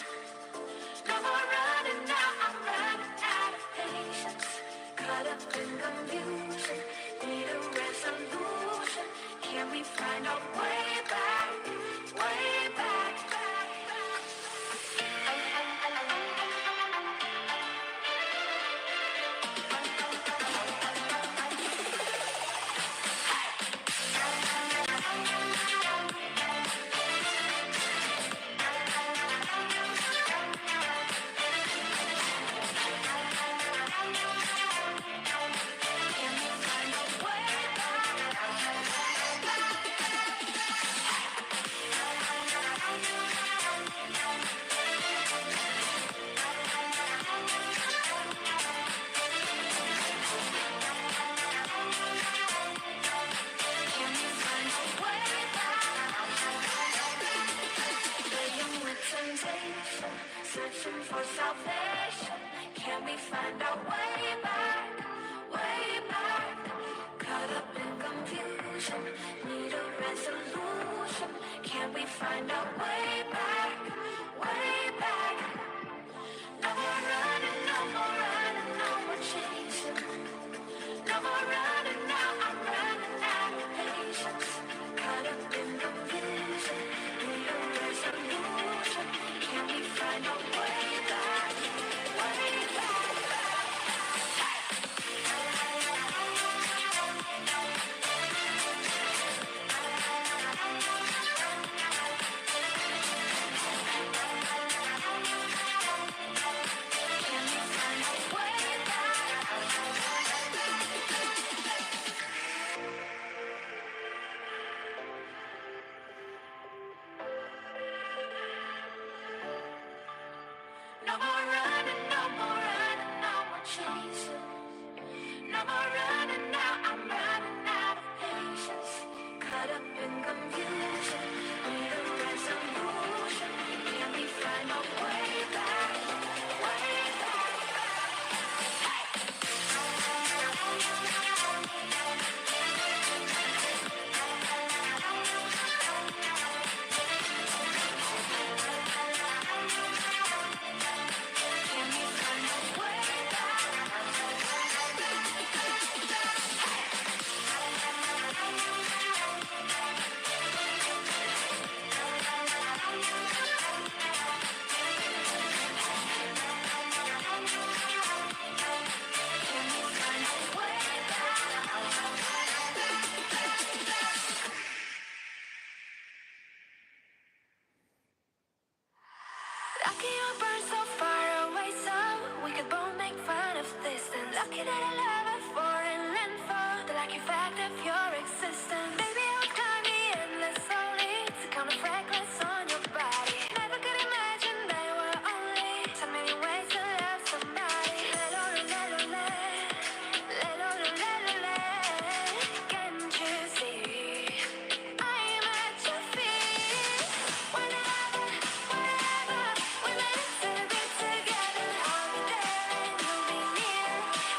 No more running now, I'm running out of patience. Caught up in confusion, need a resolution. Can we find our way back, way back? Searching for salvation. Can we find our way back? Way back. Caught up in confusion. Need a resolution. Can we find our way back? Way back. No more running, no more running, no more chasing. No more running now, I'm running out of patience. Caught up in confusion. Need a resolution. Can we find our way back? Way back. Can we find our way No more running, no more running, no more chasing. No more running now, I'm running out of patience. Caught up in confusion, need a resolution. Can we find our way back? Way back. Can we find our way back? Can we find our way Lucky you burn so far away, so we could both make fun of distance. Lucky that I love a foreign landfall, the lucky fact of your existence. Baby, I would climb the endless slowly to count the fragments on your body. Never could imagine there were only so many ways to love somebody. Can't you see? I'm at your feet. Whenever, wherever, we're meant to be together. I'll be there and you'll be near,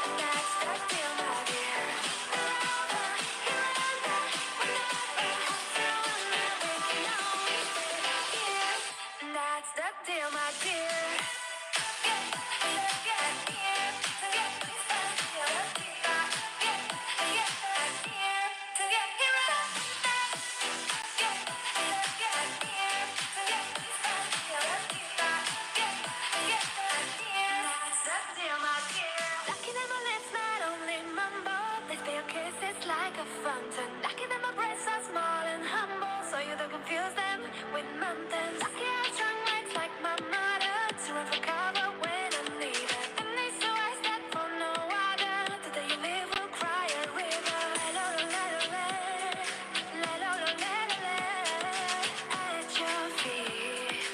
and that's the deal, my dear. Forever, here and there, fountain. Lucky that my breasts are small and humble, so you don't confuse them with mountains. Lucky I have strong legs like my mother to run for cover when I need it. And these two eyes that for no other. Today you live will cry a river. La la la la la la la la la la. At your feet,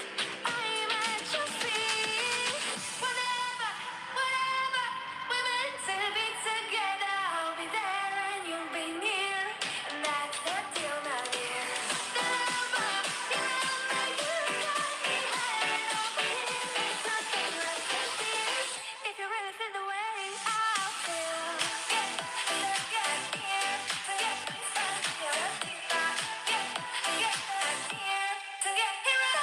I'm at your feet. Whenever, wherever we're meant to be together, I'll be there and you'll be near, and that's the deal, my dear. The lover, you got me head over heels. There's nothing like this. If you really feel the way I feel, get here, to get here, to get here.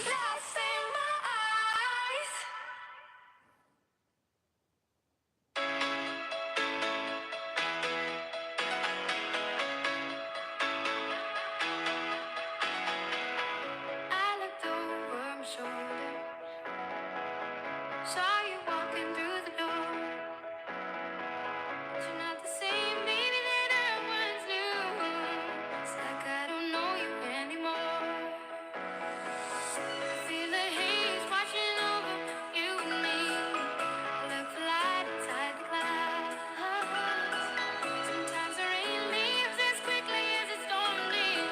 Lost in my eyes. I looked over my shoulder, saw you walking through the door. But you're not the same baby that I once knew. It's like I don't know you anymore. I feel the haze washing over you and me. Look for light inside the clouds. Sometimes the rain leaves as quickly as it stormed in.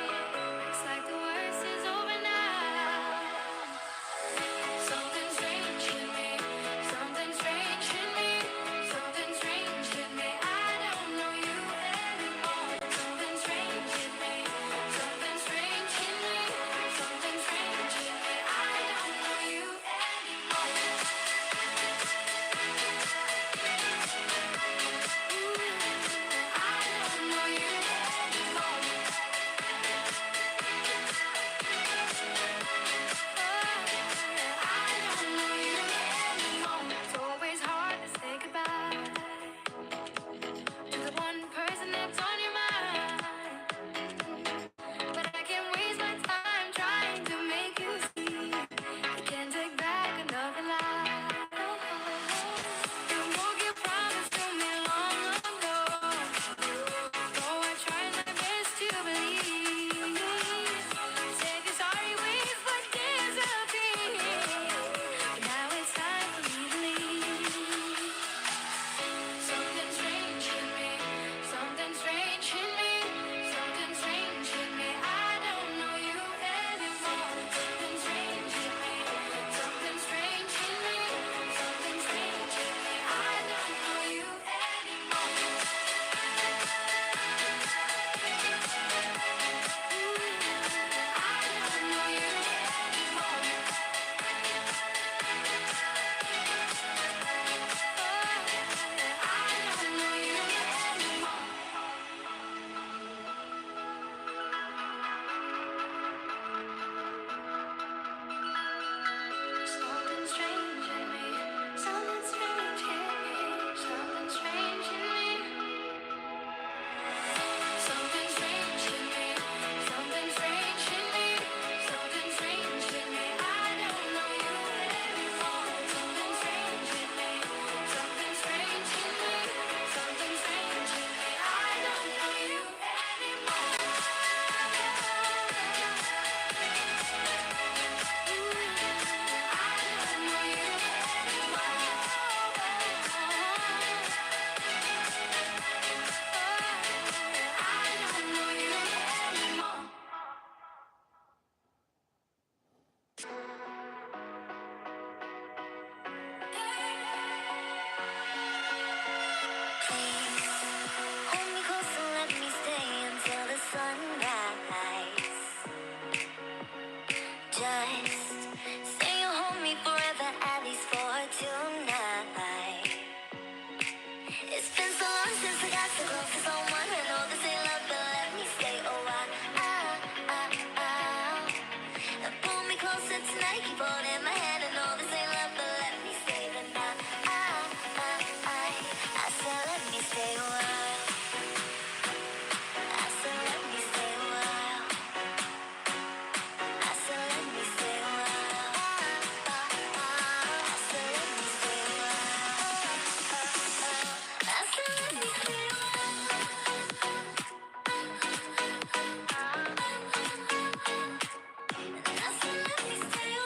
Looks like the worst is over now. Something strange with me. tonight. Keep holding my hand. I know this ain't love, but let me stay the night. I said let me stay a while. I said let me stay a while. I said let me stay a while. I said let me stay a while. I said let me stay a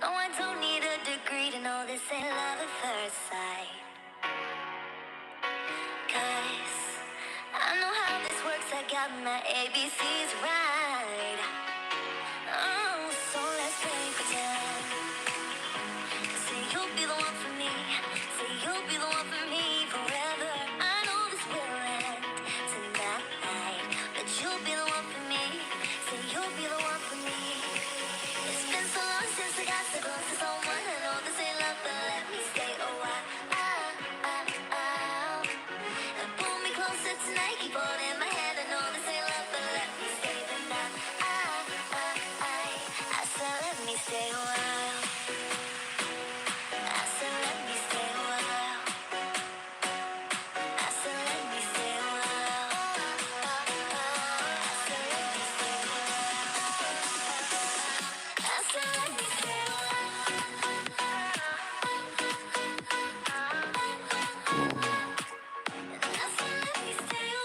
No, I don't need a degree to know this ain't love at first sight. 'Cause I know how this works, I got my ABCs right. Oh, so let's play pretend. Say you'll be the one for me. Say you'll be the one for me forever. I know this will end tonight, but you'll be the one for me. Say you'll be the one for me. It's been so long since I got so close to someone. I know this ain't love, but let me stay a while. And pull me closer tonight. Keep holding my hand. I know this ain't love, but let me stay the night. I said let me stay a while. I said let me stay a while. I said let me stay a while. I said let me stay a while. I said let me stay a while. I said let me stay a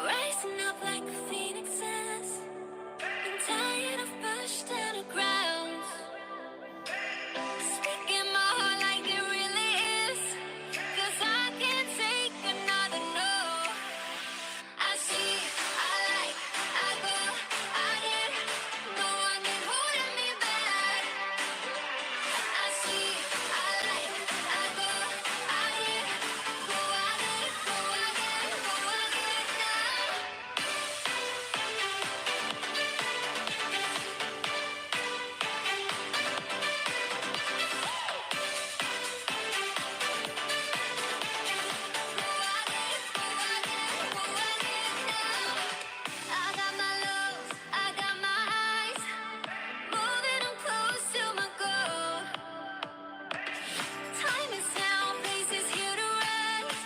rising up like the phoenixes. I'm tired of pushed underground. Speaking my heart like it really is. 'Cause I can't take another no. I see, I like, I go, I get. No one can hold me back. I see, I like, I go, I get. Go, I get, go, I get, go, I get now. I got my lows, I got my highs, moving on close to my goal. Time is now, place is here to rise,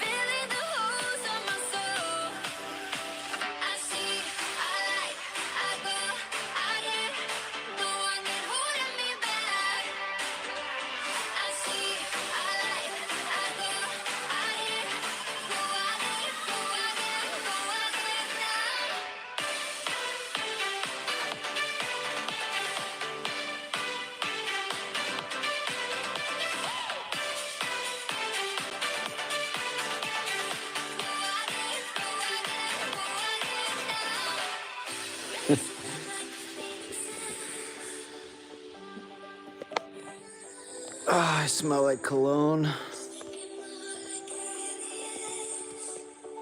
filling the holes on my soul. I see, I like, I go, I get, no one can hold me back. I see, I like, I go, I get, go, I get, go, I get, go, I get now. I smell like cologne.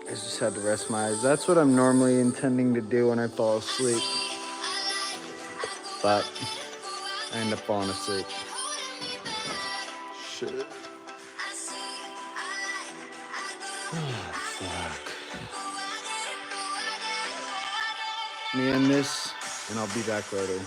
I just had to rest my eyes. That's what I'm normally intending to do when I fall asleep. But I end up falling asleep. Shit. Oh, fuck. Let me end this, and I'll be back later.